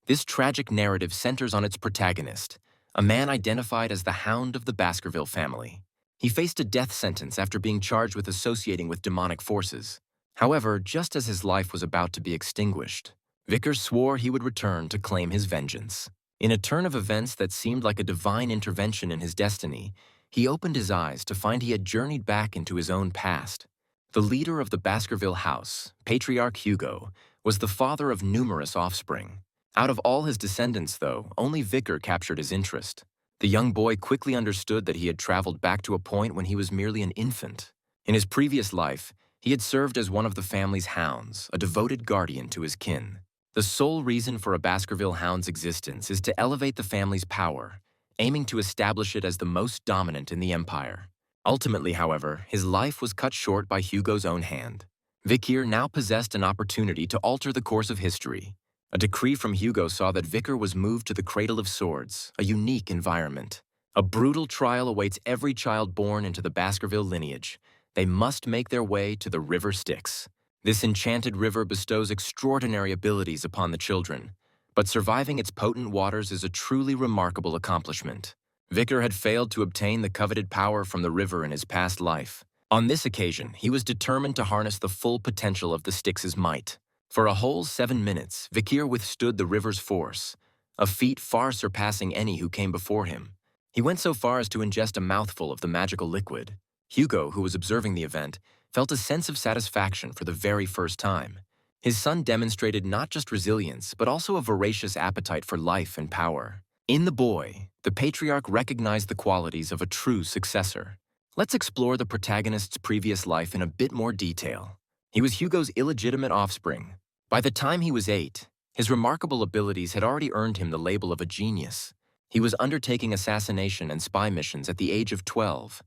This tragic narrative centers on its protagonist, a man identified as the Hound of the Baskerville family. He faced a death sentence after being charged with associating with demonic forces. However, just as his life was about to be extinguished, Vickers swore he would return to claim his vengeance. In a turn of events that seemed like a divine intervention in his destiny, he opened his eyes to find he had journeyed back into his own past. The leader of the Baskerville house, Patriarch Hugo, was the father of numerous offspring. Out of all his descendants, though, only Vicker captured his interest. The young boy quickly understood that he had traveled back to a point when he was merely an infant. In his previous life, he had served as one of the family's hounds, a devoted guardian to his kin. The sole reason for a Baskerville hound's existence is to elevate the family's power, aiming to establish it as the most dominant in the empire. Ultimately, however, his life was cut short by Hugo's own hand. Vicker now possessed an opportunity to alter the course of history. A decree from Hugo saw that Vicker was moved to the Cradle of Swords, a unique environment. A brutal trial awaits every child born into the Baskerville lineage. They must make their way to the River Styx. This enchanted river bestows extraordinary abilities upon the children, but surviving its potent waters is a truly remarkable accomplishment. Vicker had failed to obtain the coveted power from the river in his past life. On this occasion, he was determined to harness the full potential of the Styx's might. For a whole 7 minutes, Vicker withstood the river's force, a feat far surpassing any who came before him. He went so far as to ingest a mouthful of the magical liquid. Hugo, who was observing the event, felt a sense of satisfaction for the very first time. His son demonstrated not just resilience, but also a voracious appetite for life and power. In the boy, the Patriarch recognized the qualities of a true successor. Let's explore the protagonist's previous life in a bit more detail. He was Hugo's illegitimate offspring. By the time he was 8, his remarkable abilities had already earned him the label of a genius. He was undertaking assassination and spy missions at the age of 12,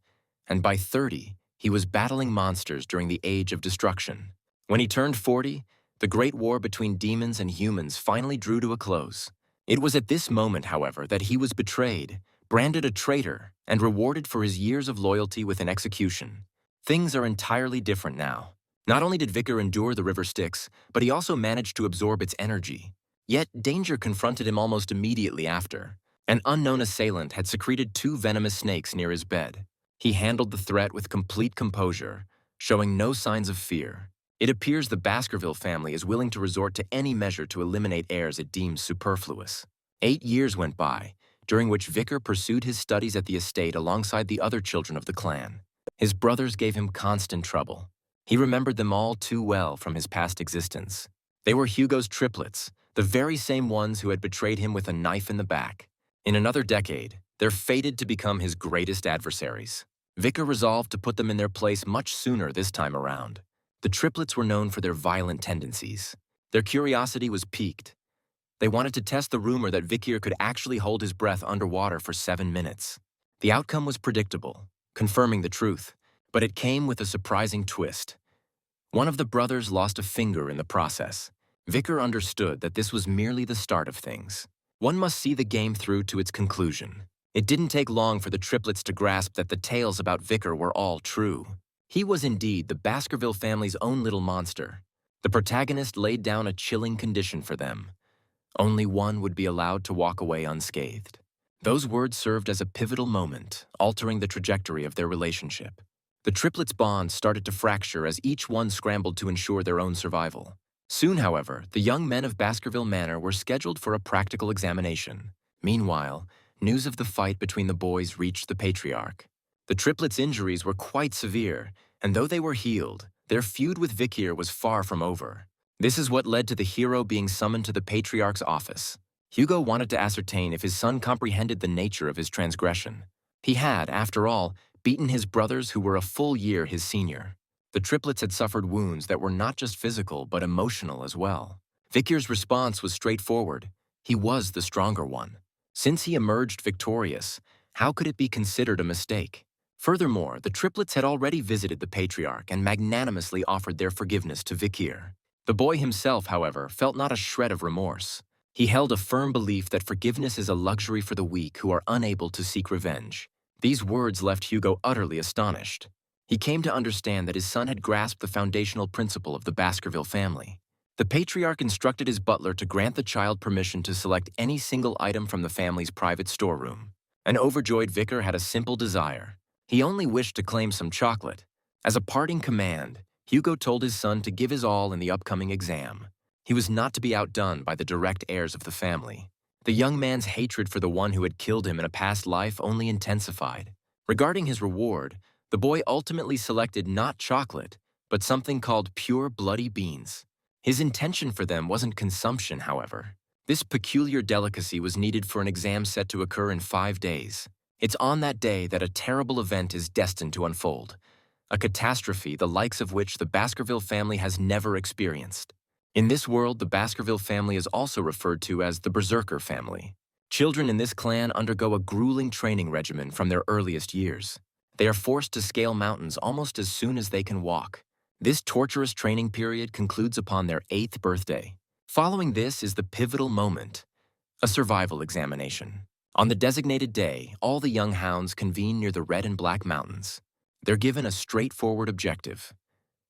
and by 30, he was battling monsters during the Age of Destruction. When he turned 40, the great war between demons and humans finally drew to a close. It was at this moment, however, that he was betrayed, branded a traitor, and rewarded for his years of loyalty with an execution. Things are entirely different now. Not only did Vicker endure the River Styx, but he also managed to absorb its energy. Yet danger confronted him almost immediately after. An unknown assailant had secreted 2 venomous snakes near his bed. He handled the threat with complete composure, showing no signs of fear. It appears the Baskerville family is willing to resort to any measure to eliminate heirs it deems superfluous. 8 years went by, during which Vicker pursued his studies at the estate alongside the other children of the clan. His brothers gave him constant trouble. He remembered them all too well from his past existence. They were Hugo's triplets, the very same ones who had betrayed him with a knife in the back. In another decade, they're fated to become his greatest adversaries. Vicker resolved to put them in their place much sooner this time around. The triplets were known for their violent tendencies. Their curiosity was piqued. They wanted to test the rumor that Vicker could actually hold his breath underwater for 7 minutes. The outcome was predictable, confirming the truth, but it came with a surprising twist. One of the brothers lost a finger in the process. Vicker understood that this was merely the start of things. One must see the game through to its conclusion. It didn't take long for the triplets to grasp that the tales about Vicker were all true. He was indeed the Baskerville family's own little monster. The protagonist laid down a chilling condition for them. Only one would be allowed to walk away unscathed. Those words served as a pivotal moment, altering the trajectory of their relationship. The triplets' bond started to fracture as each one scrambled to ensure their own survival. Soon, however, the young men of Baskerville Manor were scheduled for a practical examination. Meanwhile, news of the fight between the boys reached the Patriarch. The triplets' injuries were quite severe, and though they were healed, their feud with Vicker was far from over. This is what led to the hero being summoned to the Patriarch's office. Hugo wanted to ascertain if his son comprehended the nature of his transgression. He had, after all, beaten his brothers who were a full year his senior. The triplets had suffered wounds that were not just physical but emotional as well. Vicker's response was straightforward. He was the stronger one. Since he emerged victorious, how could it be considered a mistake? Furthermore, the triplets had already visited the Patriarch and magnanimously offered their forgiveness to Vicker. The boy himself, however, felt not a shred of remorse. He held a firm belief that forgiveness is a luxury for the weak who are unable to seek revenge. These words left Hugo utterly astonished. He came to understand that his son had grasped the foundational principle of the Baskerville family. The Patriarch instructed his butler to grant the child permission to select any single item from the family's private storeroom. An overjoyed vicar had a simple desire. He only wished to claim some chocolate. As a parting command, Hugo told his son to give his all in the upcoming exam. He was not to be outdone by the direct heirs of the family. The young man's hatred for the one who had killed him in a past life only intensified. Regarding his reward, the boy ultimately selected not chocolate, but something called pure bloody beans. His intention for them wasn't consumption, however. This peculiar delicacy was needed for an exam set to occur in 5 days. It's on that day that a terrible event is destined to unfold. A catastrophe the likes of which the Baskerville family has never experienced. In this world, the Baskerville family is also referred to as the Berserker family. Children in this clan undergo a grueling training regimen from their earliest years. They are forced to scale mountains almost as soon as they can walk. This torturous training period concludes upon their 8th birthday. Following this is the pivotal moment, a survival examination. On the designated day, all the young hounds convene near the Red and Black Mountains. They're given a straightforward objective: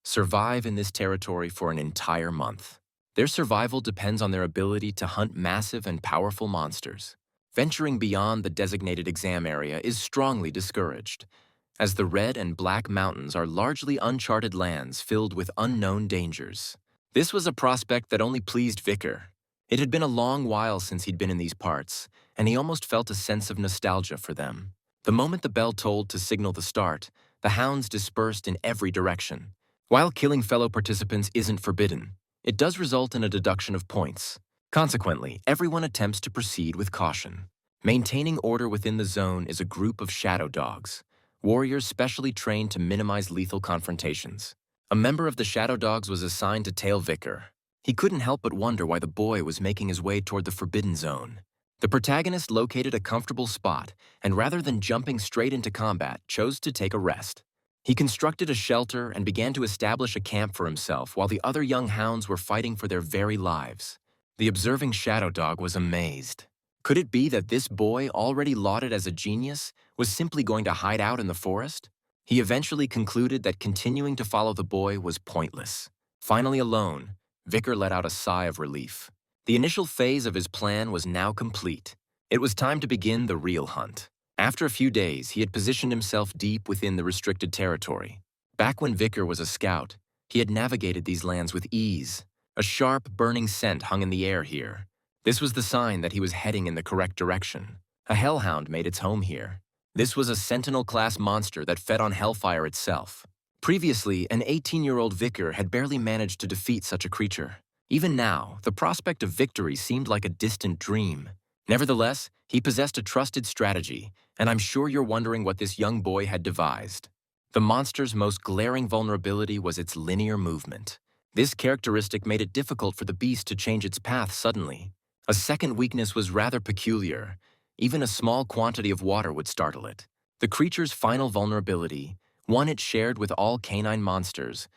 survive in this territory for an entire month. Their survival depends on their ability to hunt massive and powerful monsters. Venturing beyond the designated exam area is strongly discouraged, as the Red and Black Mountains are largely uncharted lands filled with unknown dangers. This was a prospect that only pleased Vicar. It had been a long while since he'd been in these parts, and he almost felt a sense of nostalgia for them. The moment the bell tolled to signal the start, the hounds dispersed in every direction. While killing fellow participants isn't forbidden, it does result in a deduction of points. Consequently, everyone attempts to proceed with caution. Maintaining order within the zone is a group of shadow dogs, warriors specially trained to minimize lethal confrontations. A member of the shadow dogs was assigned to tail Vicar. He couldn't help but wonder why the boy was making his way toward the forbidden zone. The protagonist located a comfortable spot, and rather than jumping straight into combat, chose to take a rest. He constructed a shelter and began to establish a camp for himself while the other young hounds were fighting for their very lives. The observing shadow dog was amazed. Could it be that this boy, already lauded as a genius, was simply going to hide out in the forest? He eventually concluded that continuing to follow the boy was pointless. Finally alone, Vicar let out a sigh of relief. The initial phase of his plan was now complete. It was time to begin the real hunt. After a few days, he had positioned himself deep within the restricted territory. Back when Vicar was a scout, he had navigated these lands with ease. A sharp, burning scent hung in the air here. This was the sign that he was heading in the correct direction. A hellhound made its home here. This was a sentinel-class monster that fed on hellfire itself. Previously, an 18-year-old Vicar had barely managed to defeat such a creature. Even now, the prospect of victory seemed like a distant dream. Nevertheless, he possessed a trusted strategy, and I'm sure you're wondering what this young boy had devised. The monster's most glaring vulnerability was its linear movement. This characteristic made it difficult for the beast to change its path suddenly. A second weakness was rather peculiar. Even a small quantity of water would startle it. The creature's final vulnerability, one it shared with all canine monsters,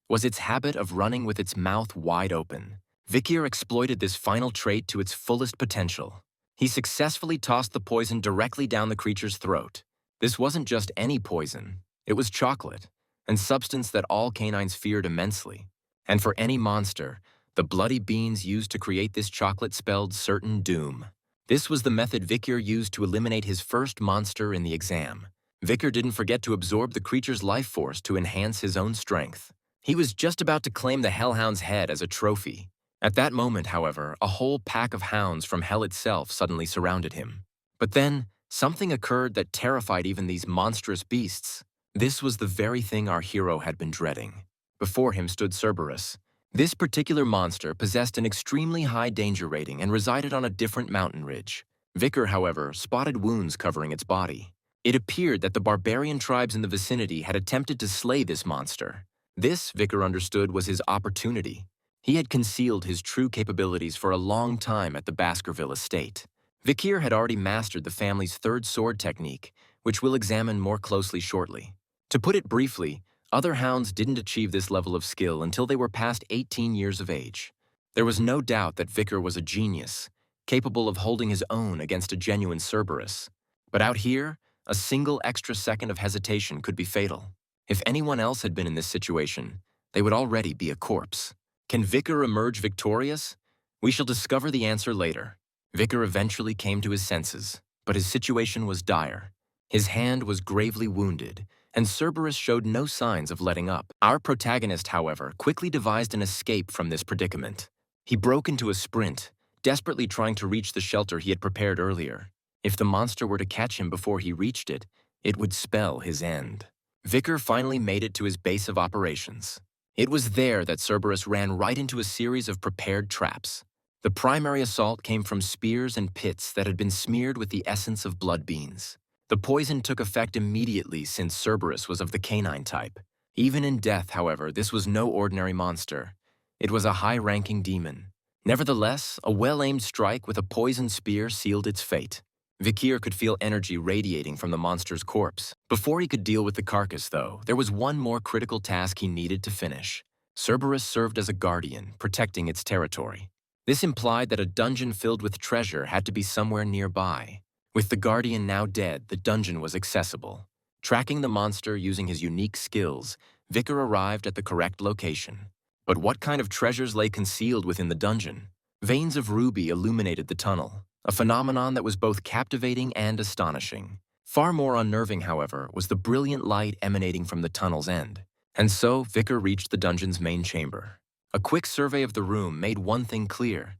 was its habit of running with its mouth wide open. Vicar exploited this final trait to its fullest potential. He successfully tossed the poison directly down the creature's throat. This wasn't just any poison. It was chocolate, a substance that all canines feared immensely. And for any monster, the bloody beans used to create this chocolate spelled certain doom. This was the method Vicar used to eliminate his first monster in the exam. Vicar didn't forget to absorb the creature's life force to enhance his own strength. He was just about to claim the hellhound's head as a trophy. At that moment, however, a whole pack of hounds from hell itself suddenly surrounded him. But then, something occurred that terrified even these monstrous beasts. This was the very thing our hero had been dreading. Before him stood Cerberus. This particular monster possessed an extremely high danger rating and resided on a different mountain ridge. Vicar, however, spotted wounds covering its body. It appeared that the barbarian tribes in the vicinity had attempted to slay this monster. This, Vicar understood, was his opportunity. He had concealed his true capabilities for a long time at the Baskerville estate. Vicar had already mastered the family's third sword technique, which we'll examine more closely shortly. To put it briefly, other hounds didn't achieve this level of skill until they were past 18 years of age. There was no doubt that Vicar was a genius, capable of holding his own against a genuine Cerberus. But out here, a single extra second of hesitation could be fatal. If anyone else had been in this situation, they would already be a corpse. Can Vicar emerge victorious? We shall discover the answer later. Vicar eventually came to his senses, but his situation was dire. His hand was gravely wounded, and Cerberus showed no signs of letting up. Our protagonist, however, quickly devised an escape from this predicament. He broke into a sprint, desperately trying to reach the shelter he had prepared earlier. If the monster were to catch him before he reached it, it would spell his end. Vicar finally made it to his base of operations. It was there that Cerberus ran right into a series of prepared traps. The primary assault came from spears and pits that had been smeared with the essence of blood beans. The poison took effect immediately since Cerberus was of the canine type. Even in death, however, this was no ordinary monster. It was a high-ranking demon. Nevertheless, a well-aimed strike with a poisoned spear sealed its fate. Vicar could feel energy radiating from the monster's corpse. Before he could deal with the carcass, though, there was one more critical task he needed to finish. Cerberus served as a guardian, protecting its territory. This implied that a dungeon filled with treasure had to be somewhere nearby. With the guardian now dead, the dungeon was accessible. Tracking the monster using his unique skills, Vicar arrived at the correct location. But what kind of treasures lay concealed within the dungeon? Veins of ruby illuminated the tunnel, a phenomenon that was both captivating and astonishing. Far more unnerving, however, was the brilliant light emanating from the tunnel's end. And so, Vicar reached the dungeon's main chamber. A quick survey of the room made one thing clear.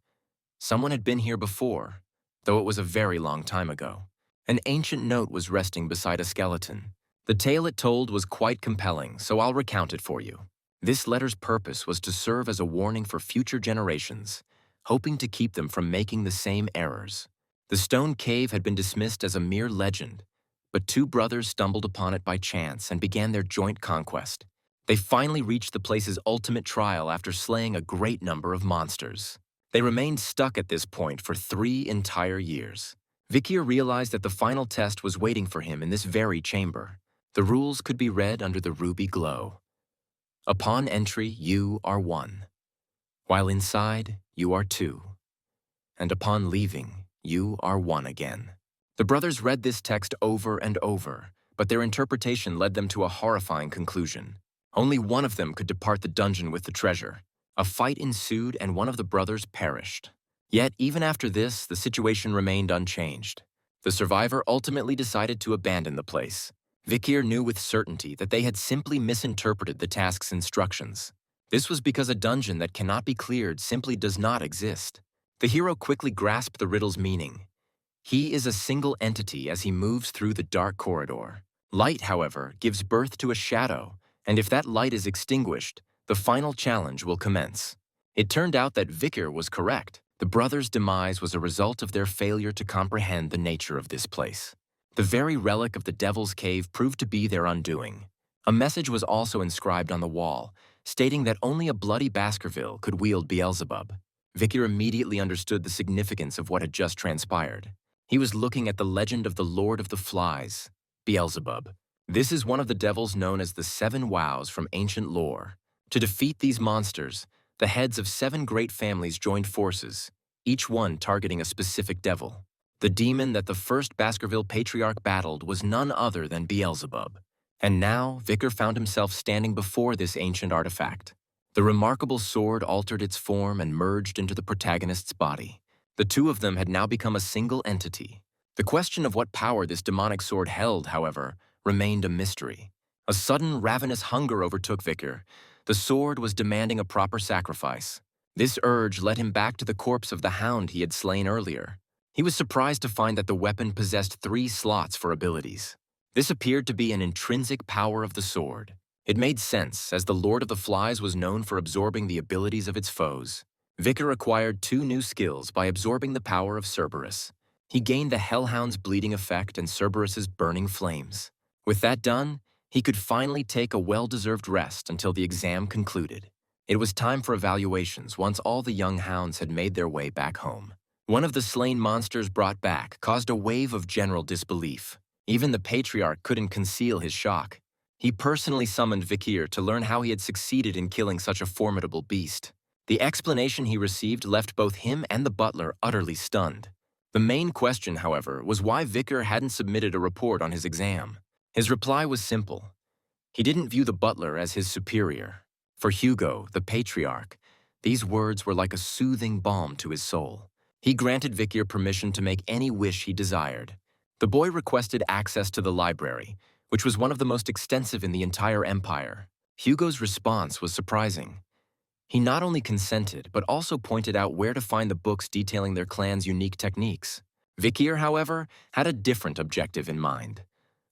Someone had been here before, though it was a very long time ago. An ancient note was resting beside a skeleton. The tale it told was quite compelling, so I'll recount it for you. This letter's purpose was to serve as a warning for future generations, hoping to keep them from making the same errors. The stone cave had been dismissed as a mere legend, but two brothers stumbled upon it by chance and began their joint conquest. They finally reached the place's ultimate trial after slaying a great number of monsters. They remained stuck at this point for 3 entire years. Vicar realized that the final test was waiting for him in this very chamber. The rules could be read under the ruby glow. Upon entry, you are 1. While inside, you are 2. And upon leaving, you are 1 again. The brothers read this text over and over, but their interpretation led them to a horrifying conclusion. Only one of them could depart the dungeon with the treasure. A fight ensued and one of the brothers perished. Yet, even after this, the situation remained unchanged. The survivor ultimately decided to abandon the place. Vicar knew with certainty that they had simply misinterpreted the task's instructions. This was because a dungeon that cannot be cleared simply does not exist. The hero quickly grasped the riddle's meaning. He is a single entity as he moves through the dark corridor. Light, however, gives birth to a shadow, and if that light is extinguished, the final challenge will commence. It turned out that Vicar was correct. The brothers' demise was a result of their failure to comprehend the nature of this place. The very relic of the Devil's Cave proved to be their undoing. A message was also inscribed on the wall, stating that only a bloody Baskerville could wield Beelzebub. Vicar immediately understood the significance of what had just transpired. He was looking at the legend of the Lord of the Flies, Beelzebub. This is one of the devils known as the 7 Wows from ancient lore. To defeat these monsters, the heads of 7 great families joined forces, each one targeting a specific devil. The demon that the first Baskerville Patriarch battled was none other than Beelzebub. And now, Vicar found himself standing before this ancient artifact. The remarkable sword altered its form and merged into the protagonist's body. The two of them had now become a single entity. The question of what power this demonic sword held, however, remained a mystery. A sudden, ravenous hunger overtook Vicar. The sword was demanding a proper sacrifice. This urge led him back to the corpse of the hound he had slain earlier. He was surprised to find that the weapon possessed 3 slots for abilities. This appeared to be an intrinsic power of the sword. It made sense, as the Lord of the Flies was known for absorbing the abilities of its foes. Vicar acquired 2 new skills by absorbing the power of Cerberus. He gained the Hellhound's bleeding effect and Cerberus's burning flames. With that done, he could finally take a well-deserved rest until the exam concluded. It was time for evaluations once all the young hounds had made their way back home. One of the slain monsters brought back caused a wave of general disbelief. Even the Patriarch couldn't conceal his shock. He personally summoned Vicar to learn how he had succeeded in killing such a formidable beast. The explanation he received left both him and the butler utterly stunned. The main question, however, was why Vicar hadn't submitted a report on his exam. His reply was simple. He didn't view the butler as his superior. For Hugo, the Patriarch, These words were like a soothing balm to his soul. He granted Vikir permission to make any wish he desired. The boy requested access to the library, which was one of the most extensive in the entire empire. Hugo's response was surprising. He not only consented, but also pointed out where to find the books detailing their clan's unique techniques. Vikir, however, had a different objective in mind.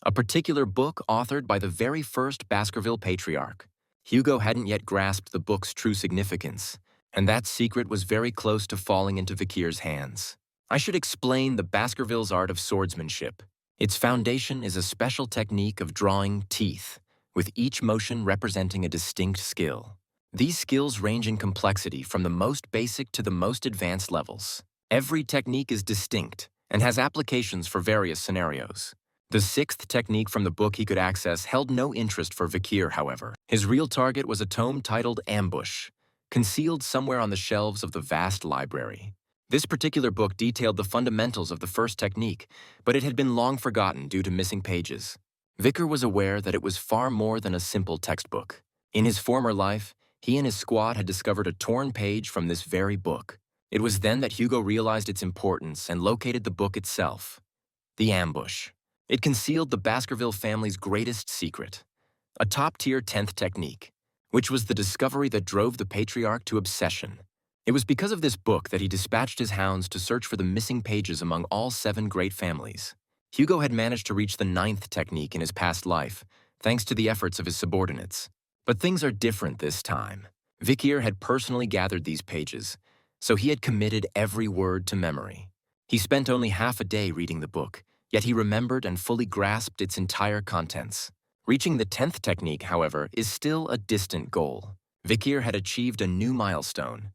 A particular book authored by the very first Baskerville Patriarch. Hugo hadn't yet grasped the book's true significance, and that secret was very close to falling into Vikir's hands. I should explain the Baskerville's art of swordsmanship. Its foundation is a special technique of drawing teeth, with each motion representing a distinct skill. These skills range in complexity from the most basic to the most advanced levels. Every technique is distinct and has applications for various scenarios. The sixth technique from the book he could access held no interest for Vikir, however. His real target was a tome titled Ambush, concealed somewhere on the shelves of the vast library. This particular book detailed the fundamentals of the first technique, but it had been long forgotten due to missing pages. Vikir was aware that it was far more than a simple textbook. In his former life, he and his squad had discovered a torn page from this very book. It was then that Hugo realized its importance and located the book itself. The Ambush. It concealed the Baskerville family's greatest secret, a top-tier 10th technique, which was the discovery that drove the Patriarch to obsession. It was because of this book that he dispatched his hounds to search for the missing pages among all 7 great families. Hugo had managed to reach the 9th technique in his past life, thanks to the efforts of his subordinates. But things are different this time. Vikir had personally gathered these pages, so he had committed every word to memory. He spent only half a day reading the book, yet he remembered and fully grasped its entire contents. Reaching the 10th technique, however, is still a distant goal. Vikir had achieved a new milestone.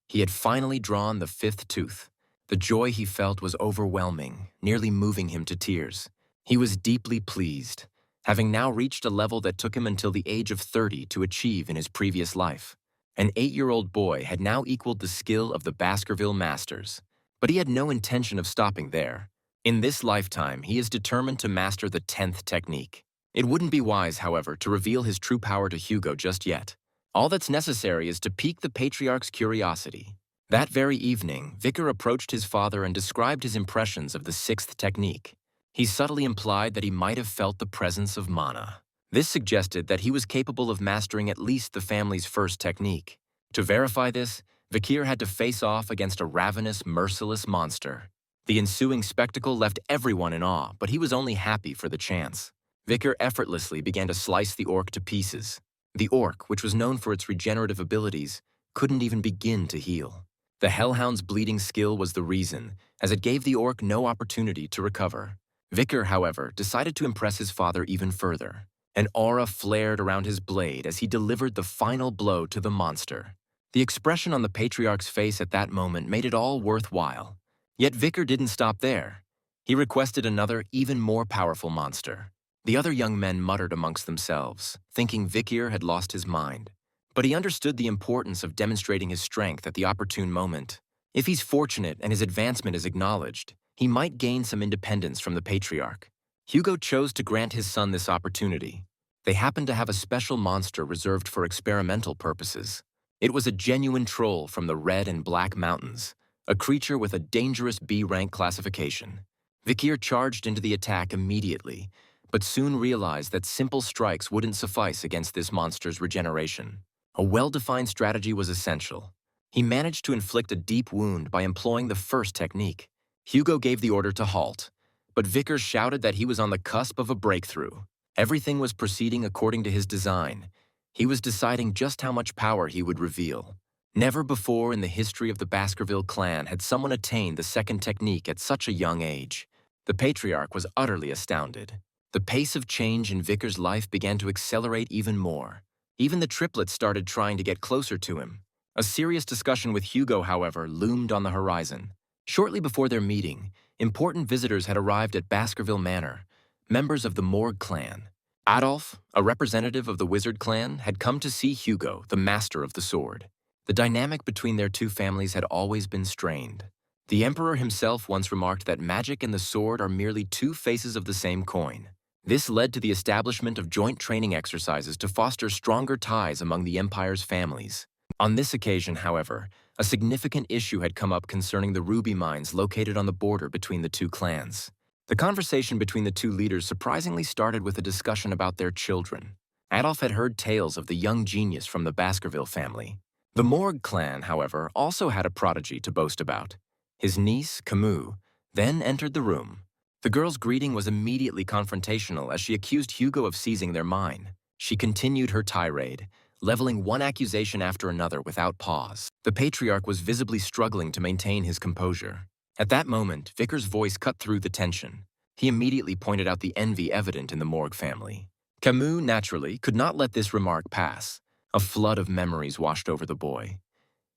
He had finally drawn the 5th tooth. The joy he felt was overwhelming, nearly moving him to tears. He was deeply pleased, having now reached a level that took him until the age of 30 to achieve in his previous life. An 8-year-old boy had now equaled the skill of the Baskerville masters, but he had no intention of stopping there. In this lifetime, he is determined to master the 10th technique. It wouldn't be wise, however, to reveal his true power to Hugo just yet. All that's necessary is to pique the Patriarch's curiosity. That very evening, Vikir approached his father and described his impressions of the 6th technique. He subtly implied that he might have felt the presence of mana. This suggested that he was capable of mastering at least the family's first technique. To verify this, Vikir had to face off against a ravenous, merciless monster. The ensuing spectacle left everyone in awe, but he was only happy for the chance. Vikir effortlessly began to slice the orc to pieces. The orc, which was known for its regenerative abilities, couldn't even begin to heal. The Hellhound's bleeding skill was the reason, as it gave the orc no opportunity to recover. Vikir, however, decided to impress his father even further. An aura flared around his blade as he delivered the final blow to the monster. The expression on the Patriarch's face at that moment made it all worthwhile. Yet Vikir didn't stop there. He requested another, even more powerful monster. The other young men muttered amongst themselves, thinking Vikir had lost his mind. But he understood the importance of demonstrating his strength at the opportune moment. If he's fortunate and his advancement is acknowledged, he might gain some independence from the Patriarch. Hugo chose to grant his son this opportunity. They happened to have a special monster reserved for experimental purposes. It was a genuine troll from the Red and Black Mountains, a creature with a dangerous B-rank classification. Vikir charged into the attack immediately, but soon realized that simple strikes wouldn't suffice against this monster's regeneration. A well-defined strategy was essential. He managed to inflict a deep wound by employing the first technique. Hugo gave the order to halt, but Vikir shouted that he was on the cusp of a breakthrough. Everything was proceeding according to his design. He was deciding just how much power he would reveal. Never before in the history of the Baskerville clan had someone attained the second technique at such a young age. The Patriarch was utterly astounded. The pace of change in Vikir's life began to accelerate even more. Even the triplets started trying to get closer to him. A serious discussion with Hugo, however, loomed on the horizon. Shortly before their meeting, important visitors had arrived at Baskerville Manor, members of the Morgue clan. Adolf, a representative of the Wizard clan, had come to see Hugo, the master of the sword. The dynamic between their two families had always been strained. The Emperor himself once remarked that magic and the sword are merely two faces of the same coin. This led to the establishment of joint training exercises to foster stronger ties among the Empire's families. On this occasion, however, a significant issue had come up concerning the ruby mines located on the border between the two clans. The conversation between the two leaders surprisingly started with a discussion about their children. Adolf had heard tales of the young genius from the Baskerville family. The Morgue clan, however, also had a prodigy to boast about. His niece, Camus, then entered the room. The girl's greeting was immediately confrontational as she accused Hugo of seizing their mine. She continued her tirade, leveling one accusation after another without pause. The Patriarch was visibly struggling to maintain his composure. At that moment, Vickers' voice cut through the tension. He immediately pointed out the envy evident in the Morgue family. Camus, naturally, could not let this remark pass. A flood of memories washed over the boy.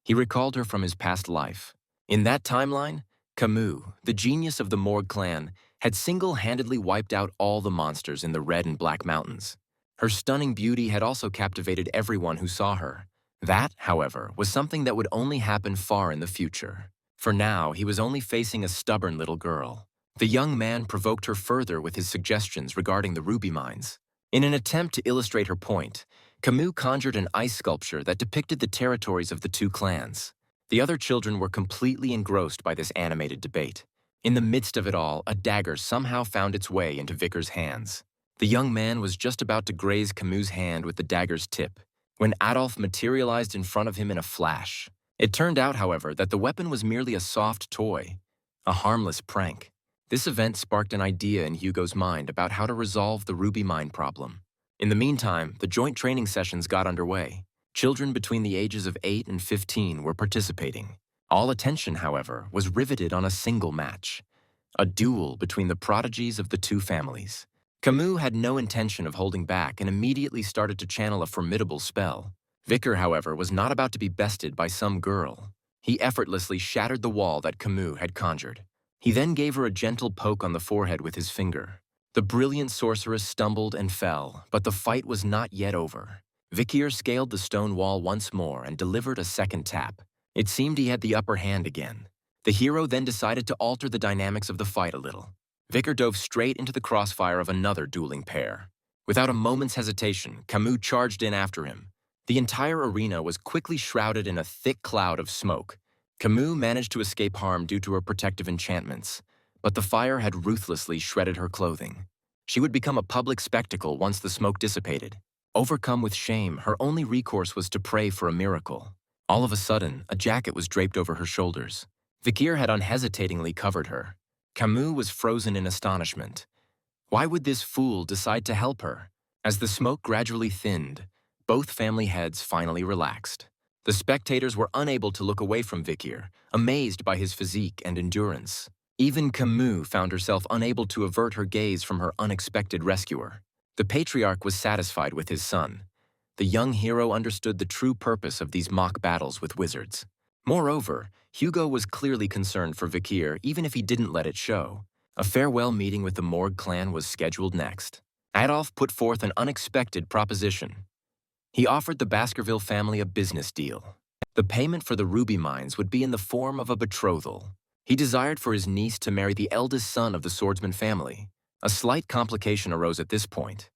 He recalled her from his past life. In that timeline, Camus, the genius of the Morgue clan, had single-handedly wiped out all the monsters in the Red and Black Mountains. Her stunning beauty had also captivated everyone who saw her. That, however, was something that would only happen far in the future. For now, he was only facing a stubborn little girl. The young man provoked her further with his suggestions regarding the ruby mines. In an attempt to illustrate her point, Camus conjured an ice sculpture that depicted the territories of the two clans. The other children were completely engrossed by this animated debate. In the midst of it all, a dagger somehow found its way into Vickers' hands. The young man was just about to graze Camus' hand with the dagger's tip, when Adolf materialized in front of him in a flash. It turned out, however, that the weapon was merely a soft toy, a harmless prank. This event sparked an idea in Hugo's mind about how to resolve the ruby mine problem. In the meantime, the joint training sessions got underway. Children between the ages of 8 and 15 were participating. All attention, however, was riveted on a single match, a duel between the prodigies of the two families. Camus had no intention of holding back and immediately started to channel a formidable spell. Vicker, however, was not about to be bested by some girl. He effortlessly shattered the wall that Camus had conjured. He then gave her a gentle poke on the forehead with his finger. The brilliant sorceress stumbled and fell, but the fight was not yet over. Vicker scaled the stone wall once more and delivered a second tap. It seemed he had the upper hand again. The hero then decided to alter the dynamics of the fight a little. Vicker dove straight into the crossfire of another dueling pair. Without a moment's hesitation, Camus charged in after him. The entire arena was quickly shrouded in a thick cloud of smoke. Camus managed to escape harm due to her protective enchantments, but the fire had ruthlessly shredded her clothing. She would become a public spectacle once the smoke dissipated. Overcome with shame, her only recourse was to pray for a miracle. All of a sudden, a jacket was draped over her shoulders. Vicker had unhesitatingly covered her. Camus was frozen in astonishment. Why would this fool decide to help her? As the smoke gradually thinned, both family heads finally relaxed. The spectators were unable to look away from Vicker, amazed by his physique and endurance. Even Camus found herself unable to avert her gaze from her unexpected rescuer. The Patriarch was satisfied with his son. The young hero understood the true purpose of these mock battles with wizards. Moreover, Hugo was clearly concerned for Vicker even if he didn't let it show. A farewell meeting with the Morgue clan was scheduled next. Adolf put forth an unexpected proposition. He offered the Baskerville family a business deal. The payment for the ruby mines would be in the form of a betrothal. He desired for his niece to marry the eldest son of the swordsman family. A slight complication arose at this point.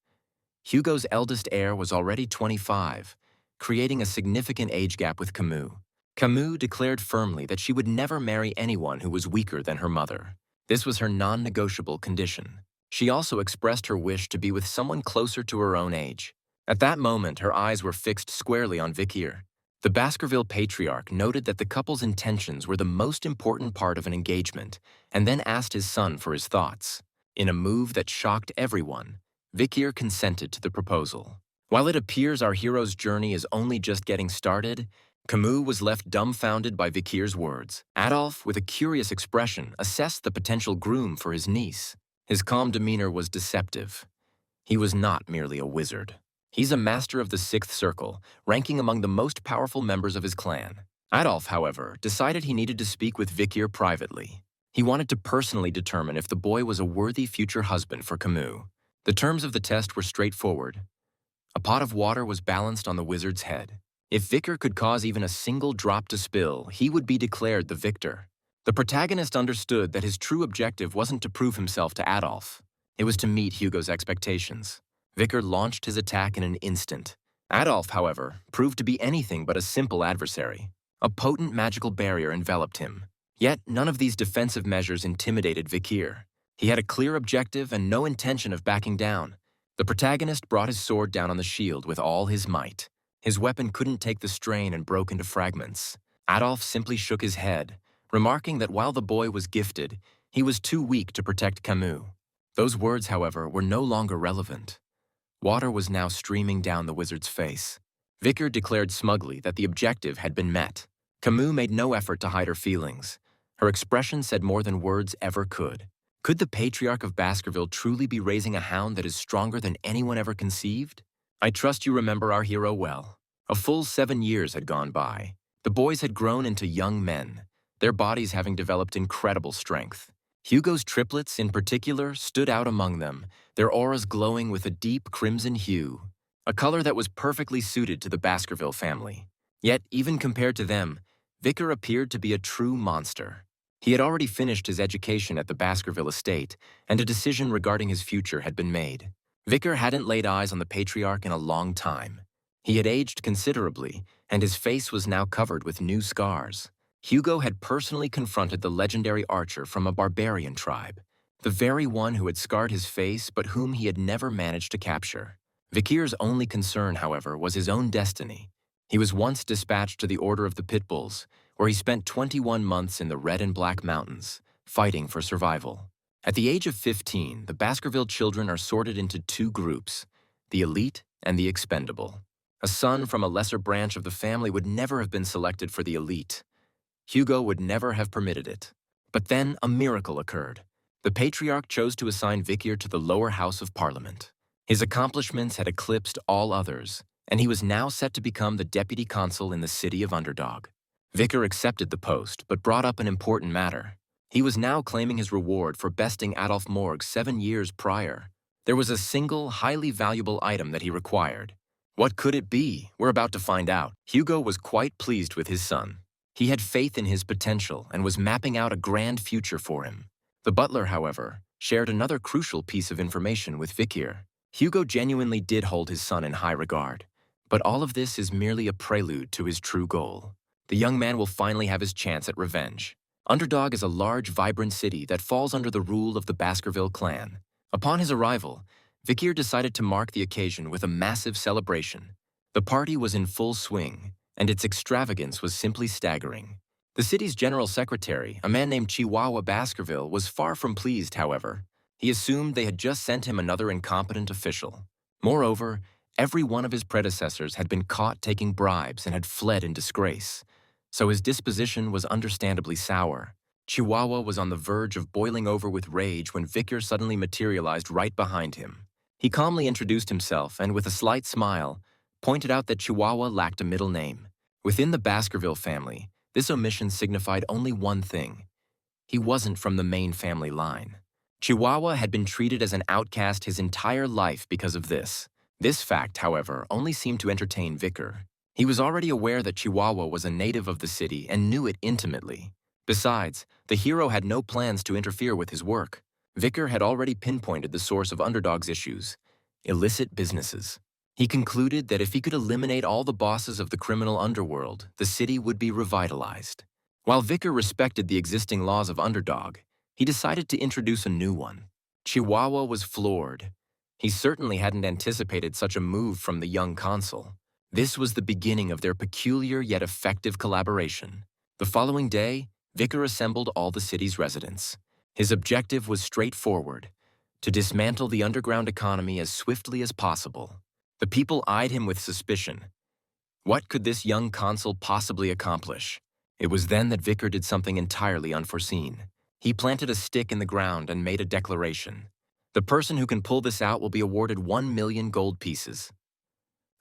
Hugo's eldest heir was already 25, creating a significant age gap with Camus. Camus declared firmly that she would never marry anyone who was weaker than her mother. This was her non-negotiable condition. She also expressed her wish to be with someone closer to her own age. At that moment, her eyes were fixed squarely on Vicker. The Baskerville Patriarch noted that the couple's intentions were the most important part of an engagement, and then asked his son for his thoughts. In a move that shocked everyone, Vicker consented to the proposal. While it appears our hero's journey is only just getting started, Camus was left dumbfounded by Vicker's words. Adolf, with a curious expression, assessed the potential groom for his niece. His calm demeanor was deceptive. He was not merely a wizard. He's a master of the Sixth Circle, ranking among the most powerful members of his clan. Adolf, however, decided he needed to speak with Vicker privately. He wanted to personally determine if the boy was a worthy future husband for Camus. The terms of the test were straightforward. A pot of water was balanced on the wizard's head. If Vicker could cause even a single drop to spill, he would be declared the victor. The protagonist understood that his true objective wasn't to prove himself to Adolf. It was to meet Hugo's expectations. Vicker launched his attack in an instant. Adolf, however, proved to be anything but a simple adversary. A potent magical barrier enveloped him. Yet none of these defensive measures intimidated Vikir. He had a clear objective and no intention of backing down. The protagonist brought his sword down on the shield with all his might. His weapon couldn't take the strain and broke into fragments. Adolf simply shook his head, remarking that while the boy was gifted, he was too weak to protect Camus. Those words, however, were no longer relevant. Water was now streaming down the wizard's face. Vikir declared smugly that the objective had been met. Camus made no effort to hide her feelings. Her expression said more than words ever could. Could the Patriarch of Baskerville truly be raising a hound that is stronger than anyone ever conceived? I trust you remember our hero well. A full 7 years had gone by. The boys had grown into young men, their bodies having developed incredible strength. Hugo's triplets, in particular, stood out among them, their auras glowing with a deep crimson hue, a color that was perfectly suited to the Baskerville family. Yet, even compared to them, Vikir appeared to be a true monster. He had already finished his education at the Baskerville estate, and a decision regarding his future had been made. Vikir hadn't laid eyes on the Patriarch in a long time. He had aged considerably, and his face was now covered with new scars. Hugo had personally confronted the legendary archer from a barbarian tribe, the very one who had scarred his face but whom he had never managed to capture. Vikir's only concern, however, was his own destiny. He was once dispatched to the Order of the Pitbulls, where he spent 21 months in the Red and Black Mountains, fighting for survival. At the age of 15, the Baskerville children are sorted into 2 groups, the elite and the expendable. A son from a lesser branch of the family would never have been selected for the elite. Hugo would never have permitted it. But then a miracle occurred. The Patriarch chose to assign Vikir to the lower house of Parliament. His accomplishments had eclipsed all others, and he was now set to become the deputy consul in the city of Underdog. Vikir accepted the post, but brought up an important matter. He was now claiming his reward for besting Adolf Morg 7 years prior. There was a single, highly valuable item that he required. What could it be? We're about to find out. Hugo was quite pleased with his son. He had faith in his potential and was mapping out a grand future for him. The butler, however, shared another crucial piece of information with Vikir. Hugo genuinely did hold his son in high regard, but all of this is merely a prelude to his true goal. The young man will finally have his chance at revenge. Underdog is a large, vibrant city that falls under the rule of the Baskerville clan. Upon his arrival, Vikir decided to mark the occasion with a massive celebration. The party was in full swing, and its extravagance was simply staggering. The city's general secretary, a man named Chihuahua Baskerville, was far from pleased, however. He assumed they had just sent him another incompetent official. Moreover, every one of his predecessors had been caught taking bribes and had fled in disgrace, so his disposition was understandably sour. Chihuahua was on the verge of boiling over with rage when Vikir suddenly materialized right behind him. He calmly introduced himself and, with a slight smile, pointed out that Chihuahua lacked a middle name. Within the Baskerville family, this omission signified only one thing. He wasn't from the main family line. Chihuahua had been treated as an outcast his entire life because of this. This fact, however, only seemed to entertain Vikir. He was already aware that Chihuahua was a native of the city and knew it intimately. Besides, the hero had no plans to interfere with his work. Vikir had already pinpointed the source of Underdog's issues: illicit businesses. He concluded that if he could eliminate all the bosses of the criminal underworld, the city would be revitalized. While Vikir respected the existing laws of Underdog, he decided to introduce a new one. Chihuahua was floored. He certainly hadn't anticipated such a move from the young consul. This was the beginning of their peculiar yet effective collaboration. The following day, Vikir assembled all the city's residents. His objective was straightforward: to dismantle the underground economy as swiftly as possible. The people eyed him with suspicion. What could this young consul possibly accomplish? It was then that Vikir did something entirely unforeseen. He planted a stick in the ground and made a declaration. The person who can pull this out will be awarded 1 million gold pieces.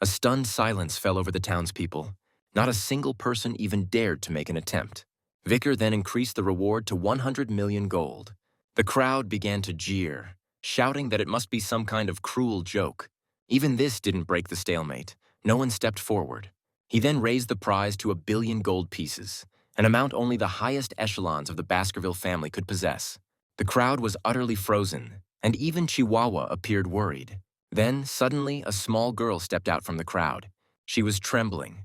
A stunned silence fell over the townspeople. Not a single person even dared to make an attempt. Vikir then increased the reward to 100 million gold. The crowd began to jeer, shouting that it must be some kind of cruel joke. Even this didn't break the stalemate. No one stepped forward. He then raised the prize to 1 billion gold pieces, an amount only the highest echelons of the Baskerville family could possess. The crowd was utterly frozen, and even Chihuahua appeared worried. Then, suddenly, a small girl stepped out from the crowd. She was trembling,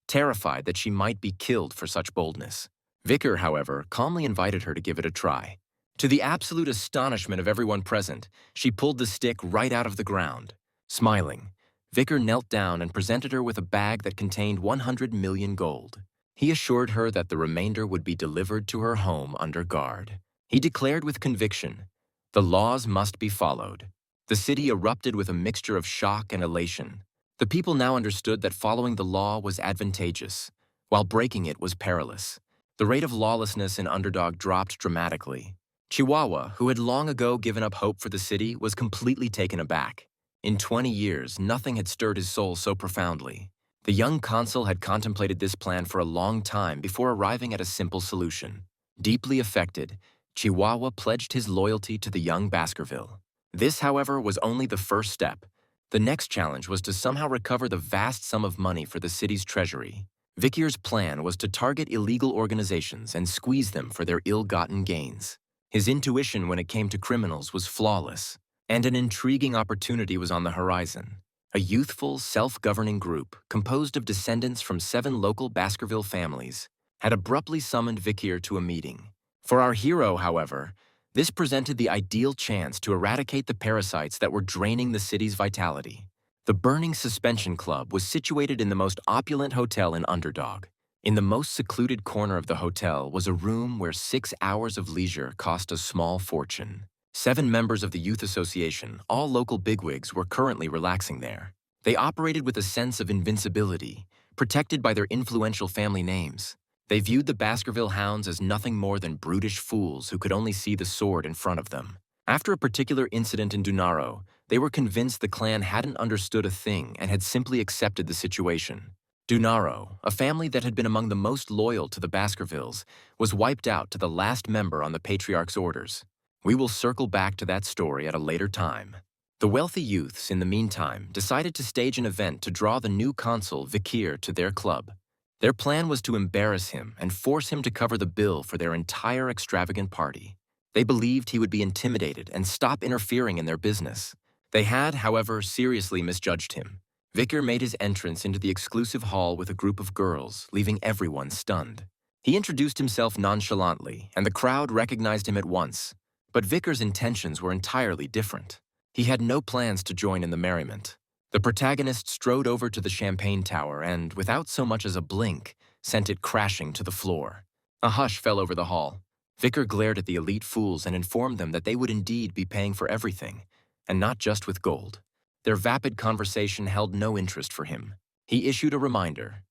terrified that she might be killed for such boldness. Vicar, however, calmly invited her to give it a try. To the absolute astonishment of everyone present, she pulled the stick right out of the ground. Smiling, Vicar knelt down and presented her with a bag that contained 100 million gold. He assured her that the remainder would be delivered to her home under guard. He declared with conviction, "The laws must be followed." The city erupted with a mixture of shock and elation. The people now understood that following the law was advantageous, while breaking it was perilous. The rate of lawlessness in Underdog dropped dramatically. Chihuahua, who had long ago given up hope for the city, was completely taken aback. In 20 years, nothing had stirred his soul so profoundly. The young consul had contemplated this plan for a long time before arriving at a simple solution. Deeply affected, Chihuahua pledged his loyalty to the young Baskerville. This, however, was only the first step. The next challenge was to somehow recover the vast sum of money for the city's treasury. Vicier's plan was to target illegal organizations and squeeze them for their ill-gotten gains. His intuition when it came to criminals was flawless, and an intriguing opportunity was on the horizon. A youthful, self-governing group, composed of descendants from 7 local Baskerville families, had abruptly summoned Vicier to a meeting. For our hero, however, this presented the ideal chance to eradicate the parasites that were draining the city's vitality. The Burning Suspension Club was situated in the most opulent hotel in Underdog. In the most secluded corner of the hotel was a room where 6 hours of leisure cost a small fortune. 7 members of the Youth Association, all local bigwigs, were currently relaxing there. They operated with a sense of invincibility, protected by their influential family names. They viewed the Baskerville hounds as nothing more than brutish fools who could only see the sword in front of them. After a particular incident in Dunaro, they were convinced the clan hadn't understood a thing and had simply accepted the situation. Dunaro, a family that had been among the most loyal to the Baskervilles, was wiped out to the last member on the Patriarch's orders. We will circle back to that story at a later time. The wealthy youths, in the meantime, decided to stage an event to draw the new consul, Vicier, to their club. Their plan was to embarrass him and force him to cover the bill for their entire extravagant party. They believed he would be intimidated and stop interfering in their business. They had, however, seriously misjudged him. Vicier made his entrance into the exclusive hall with a group of girls, leaving everyone stunned. He introduced himself nonchalantly, and the crowd recognized him at once. But Vicier's intentions were entirely different. He had no plans to join in the merriment. The protagonist strode over to the champagne tower and, without so much as a blink, sent it crashing to the floor. A hush fell over the hall. Vicier glared at the elite fools and informed them that they would indeed be paying for everything, and not just with gold. Their vapid conversation held no interest for him. He issued a reminder.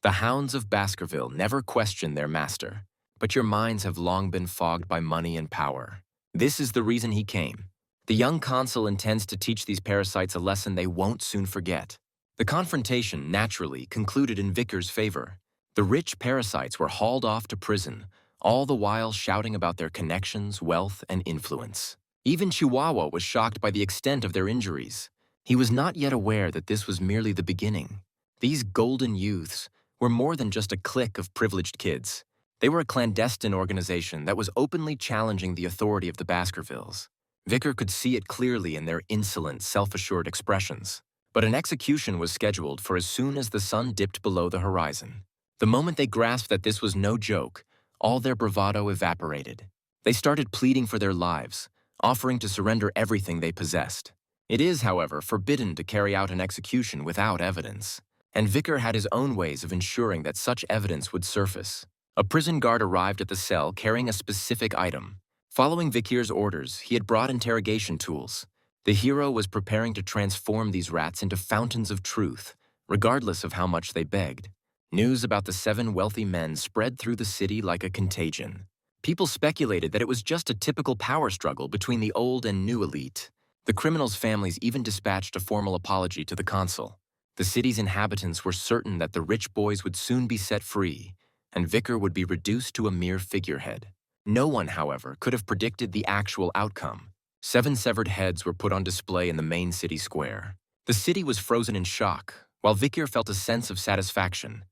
The hounds of Baskerville never question their master, but your minds have long been fogged by money and power. This is the reason he came. The young consul intends to teach these parasites a lesson they won't soon forget. The confrontation, naturally, concluded in Vicier's favor. The rich parasites were hauled off to prison, all the while shouting about their connections, wealth, and influence. Even Chihuahua was shocked by the extent of their injuries. He was not yet aware that this was merely the beginning. These golden youths were more than just a clique of privileged kids. They were a clandestine organization that was openly challenging the authority of the Baskervilles. Vicier could see it clearly in their insolent, self-assured expressions. But an execution was scheduled for as soon as the sun dipped below the horizon. The moment they grasped that this was no joke, all their bravado evaporated. They started pleading for their lives, offering to surrender everything they possessed. It is, however, forbidden to carry out an execution without evidence. And Vicier had his own ways of ensuring that such evidence would surface. A prison guard arrived at the cell carrying a specific item. Following Vicier's orders, he had brought interrogation tools. The hero was preparing to transform these rats into fountains of truth, regardless of how much they begged. News about the 7 wealthy men spread through the city like a contagion. People speculated that it was just a typical power struggle between the old and new elite. The criminals' families even dispatched a formal apology to the consul. The city's inhabitants were certain that the rich boys would soon be set free, and Vicier would be reduced to a mere figurehead. No one, however, could have predicted the actual outcome. 7 severed heads were put on display in the main city square. The city was frozen in shock, while Vicier felt a sense of satisfaction.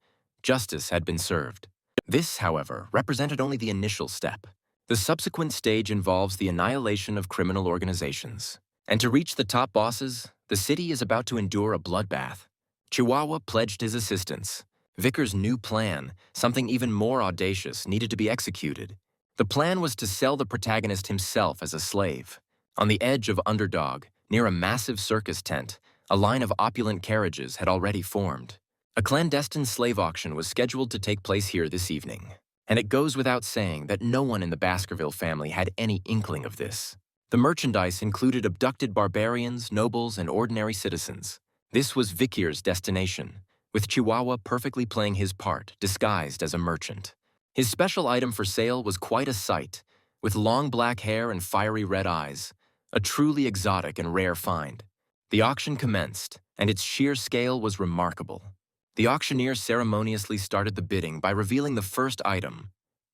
Justice had been served. This, however, represented only the initial step. The subsequent stage involves the annihilation of criminal organizations. And to reach the top bosses, the city is about to endure a bloodbath. Chihuahua pledged his assistance. Vickers' new plan, something even more audacious, needed to be executed. The plan was to sell the protagonist himself as a slave. On the edge of Underdog, near a massive circus tent, a line of opulent carriages had already formed. A clandestine slave auction was scheduled to take place here this evening. And it goes without saying that no one in the Baskerville family had any inkling of this. The merchandise included abducted barbarians, nobles, and ordinary citizens. This was Vikir's destination, with Chihuahua perfectly playing his part, disguised as a merchant. His special item for sale was quite a sight, with long black hair and fiery red eyes, a truly exotic and rare find. The auction commenced, and its sheer scale was remarkable. The auctioneer ceremoniously started the bidding by revealing the first item,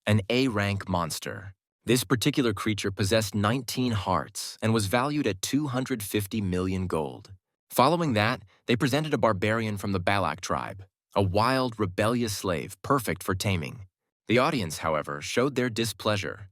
an A-rank monster. This particular creature possessed 19 hearts and was valued at 250 million gold. Following that, they presented a barbarian from the Balac tribe, a wild, rebellious slave perfect for taming. The audience, however, showed their displeasure.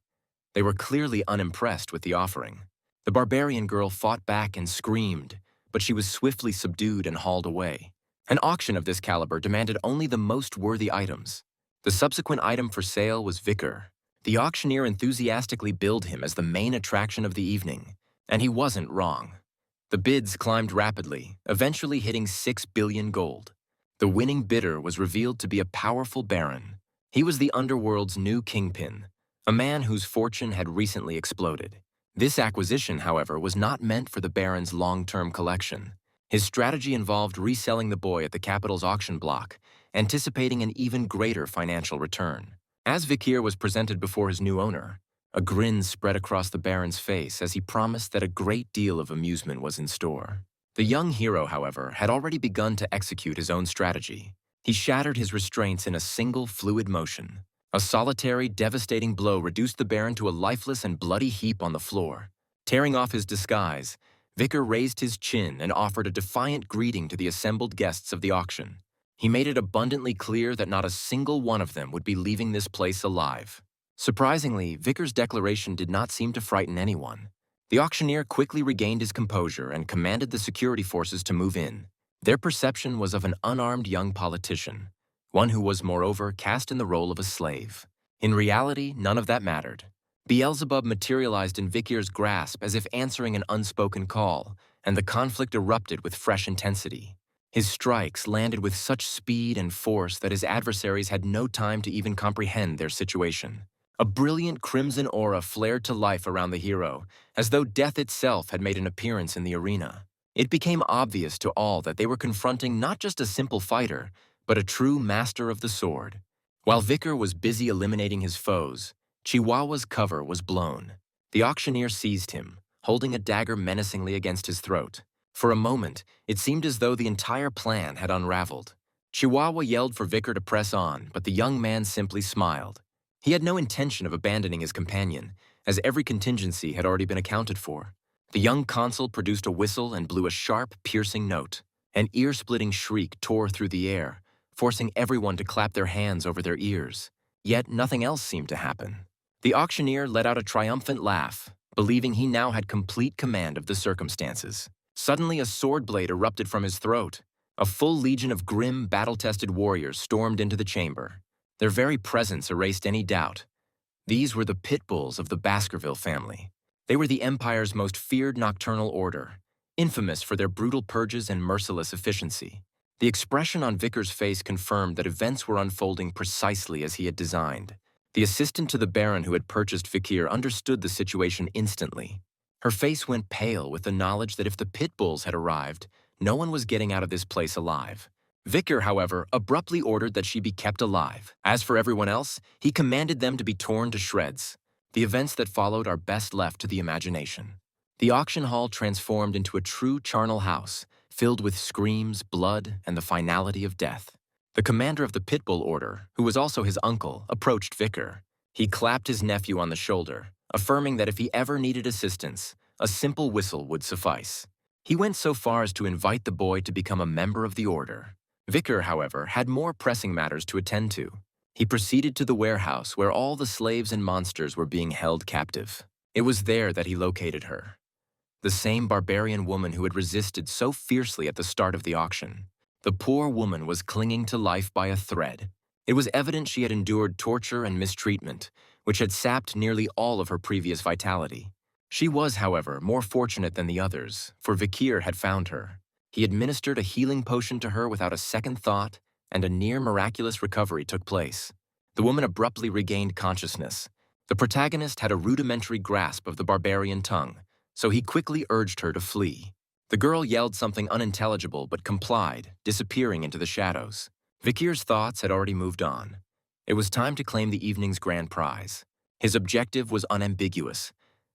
They were clearly unimpressed with the offering. The barbarian girl fought back and screamed, but she was swiftly subdued and hauled away. An auction of this caliber demanded only the most worthy items. The subsequent item for sale was Vicker. The auctioneer enthusiastically billed him as the main attraction of the evening, and he wasn't wrong. The bids climbed rapidly, eventually hitting 6 billion gold. The winning bidder was revealed to be a powerful baron. He was the underworld's new kingpin, a man whose fortune had recently exploded. This acquisition, however, was not meant for the baron's long-term collection. His strategy involved reselling the boy at the capital's auction block, anticipating an even greater financial return. As Vikir was presented before his new owner, a grin spread across the baron's face as he promised that a great deal of amusement was in store. The young hero, however, had already begun to execute his own strategy. He shattered his restraints in a single fluid motion. A solitary, devastating blow reduced the baron to a lifeless and bloody heap on the floor. Tearing off his disguise, Vicker raised his chin and offered a defiant greeting to the assembled guests of the auction. He made it abundantly clear that not a single one of them would be leaving this place alive. Surprisingly, Vicker's declaration did not seem to frighten anyone. The auctioneer quickly regained his composure and commanded the security forces to move in. Their perception was of an unarmed young politician, one who was, moreover, cast in the role of a slave. In reality, none of that mattered. Beelzebub materialized in Vikir's grasp as if answering an unspoken call, and the conflict erupted with fresh intensity. His strikes landed with such speed and force that his adversaries had no time to even comprehend their situation. A brilliant crimson aura flared to life around the hero, as though death itself had made an appearance in the arena. It became obvious to all that they were confronting not just a simple fighter, but a true master of the sword. While Vicker was busy eliminating his foes, Chihuahua's cover was blown. The auctioneer seized him, holding a dagger menacingly against his throat. For a moment, it seemed as though the entire plan had unraveled. Chihuahua yelled for Vicker to press on, but the young man simply smiled. He had no intention of abandoning his companion, as every contingency had already been accounted for. The young consul produced a whistle and blew a sharp, piercing note. An ear-splitting shriek tore through the air, forcing everyone to clap their hands over their ears. Yet nothing else seemed to happen. The auctioneer let out a triumphant laugh, believing he now had complete command of the circumstances. Suddenly, a sword blade erupted from his throat. A full legion of grim, battle-tested warriors stormed into the chamber. Their very presence erased any doubt. These were the pit bulls of the Baskerville family. They were the Empire's most feared nocturnal order, infamous for their brutal purges and merciless efficiency. The expression on Vicker's face confirmed that events were unfolding precisely as he had designed. The assistant to the Baron who had purchased Vikir understood the situation instantly. Her face went pale with the knowledge that if the pit bulls had arrived, no one was getting out of this place alive. Vicker, however, abruptly ordered that she be kept alive. As for everyone else, he commanded them to be torn to shreds. The events that followed are best left to the imagination. The auction hall transformed into a true charnel house, filled with screams, blood, and the finality of death. The commander of the Pitbull Order, who was also his uncle, approached Vicker. He clapped his nephew on the shoulder, affirming that if he ever needed assistance, a simple whistle would suffice. He went so far as to invite the boy to become a member of the order. Vicker, however, had more pressing matters to attend to. He proceeded to the warehouse where all the slaves and monsters were being held captive. It was there that he located her. The same barbarian woman who had resisted so fiercely at the start of the auction. The poor woman was clinging to life by a thread. It was evident she had endured torture and mistreatment, which had sapped nearly all of her previous vitality. She was, however, more fortunate than the others, for Vikir had found her. He administered a healing potion to her without a second thought, and a near-miraculous recovery took place. The woman abruptly regained consciousness. The protagonist had a rudimentary grasp of the barbarian tongue, so he quickly urged her to flee. The girl yelled something unintelligible but complied, disappearing into the shadows. Vikir's thoughts had already moved on. It was time to claim the evening's grand prize. His objective was unambiguous: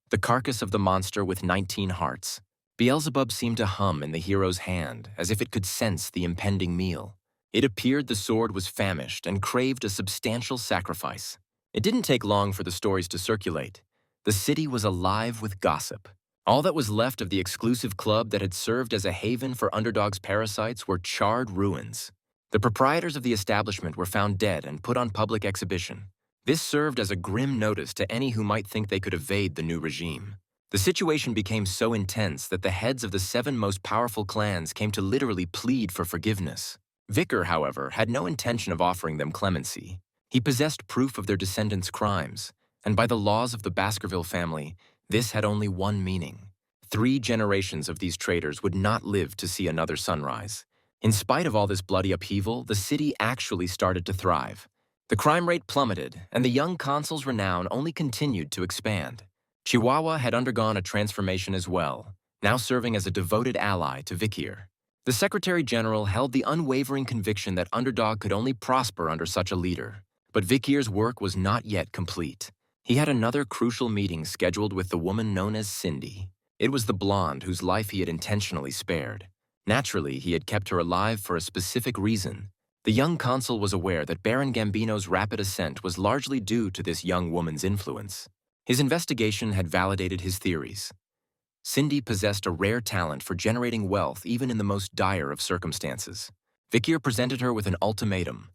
the carcass of the monster with 19 hearts. Beelzebub seemed to hum in the hero's hand, as if it could sense the impending meal. It appeared the sword was famished and craved a substantial sacrifice. It didn't take long for the stories to circulate. The city was alive with gossip. All that was left of the exclusive club that had served as a haven for Underdog's parasites were charred ruins. The proprietors of the establishment were found dead and put on public exhibition. This served as a grim notice to any who might think they could evade the new regime. The situation became so intense that the heads of the 7 most powerful clans came to literally plead for forgiveness. Vikir, however, had no intention of offering them clemency. He possessed proof of their descendants' crimes, and by the laws of the Baskerville family, this had only one meaning: 3 generations of these traitors would not live to see another sunrise. In spite of all this bloody upheaval, the city actually started to thrive. The crime rate plummeted, and the young consul's renown only continued to expand. Chihuahua had undergone a transformation as well, now serving as a devoted ally to Vikir. The Secretary General held the unwavering conviction that Underdog could only prosper under such a leader. But Vikir's work was not yet complete. He had another crucial meeting scheduled with the woman known as Cindy. It was the blonde whose life he had intentionally spared. Naturally, he had kept her alive for a specific reason. The young consul was aware that Baron Gambino's rapid ascent was largely due to this young woman's influence. His investigation had validated his theories. Cindy possessed a rare talent for generating wealth even in the most dire of circumstances. Vikir presented her with an ultimatum: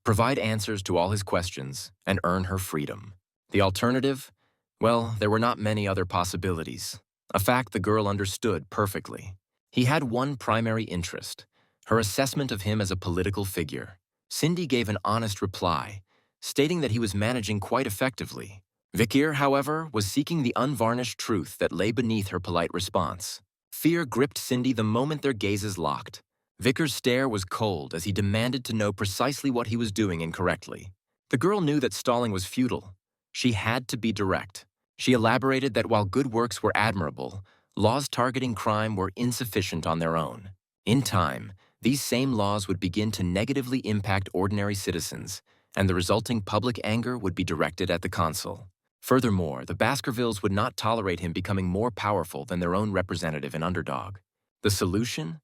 provide answers to all his questions and earn her freedom. The alternative? Well, there were not many other possibilities, a fact the girl understood perfectly. He had one primary interest: her assessment of him as a political figure. Cindy gave an honest reply, stating that he was managing quite effectively. Vikir, however, was seeking the unvarnished truth that lay beneath her polite response. Fear gripped Cindy the moment their gazes locked. Vikir's stare was cold as he demanded to know precisely what he was doing incorrectly. The girl knew that stalling was futile. She had to be direct. She elaborated that while good works were admirable, laws targeting crime were insufficient on their own. In time, these same laws would begin to negatively impact ordinary citizens, and the resulting public anger would be directed at the consul. Furthermore, the Baskervilles would not tolerate him becoming more powerful than their own representative and Underdog. The solution?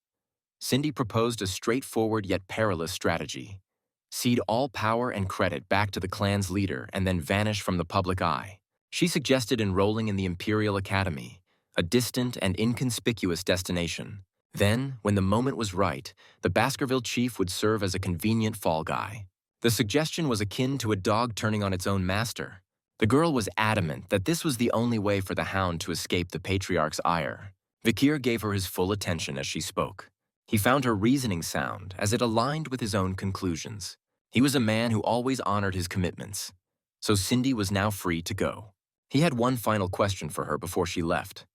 Cindy proposed a straightforward yet perilous strategy: cede all power and credit back to the clan's leader and then vanish from the public eye. She suggested enrolling in the Imperial Academy, a distant and inconspicuous destination. Then, when the moment was right, the Baskerville chief would serve as a convenient fall guy. The suggestion was akin to a dog turning on its own master. The girl was adamant that this was the only way for the hound to escape the Patriarch's ire. Vikir gave her his full attention as she spoke. He found her reasoning sound as it aligned with his own conclusions. He was a man who always honored his commitments. So Cindy was now free to go. He had one final question for her before she left.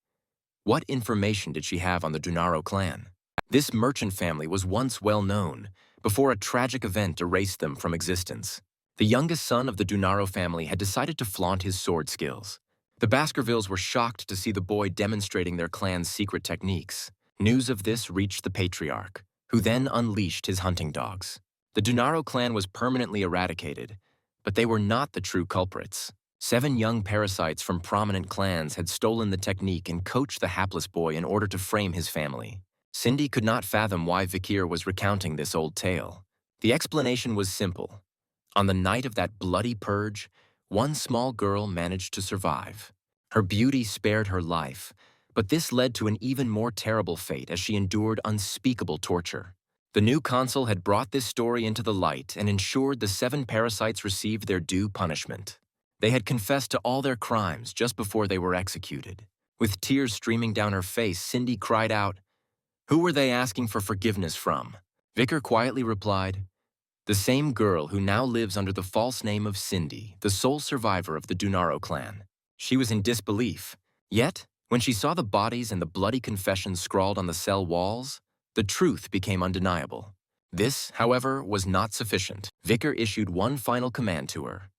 What information did she have on the Dunaro clan? This merchant family was once well known, before a tragic event erased them from existence. The youngest son of the Dunaro family had decided to flaunt his sword skills. The Baskervilles were shocked to see the boy demonstrating their clan's secret techniques. News of this reached the Patriarch, who then unleashed his hunting dogs. The Dunaro clan was permanently eradicated, but they were not the true culprits. 7 young parasites from prominent clans had stolen the technique and coached the hapless boy in order to frame his family. Cindy could not fathom why Vikir was recounting this old tale. The explanation was simple. On the night of that bloody purge, one small girl managed to survive. Her beauty spared her life, but this led to an even more terrible fate as she endured unspeakable torture. The new consul had brought this story into the light and ensured the 7 parasites received their due punishment. They had confessed to all their crimes just before they were executed. With tears streaming down her face, Cindy cried out, "Who were they asking for forgiveness from?" Vicar quietly replied, "The same girl who now lives under the false name of Cindy, the sole survivor of the Dunaro clan." She was in disbelief. Yet, when she saw the bodies and the bloody confessions scrawled on the cell walls, the truth became undeniable. This, however, was not sufficient. Vicar issued one final command to her: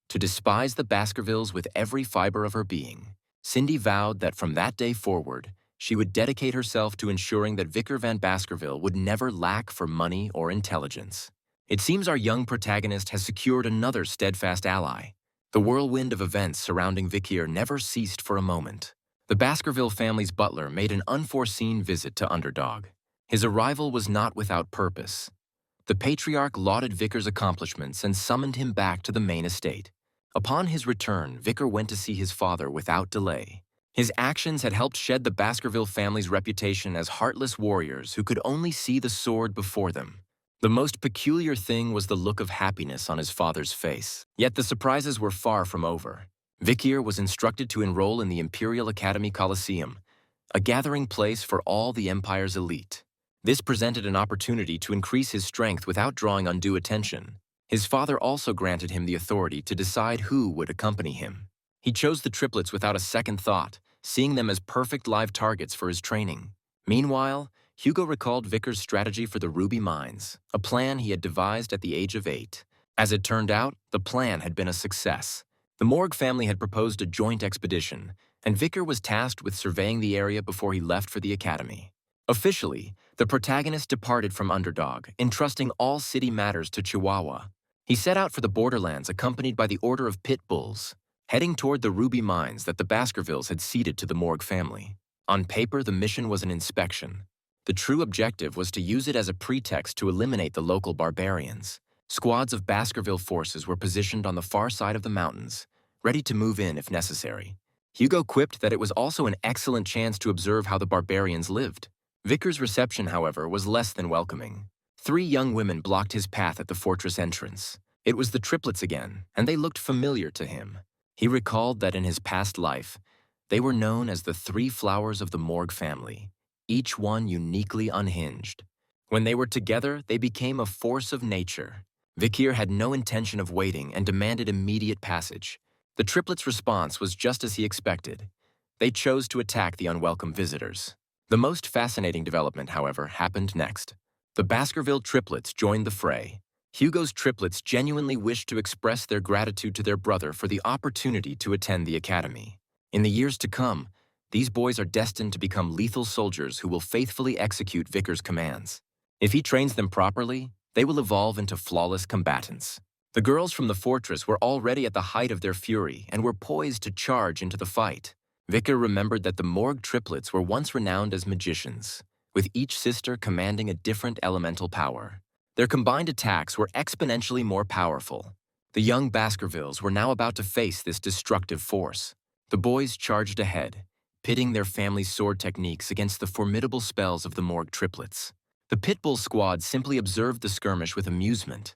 to despise the Baskervilles with every fiber of her being. Cindy vowed that from that day forward, she would dedicate herself to ensuring that Vicar Van Baskerville would never lack for money or intelligence. It seems our young protagonist has secured another steadfast ally. The whirlwind of events surrounding Vicar never ceased for a moment. The Baskerville family's butler made an unforeseen visit to Underdog. His arrival was not without purpose. The Patriarch lauded Vicar's accomplishments and summoned him back to the main estate. Upon his return, Vicar went to see his father without delay. His actions had helped shed the Baskerville family's reputation as heartless warriors who could only see the sword before them. The most peculiar thing was the look of happiness on his father's face. Yet the surprises were far from over. Vicar was instructed to enroll in the Imperial Academy Coliseum, a gathering place for all the Empire's elite. This presented an opportunity to increase his strength without drawing undue attention. His father also granted him the authority to decide who would accompany him. He chose the triplets without a second thought, seeing them as perfect live targets for his training. Meanwhile, Hugo recalled Vicar's strategy for the ruby mines, a plan he had devised at the age of 8. As it turned out, the plan had been a success. The Morgue family had proposed a joint expedition, and Vicar was tasked with surveying the area before he left for the academy. Officially, the protagonist departed from Underdog, entrusting all city matters to Chihuahua. He set out for the Borderlands accompanied by the Order of Pit Bulls, heading toward the ruby mines that the Baskervilles had ceded to the Morgue family. On paper, the mission was an inspection. The true objective was to use it as a pretext to eliminate the local barbarians. Squads of Baskerville forces were positioned on the far side of the mountains, ready to move in if necessary. Hugo quipped that it was also an excellent chance to observe how the barbarians lived. Vicar's reception, however, was less than welcoming. 3 young women blocked his path at the fortress entrance. It was the triplets again, and they looked familiar to him. He recalled that in his past life, they were known as the 3 flowers of the Morgue family, each one uniquely unhinged. When they were together, they became a force of nature. Vicar had no intention of waiting and demanded immediate passage. The triplets' response was just as he expected. They chose to attack the unwelcome visitors. The most fascinating development, however, happened next. The Baskerville triplets joined the fray. Hugo's triplets genuinely wished to express their gratitude to their brother for the opportunity to attend the academy. In the years to come, these boys are destined to become lethal soldiers who will faithfully execute Vicar's commands. If he trains them properly, they will evolve into flawless combatants. The girls from the fortress were already at the height of their fury and were poised to charge into the fight. Vicar remembered that the Morgue triplets were once renowned as magicians, with each sister commanding a different elemental power. Their combined attacks were exponentially more powerful. The young Baskervilles were now about to face this destructive force. The boys charged ahead, pitting their family's sword techniques against the formidable spells of the Morgue triplets. The Pitbull squad simply observed the skirmish with amusement.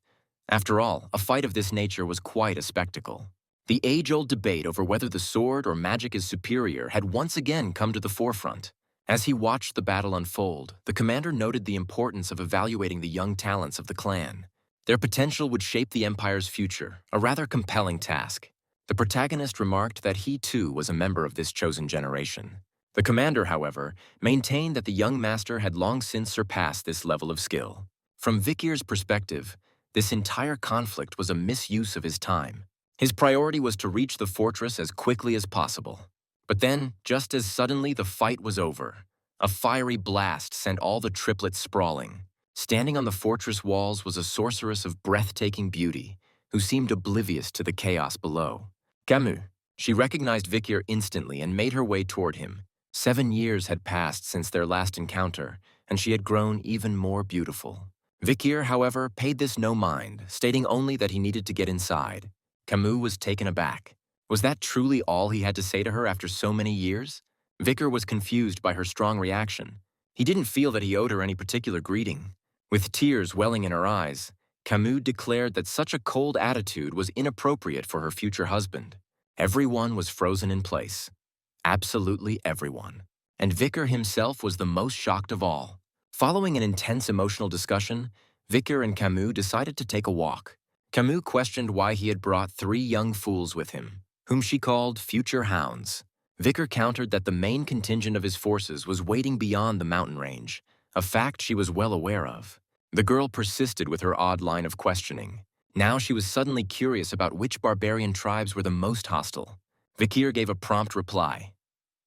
After all, a fight of this nature was quite a spectacle. The age-old debate over whether the sword or magic is superior had once again come to the forefront. As he watched the battle unfold, the commander noted the importance of evaluating the young talents of the clan. Their potential would shape the Empire's future, a rather compelling task. The protagonist remarked that he too was a member of this chosen generation. The commander, however, maintained that the young master had long since surpassed this level of skill. From Vicar's perspective, this entire conflict was a misuse of his time. His priority was to reach the fortress as quickly as possible. But then, just as suddenly, the fight was over. A fiery blast sent all the triplets sprawling. Standing on the fortress walls was a sorceress of breathtaking beauty, who seemed oblivious to the chaos below. Camus. She recognized Vicar instantly and made her way toward him. 7 years had passed since their last encounter, and she had grown even more beautiful. Vicar, however, paid this no mind, stating only that he needed to get inside. Camus was taken aback. Was that truly all he had to say to her after so many years? Vicar was confused by her strong reaction. He didn't feel that he owed her any particular greeting. With tears welling in her eyes, Camus declared that such a cold attitude was inappropriate for her future husband. Everyone was frozen in place. Absolutely everyone. And Vicar himself was the most shocked of all. Following an intense emotional discussion, Vicar and Camus decided to take a walk. Camus questioned why he had brought 3 young fools with him, whom she called future hounds. Vicar countered that the main contingent of his forces was waiting beyond the mountain range, a fact she was well aware of. The girl persisted with her odd line of questioning. Now she was suddenly curious about which barbarian tribes were the most hostile. Vicar gave a prompt reply: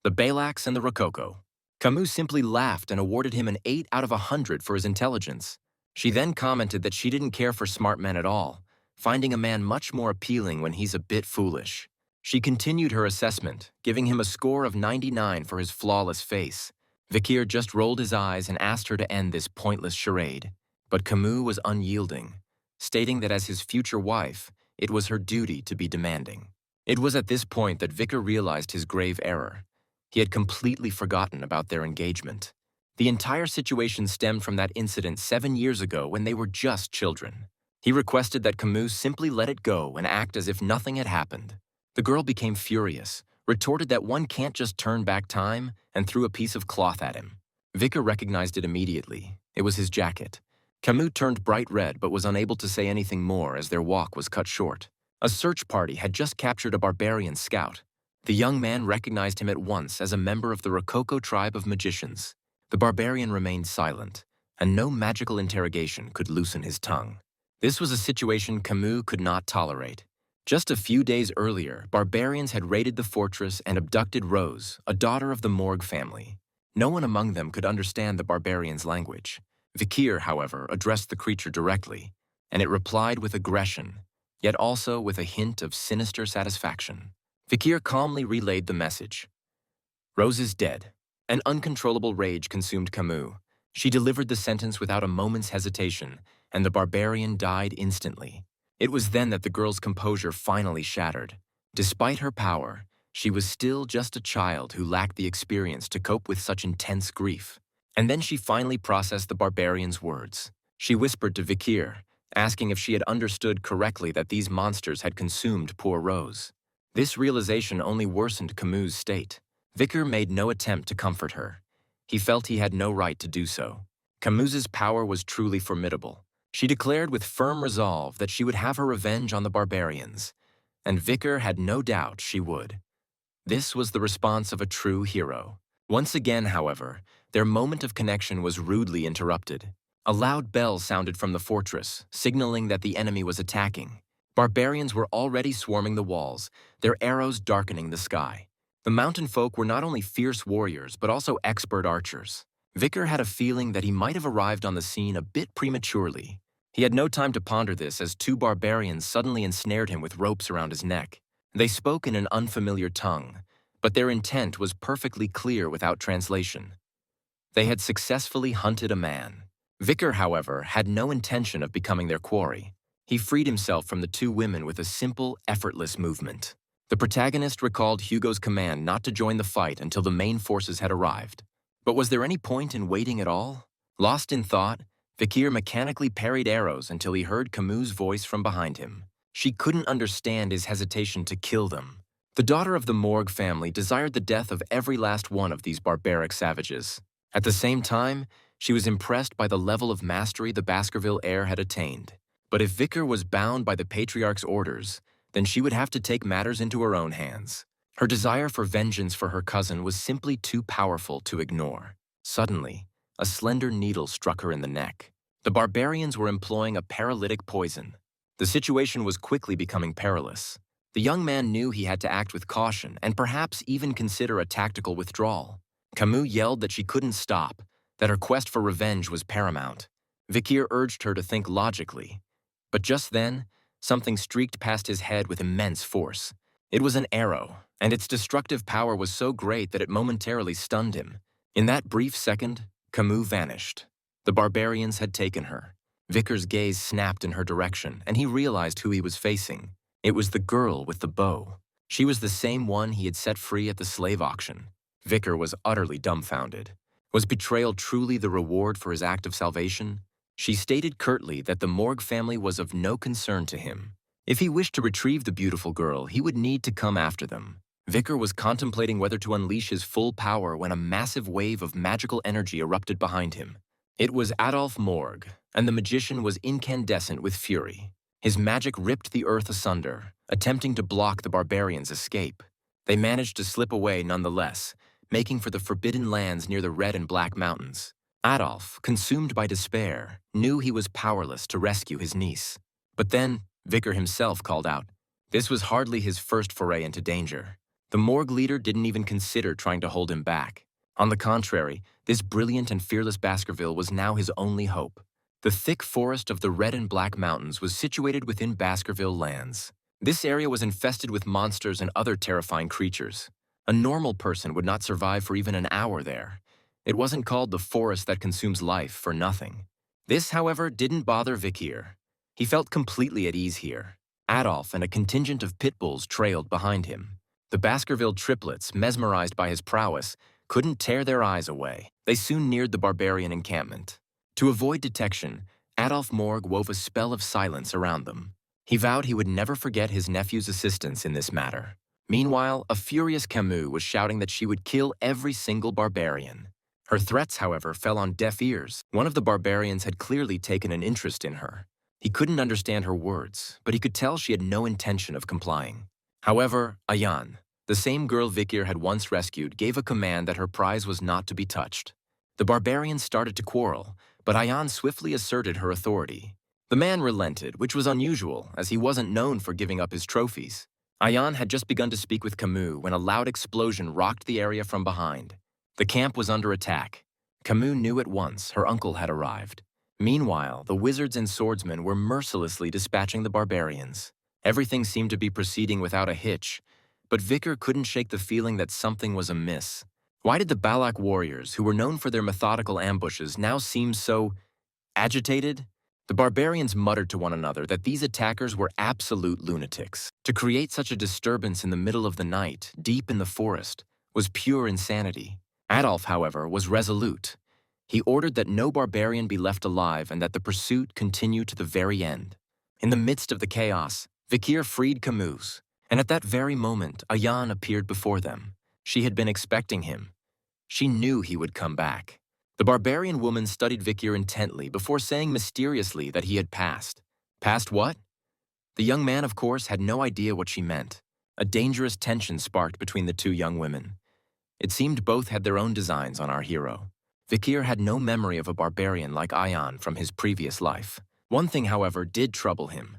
the Balacs and the Rococo. Camus simply laughed and awarded him an 8 out of 100 for his intelligence. She then commented that she didn't care for smart men at all, finding a man much more appealing when he's a bit foolish. She continued her assessment, giving him a score of 99 for his flawless face. Vicar just rolled his eyes and asked her to end this pointless charade. But Camus was unyielding, stating that as his future wife, it was her duty to be demanding. It was at this point that Vicar realized his grave error. He had completely forgotten about their engagement. The entire situation stemmed from that incident 7 years ago when they were just children. He requested that Camus simply let it go and act as if nothing had happened. The girl became furious, retorted that one can't just turn back time, and threw a piece of cloth at him. Vicar recognized it immediately. It was his jacket. Camus turned bright red but was unable to say anything more as their walk was cut short. A search party had just captured a barbarian scout. The young man recognized him at once as a member of the Rococo tribe of magicians. The barbarian remained silent, and no magical interrogation could loosen his tongue. This was a situation Camus could not tolerate. Just a few days earlier, barbarians had raided the fortress and abducted Rose, a daughter of the Morgue family. No one among them could understand the barbarian's language. Vicar, however, addressed the creature directly, and it replied with aggression, yet also with a hint of sinister satisfaction. Vicar calmly relayed the message. Rose is dead. An uncontrollable rage consumed Camus. She delivered the sentence without a moment's hesitation, and the barbarian died instantly. It was then that the girl's composure finally shattered. Despite her power, she was still just a child who lacked the experience to cope with such intense grief. And then she finally processed the barbarian's words. She whispered to Vicar, asking if she had understood correctly that these monsters had consumed poor Rose. This realization only worsened Camus' state. Vicar made no attempt to comfort her. He felt he had no right to do so. Camus's power was truly formidable. She declared with firm resolve that she would have her revenge on the barbarians, and Vicar had no doubt she would. This was the response of a true hero. Once again, however, their moment of connection was rudely interrupted. A loud bell sounded from the fortress, signaling that the enemy was attacking. Barbarians were already swarming the walls, their arrows darkening the sky. The mountain folk were not only fierce warriors, but also expert archers. Vicar had a feeling that he might have arrived on the scene a bit prematurely. He had no time to ponder this as 2 barbarians suddenly ensnared him with ropes around his neck. They spoke in an unfamiliar tongue, but their intent was perfectly clear without translation. They had successfully hunted a man. Vicar, however, had no intention of becoming their quarry. He freed himself from the 2 women with a simple, effortless movement. The protagonist recalled Hugo's command not to join the fight until the main forces had arrived. But was there any point in waiting at all? Lost in thought, Vicar mechanically parried arrows until he heard Camus' voice from behind him. She couldn't understand his hesitation to kill them. The daughter of the Morgue family desired the death of every last one of these barbaric savages. At the same time, she was impressed by the level of mastery the Baskerville heir had attained. But if Vicar was bound by the Patriarch's orders, then she would have to take matters into her own hands. Her desire for vengeance for her cousin was simply too powerful to ignore. Suddenly, a slender needle struck her in the neck. The barbarians were employing a paralytic poison. The situation was quickly becoming perilous. The young man knew he had to act with caution and perhaps even consider a tactical withdrawal. Camus yelled that she couldn't stop, that her quest for revenge was paramount. Vicar urged her to think logically. But just then, something streaked past his head with immense force. It was an arrow, and its destructive power was so great that it momentarily stunned him. In that brief second, Camus vanished. The barbarians had taken her. Vicar's gaze snapped in her direction, and he realized who he was facing. It was the girl with the bow. She was the same one he had set free at the slave auction. Vicar was utterly dumbfounded. Was betrayal truly the reward for his act of salvation? She stated curtly that the Morgue family was of no concern to him. If he wished to retrieve the beautiful girl, he would need to come after them. Vicar was contemplating whether to unleash his full power when a massive wave of magical energy erupted behind him. It was Adolf Morg, and the magician was incandescent with fury. His magic ripped the earth asunder, attempting to block the barbarians' escape. They managed to slip away nonetheless, making for the forbidden lands near the Red and Black Mountains. Adolf, consumed by despair, knew he was powerless to rescue his niece. But then, Vicar himself called out. This was hardly his first foray into danger. The Morg leader didn't even consider trying to hold him back. On the contrary, this brilliant and fearless Baskerville was now his only hope. The thick forest of the Red and Black Mountains was situated within Baskerville lands. This area was infested with monsters and other terrifying creatures. A normal person would not survive for even an hour there. It wasn't called the forest that consumes life for nothing. This, however, didn't bother Vikir. He felt completely at ease here. Adolf and a contingent of pit bulls trailed behind him. The Baskerville triplets, mesmerized by his prowess, couldn't tear their eyes away. They soon neared the barbarian encampment. To avoid detection, Adolf Morg wove a spell of silence around them. He vowed he would never forget his nephew's assistance in this matter. Meanwhile, a furious Camus was shouting that she would kill every single barbarian. Her threats, however, fell on deaf ears. One of the barbarians had clearly taken an interest in her. He couldn't understand her words, but he could tell she had no intention of complying. However, Ayan, the same girl Vikir had once rescued, gave a command that her prize was not to be touched. The barbarians started to quarrel, but Ayan swiftly asserted her authority. The man relented, which was unusual, as he wasn't known for giving up his trophies. Ayan had just begun to speak with Camus when a loud explosion rocked the area from behind. The camp was under attack. Camus knew at once her uncle had arrived. Meanwhile, the wizards and swordsmen were mercilessly dispatching the barbarians. Everything seemed to be proceeding without a hitch, but Vikir couldn't shake the feeling that something was amiss. Why did the Balac warriors, who were known for their methodical ambushes, now seem so agitated? The barbarians muttered to one another that these attackers were absolute lunatics. To create such a disturbance in the middle of the night, deep in the forest, was pure insanity. Adolf, however, was resolute. He ordered that no barbarian be left alive and that the pursuit continue to the very end. In the midst of the chaos, Vikir freed Camus, and at that very moment, Ayan appeared before them. She had been expecting him. She knew he would come back. The barbarian woman studied Vikir intently before saying mysteriously that he had passed. Passed what? The young man, of course, had no idea what she meant. A dangerous tension sparked between the two young women. It seemed both had their own designs on our hero. Vikir had no memory of a barbarian like Ayan from his previous life. One thing, however, did trouble him.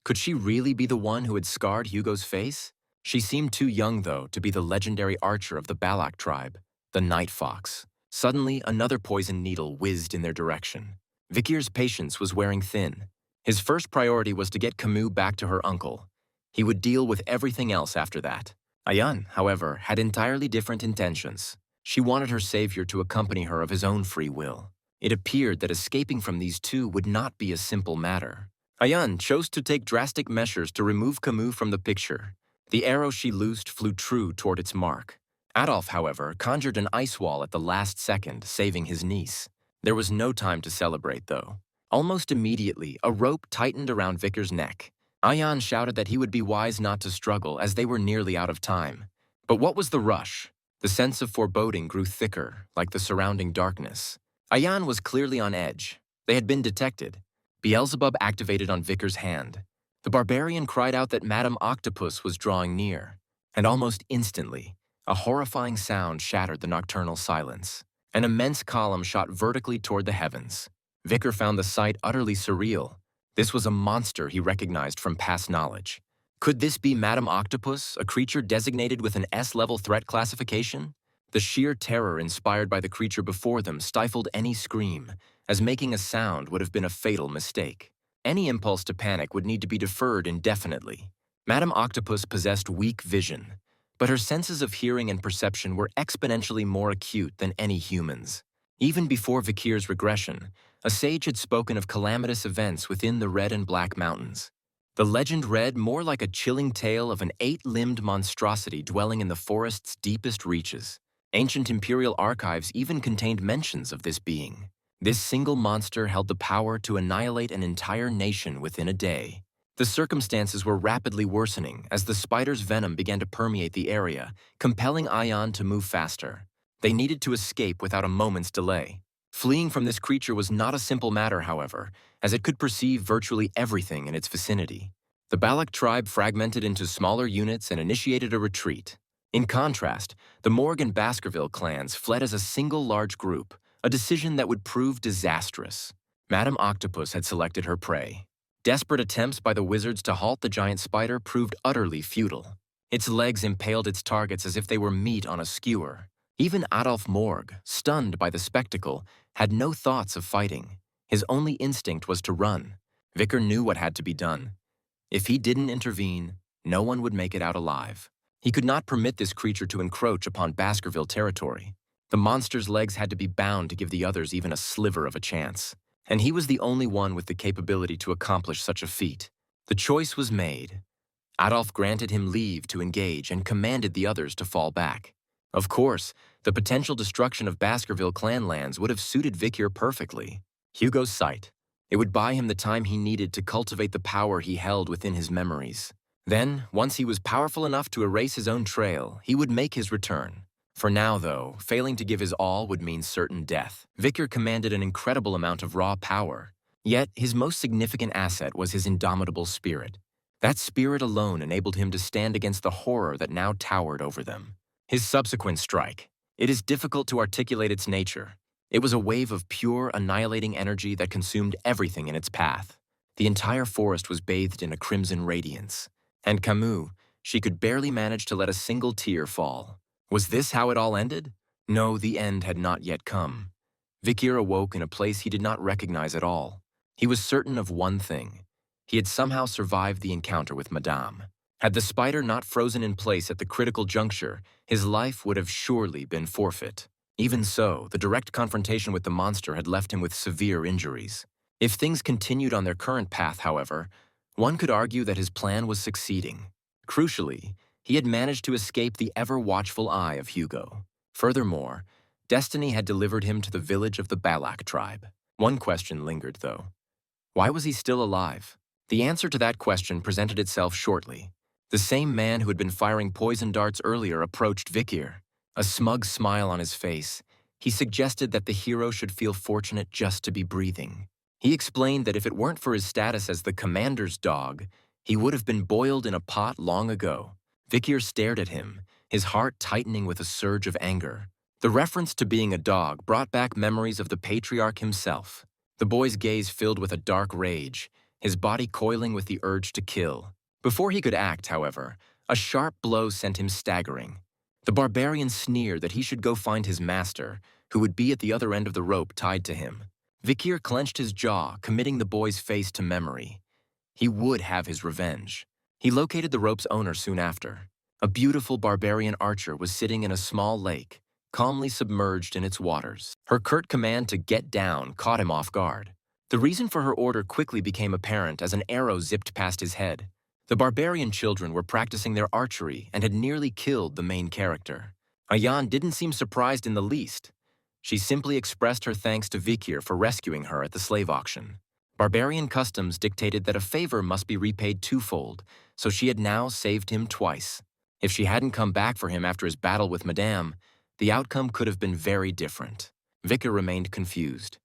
Could she really be the one who had scarred Hugo's face? She seemed too young, though, to be the legendary archer of the Balac tribe, the Night Fox. Suddenly, another poison needle whizzed in their direction. Vikir's patience was wearing thin. His first priority was to get Camus back to her uncle. He would deal with everything else after that. Ayan, however, had entirely different intentions. She wanted her savior to accompany her of his own free will. It appeared that escaping from these two would not be a simple matter. Ayan chose to take drastic measures to remove Camus from the picture. The arrow she loosed flew true toward its mark. Adolf, however, conjured an ice wall at the last second, saving his niece. There was no time to celebrate, though. Almost immediately, a rope tightened around Vikir's neck. Ayan shouted that he would be wise not to struggle, as they were nearly out of time. But what was the rush? The sense of foreboding grew thicker, like the surrounding darkness. Ayan was clearly on edge. They had been detected. Beelzebub activated on Vikir's hand. The barbarian cried out that Madame Octopus was drawing near. And almost instantly, a horrifying sound shattered the nocturnal silence. An immense column shot vertically toward the heavens. Vikir found the sight utterly surreal. This was a monster he recognized from past knowledge. Could this be Madame Octopus, a creature designated with an S-level threat classification? The sheer terror inspired by the creature before them stifled any scream, as making a sound would have been a fatal mistake. Any impulse to panic would need to be deferred indefinitely. Madame Octopus possessed weak vision, but her senses of hearing and perception were exponentially more acute than any human's. Even before Vikir's regression, a sage had spoken of calamitous events within the Red and Black Mountains. The legend read more like a chilling tale of an 8-limbed monstrosity dwelling in the forest's deepest reaches. Ancient imperial archives even contained mentions of this being. This single monster held the power to annihilate an entire nation within a day. The circumstances were rapidly worsening as the spider's venom began to permeate the area, compelling Ayan to move faster. They needed to escape without a moment's delay. Fleeing from this creature was not a simple matter, however, as it could perceive virtually everything in its vicinity. The Balac tribe fragmented into smaller units and initiated a retreat. In contrast, the Morg and Baskerville clans fled as a single large group, a decision that would prove disastrous. Madame Octopus had selected her prey. Desperate attempts by the wizards to halt the giant spider proved utterly futile. Its legs impaled its targets as if they were meat on a skewer. Even Adolf Morg, stunned by the spectacle, had no thoughts of fighting. His only instinct was to run. Vicar knew what had to be done. If he didn't intervene, no one would make it out alive. He could not permit this creature to encroach upon Baskerville territory. The monster's legs had to be bound to give the others even a sliver of a chance. And he was the only one with the capability to accomplish such a feat. The choice was made. Adolf granted him leave to engage and commanded the others to fall back. Of course, the potential destruction of Baskerville clan lands would have suited Vicar perfectly. Hugo's sight. It would buy him the time he needed to cultivate the power he held within his memories. Then, once he was powerful enough to erase his own trail, he would make his return. For now, though, failing to give his all would mean certain death. Vicar commanded an incredible amount of raw power. Yet, his most significant asset was his indomitable spirit. That spirit alone enabled him to stand against the horror that now towered over them. His subsequent strike. It is difficult to articulate its nature. It was a wave of pure, annihilating energy that consumed everything in its path. The entire forest was bathed in a crimson radiance. And Camus, she could barely manage to let a single tear fall. Was this how it all ended? No, the end had not yet come. Vicar awoke in a place he did not recognize at all. He was certain of one thing. He had somehow survived the encounter with Madame. Had the spider not frozen in place at the critical juncture, his life would have surely been forfeit. Even so, the direct confrontation with the monster had left him with severe injuries. If things continued on their current path, however, one could argue that his plan was succeeding. Crucially, he had managed to escape the ever-watchful eye of Hugo. Furthermore, destiny had delivered him to the village of the Balac tribe. One question lingered, though. Why was he still alive? The answer to that question presented itself shortly. The same man who had been firing poison darts earlier approached Vicar. A smug smile on his face, he suggested that the hero should feel fortunate just to be breathing. He explained that if it weren't for his status as the commander's dog, he would have been boiled in a pot long ago. Vicar stared at him, his heart tightening with a surge of anger. The reference to being a dog brought back memories of the Patriarch himself. The boy's gaze filled with a dark rage, his body coiling with the urge to kill. Before he could act, however, a sharp blow sent him staggering. The barbarian sneered that he should go find his master, who would be at the other end of the rope tied to him. Vicar clenched his jaw, committing the boy's face to memory. He would have his revenge. He located the rope's owner soon after. A beautiful barbarian archer was sitting in a small lake, calmly submerged in its waters. Her curt command to get down caught him off guard. The reason for her order quickly became apparent as an arrow zipped past his head. The barbarian children were practicing their archery and had nearly killed the main character. Ayan didn't seem surprised in the least. She simply expressed her thanks to Vicar for rescuing her at the slave auction. Barbarian customs dictated that a favor must be repaid twofold, so she had now saved him twice. If she hadn't come back for him after his battle with Madame, the outcome could have been very different. Vicar remained confused.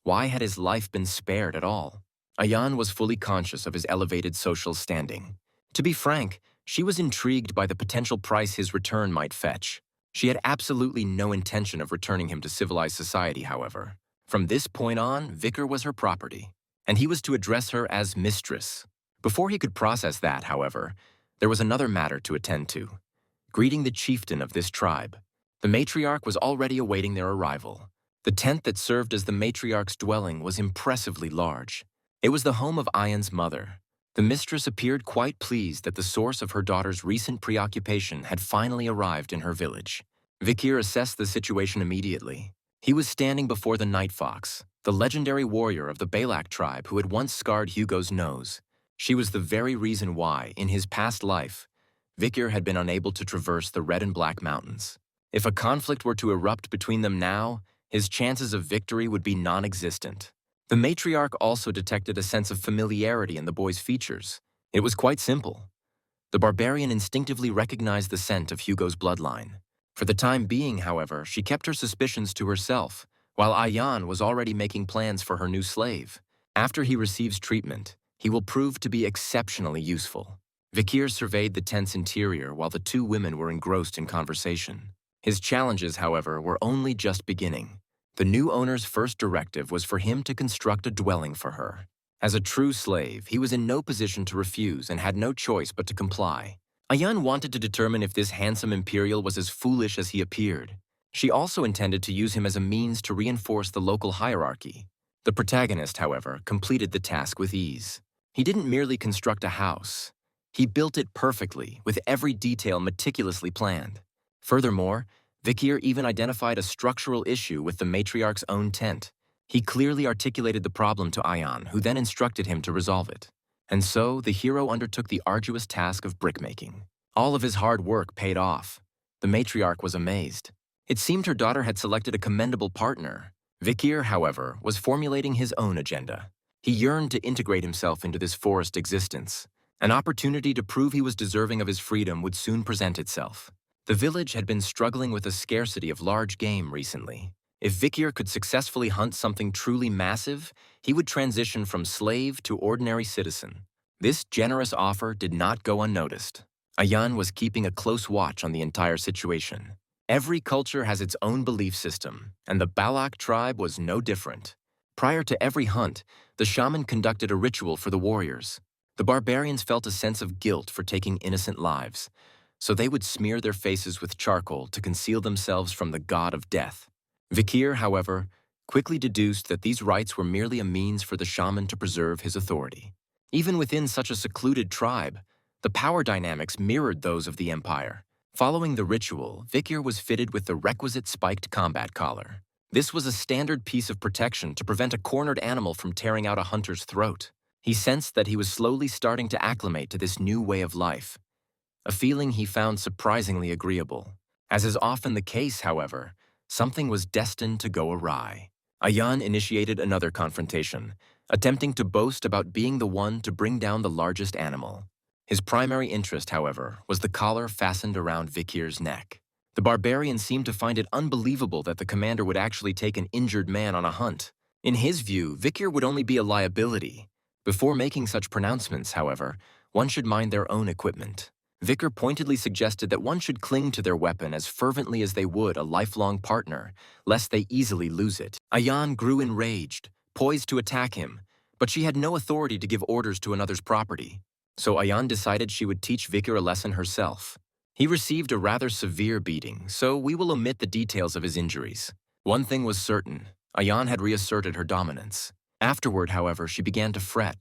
Why had his life been spared at all? Ayan was fully conscious of his elevated social standing. To be frank, she was intrigued by the potential price his return might fetch. She had absolutely no intention of returning him to civilized society, however. From this point on, Vicar was her property, and he was to address her as mistress. Before he could process that, however, there was another matter to attend to. Greeting the chieftain of this tribe. The matriarch was already awaiting their arrival. The tent that served as the matriarch's dwelling was impressively large. It was the home of Ayan's mother. The mistress appeared quite pleased that the source of her daughter's recent preoccupation had finally arrived in her village. Vicar assessed the situation immediately. He was standing before the Night Fox, the legendary warrior of the Balac tribe who had once scarred Hugo's nose. She was the very reason why, in his past life, Vicar had been unable to traverse the Red and Black Mountains. If a conflict were to erupt between them now, his chances of victory would be non-existent. The matriarch also detected a sense of familiarity in the boy's features. It was quite simple. The barbarian instinctively recognized the scent of Hugo's bloodline. For the time being, however, she kept her suspicions to herself, while Ayan was already making plans for her new slave. After he receives treatment, he will prove to be exceptionally useful. Vikir surveyed the tent's interior while the two women were engrossed in conversation. His challenges, however, were only just beginning. The new owner's first directive was for him to construct a dwelling for her. As a true slave, he was in no position to refuse and had no choice but to comply. Ayan wanted to determine if this handsome Imperial was as foolish as he appeared. She also intended to use him as a means to reinforce the local hierarchy. The protagonist, however, completed the task with ease. He didn't merely construct a house. He built it perfectly, with every detail meticulously planned. Furthermore, Vikir even identified a structural issue with the matriarch's own tent. He clearly articulated the problem to Ayan, who then instructed him to resolve it. And so, the hero undertook the arduous task of brickmaking. All of his hard work paid off. The matriarch was amazed. It seemed her daughter had selected a commendable partner. Vikir, however, was formulating his own agenda. He yearned to integrate himself into this forest existence. An opportunity to prove he was deserving of his freedom would soon present itself. The village had been struggling with a scarcity of large game recently. If Vikir could successfully hunt something truly massive, he would transition from slave to ordinary citizen. This generous offer did not go unnoticed. Ayan was keeping a close watch on the entire situation. Every culture has its own belief system, and the Balac tribe was no different. Prior to every hunt, the shaman conducted a ritual for the warriors. The barbarians felt a sense of guilt for taking innocent lives, so they would smear their faces with charcoal to conceal themselves from the god of death. Vikir, however, quickly deduced that these rites were merely a means for the shaman to preserve his authority. Even within such a secluded tribe, the power dynamics mirrored those of the empire. Following the ritual, Vikir was fitted with the requisite spiked combat collar. This was a standard piece of protection to prevent a cornered animal from tearing out a hunter's throat. He sensed that he was slowly starting to acclimate to this new way of life, a feeling he found surprisingly agreeable. As is often the case, however, something was destined to go awry. Ayan initiated another confrontation, attempting to boast about being the one to bring down the largest animal. His primary interest, however, was the collar fastened around Vikir's neck. The barbarian seemed to find it unbelievable that the commander would actually take an injured man on a hunt. In his view, Vikir would only be a liability. Before making such pronouncements, however, one should mind their own equipment. Vikir pointedly suggested that one should cling to their weapon as fervently as they would a lifelong partner, lest they easily lose it. Ayan grew enraged, poised to attack him, but she had no authority to give orders to another's property. So Ayan decided she would teach Vikir a lesson herself. He received a rather severe beating, so we will omit the details of his injuries. One thing was certain, Ayan had reasserted her dominance. Afterward, however, she began to fret,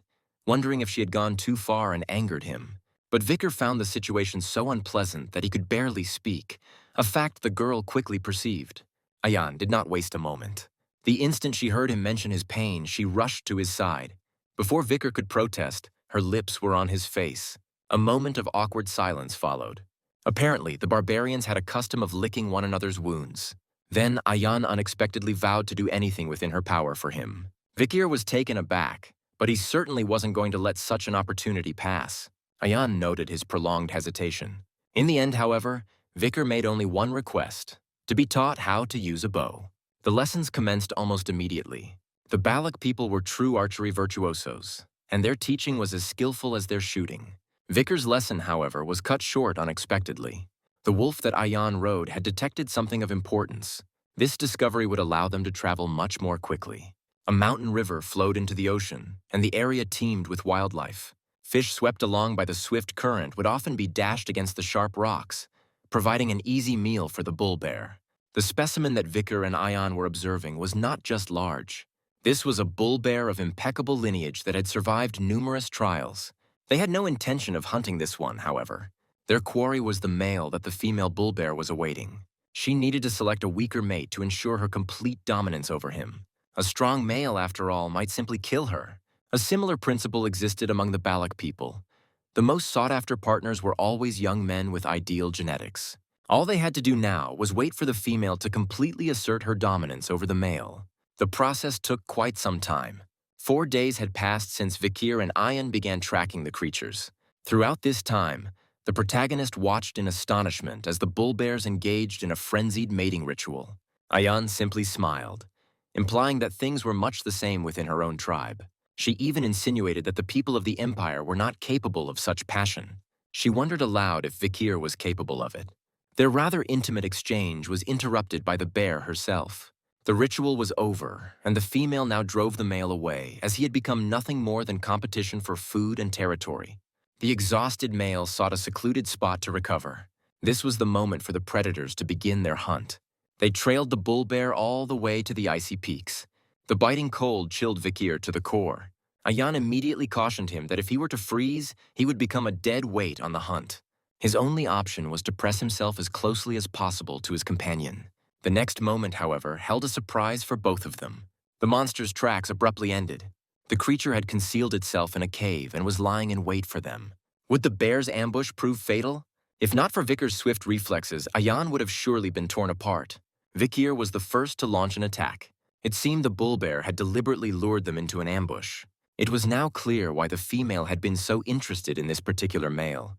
wondering if she had gone too far and angered him. But Vikir found the situation so unpleasant that he could barely speak, a fact the girl quickly perceived. Ayan did not waste a moment. The instant she heard him mention his pain, she rushed to his side. Before Vikir could protest, her lips were on his face. A moment of awkward silence followed. Apparently, the barbarians had a custom of licking one another's wounds. Then Ayan unexpectedly vowed to do anything within her power for him. Vikir was taken aback, but he certainly wasn't going to let such an opportunity pass. Ayan noted his prolonged hesitation. In the end, however, Vikir made only one request, to be taught how to use a bow. The lessons commenced almost immediately. The Balac people were true archery virtuosos, and their teaching was as skillful as their shooting. Vikir's lesson, however, was cut short unexpectedly. The wolf that Ayan rode had detected something of importance. This discovery would allow them to travel much more quickly. A mountain river flowed into the ocean, and the area teemed with wildlife. Fish swept along by the swift current would often be dashed against the sharp rocks, providing an easy meal for the bull bear. The specimen that Vikir and Ayan were observing was not just large. This was a bull bear of impeccable lineage that had survived numerous trials. They had no intention of hunting this one, however. Their quarry was the male that the female bull bear was awaiting. She needed to select a weaker mate to ensure her complete dominance over him. A strong male, after all, might simply kill her. A similar principle existed among the Balac people. The most sought-after partners were always young men with ideal genetics. All they had to do now was wait for the female to completely assert her dominance over the male. The process took quite some time. 4 days had passed since Vikir and Ayan began tracking the creatures. Throughout this time, the protagonist watched in astonishment as the bull bears engaged in a frenzied mating ritual. Ayan simply smiled. implying that things were much the same within her own tribe. She even insinuated that the people of the Empire were not capable of such passion. She wondered aloud if Vikir was capable of it. Their rather intimate exchange was interrupted by the bear herself. The ritual was over, and the female now drove the male away, as he had become nothing more than competition for food and territory. The exhausted male sought a secluded spot to recover. This was the moment for the predators to begin their hunt. They trailed the bull bear all the way to the icy peaks. The biting cold chilled Vikir to the core. Ayan immediately cautioned him that if he were to freeze, he would become a dead weight on the hunt. His only option was to press himself as closely as possible to his companion. The next moment, however, held a surprise for both of them. The monster's tracks abruptly ended. The creature had concealed itself in a cave and was lying in wait for them. Would the bear's ambush prove fatal? If not for Vikir's swift reflexes, Ayan would have surely been torn apart. Vikir was the first to launch an attack. It seemed the bull bear had deliberately lured them into an ambush. It was now clear why the female had been so interested in this particular male.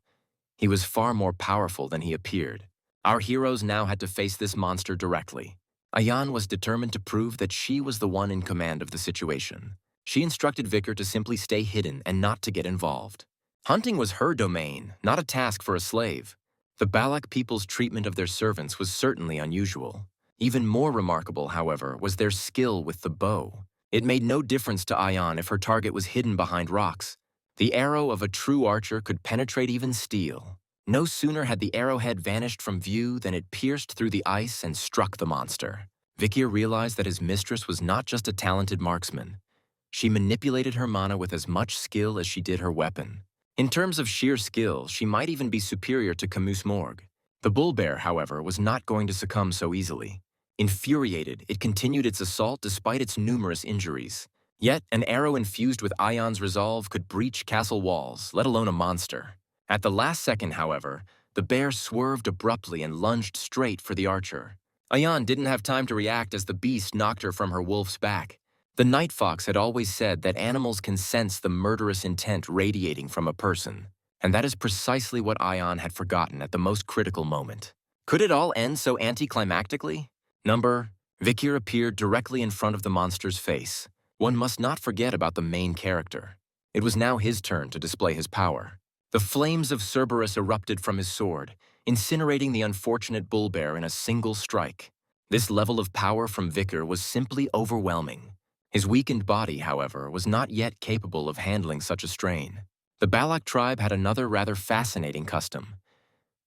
He was far more powerful than he appeared. Our heroes now had to face this monster directly. Ayan was determined to prove that she was the one in command of the situation. She instructed Vikir to simply stay hidden and not to get involved. Hunting was her domain, not a task for a slave. The Balac people's treatment of their servants was certainly unusual. Even more remarkable, however, was their skill with the bow. It made no difference to Ayan if her target was hidden behind rocks. The arrow of a true archer could penetrate even steel. No sooner had the arrowhead vanished from view than it pierced through the ice and struck the monster. Vikir realized that his mistress was not just a talented marksman. She manipulated her mana with as much skill as she did her weapon. In terms of sheer skill, she might even be superior to Camus Morgue. The bull bear, however, was not going to succumb so easily. Infuriated, it continued its assault despite its numerous injuries. Yet, an arrow infused with Ayan's resolve could breach castle walls, let alone a monster. At the last second, however, the bear swerved abruptly and lunged straight for the archer. Ayan didn't have time to react as the beast knocked her from her wolf's back. The night fox had always said that animals can sense the murderous intent radiating from a person, and that is precisely what Ayan had forgotten at the most critical moment. Could it all end so anticlimactically? Vikir appeared directly in front of the monster's face. One must not forget about the main character. It was now his turn to display his power. The flames of Cerberus erupted from his sword, incinerating the unfortunate bull bear in a single strike. This level of power from Vikir was simply overwhelming. His weakened body, however, was not yet capable of handling such a strain. The Balac tribe had another rather fascinating custom.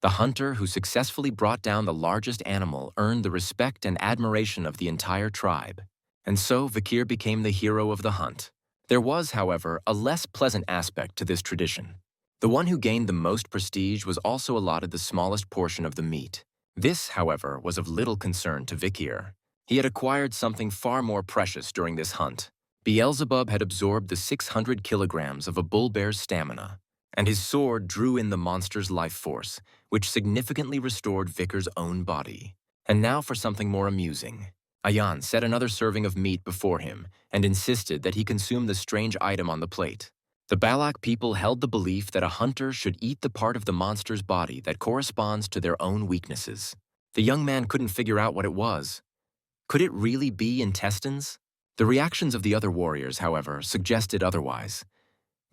The hunter who successfully brought down the largest animal earned the respect and admiration of the entire tribe. And so Vikir became the hero of the hunt. There was, however, a less pleasant aspect to this tradition. The one who gained the most prestige was also allotted the smallest portion of the meat. This, however, was of little concern to Vikir. He had acquired something far more precious during this hunt. Beelzebub had absorbed the 600 kilograms of a bull bear's stamina, and his sword drew in the monster's life force, which significantly restored Vikir's own body. And now for something more amusing. Ayan set another serving of meat before him and insisted that he consume the strange item on the plate. The Balac people held the belief that a hunter should eat the part of the monster's body that corresponds to their own weaknesses. The young man couldn't figure out what it was. Could it really be intestines? The reactions of the other warriors, however, suggested otherwise.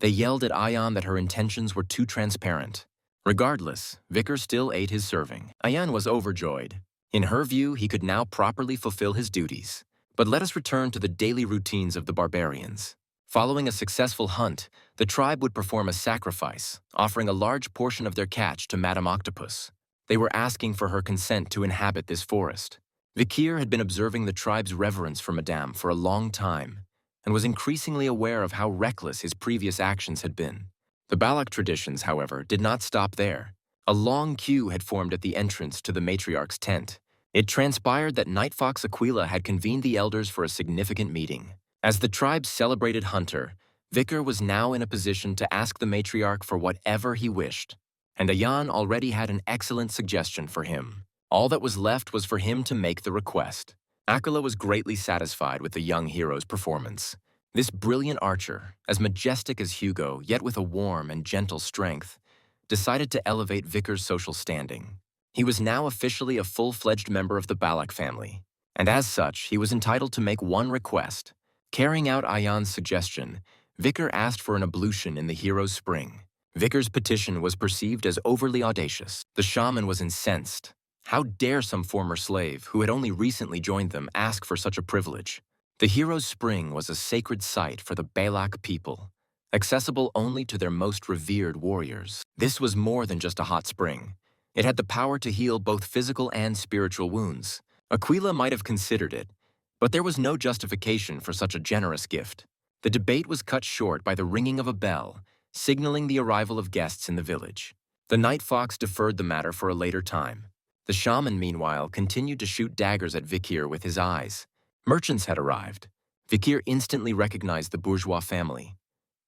They yelled at Ayan that her intentions were too transparent. Regardless, Vikir still ate his serving. Ayan was overjoyed. In her view, he could now properly fulfill his duties. But let us return to the daily routines of the barbarians. Following a successful hunt, the tribe would perform a sacrifice, offering a large portion of their catch to Madame Octopus. They were asking for her consent to inhabit this forest. Vikir had been observing the tribe's reverence for Madame for a long time, and was increasingly aware of how reckless his previous actions had been. The Balac traditions, however, did not stop there. A long queue had formed at the entrance to the matriarch's tent. It transpired that Night Fox Aquila had convened the elders for a significant meeting. As the tribe's celebrated hunter, Vikir was now in a position to ask the matriarch for whatever he wished, and Ayan already had an excellent suggestion for him. All that was left was for him to make the request. Aquila was greatly satisfied with the young hero's performance. This brilliant archer, as majestic as Hugo, yet with a warm and gentle strength, decided to elevate Vikir's social standing. He was now officially a full-fledged member of the Balac family. And as such, he was entitled to make one request. Carrying out Ayan's suggestion, Vicar asked for an ablution in the hero's spring. Vicar's petition was perceived as overly audacious. The shaman was incensed. How dare some former slave, who had only recently joined them, ask for such a privilege? The hero's spring was a sacred site for the Balac people, accessible only to their most revered warriors. This was more than just a hot spring. It had the power to heal both physical and spiritual wounds. Aquila might have considered it, but there was no justification for such a generous gift. The debate was cut short by the ringing of a bell, signaling the arrival of guests in the village. The night fox deferred the matter for a later time. The shaman, meanwhile, continued to shoot daggers at Vikir with his eyes. Merchants had arrived. Vikir instantly recognized the bourgeois family.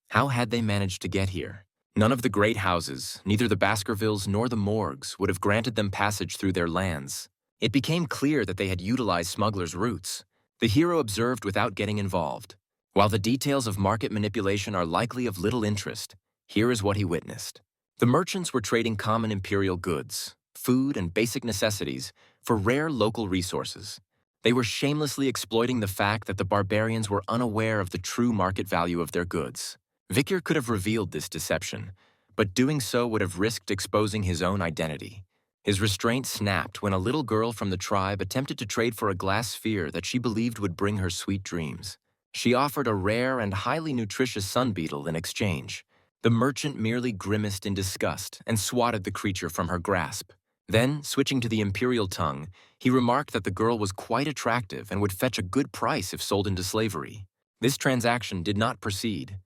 How had they managed to get here? None of the great houses, neither the Baskervilles nor the Morgues, would have granted them passage through their lands. It became clear that they had utilized smugglers' routes. The hero observed without getting involved. While the details of market manipulation are likely of little interest, here is what he witnessed. The merchants were trading common imperial goods, food and basic necessities, for rare local resources. They were shamelessly exploiting the fact that the barbarians were unaware of the true market value of their goods. Vikir could have revealed this deception, but doing so would have risked exposing his own identity. His restraint snapped when a little girl from the tribe attempted to trade for a glass sphere that she believed would bring her sweet dreams. She offered a rare and highly nutritious sun beetle in exchange. The merchant merely grimaced in disgust and swatted the creature from her grasp. Then, switching to the imperial tongue, he remarked that the girl was quite attractive and would fetch a good price if sold into slavery. This transaction did not proceed.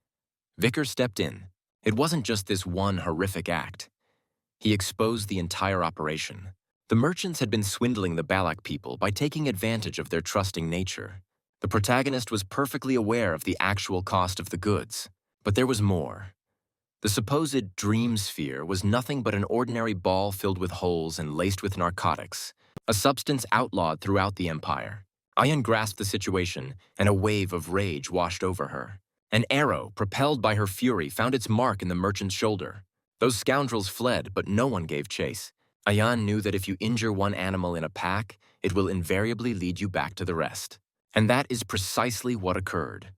Vicar stepped in. It wasn't just this one horrific act. He exposed the entire operation. The merchants had been swindling the Balac people by taking advantage of their trusting nature. The protagonist was perfectly aware of the actual cost of the goods, but there was more. The supposed dream sphere was nothing but an ordinary ball filled with holes and laced with narcotics, a substance outlawed throughout the empire. Ayan grasped the situation, and a wave of rage washed over her. An arrow, propelled by her fury, found its mark in the merchant's shoulder. Those scoundrels fled, but no one gave chase. Ayan knew that if you injure one animal in a pack, it will invariably lead you back to the rest. And that is precisely what occurred.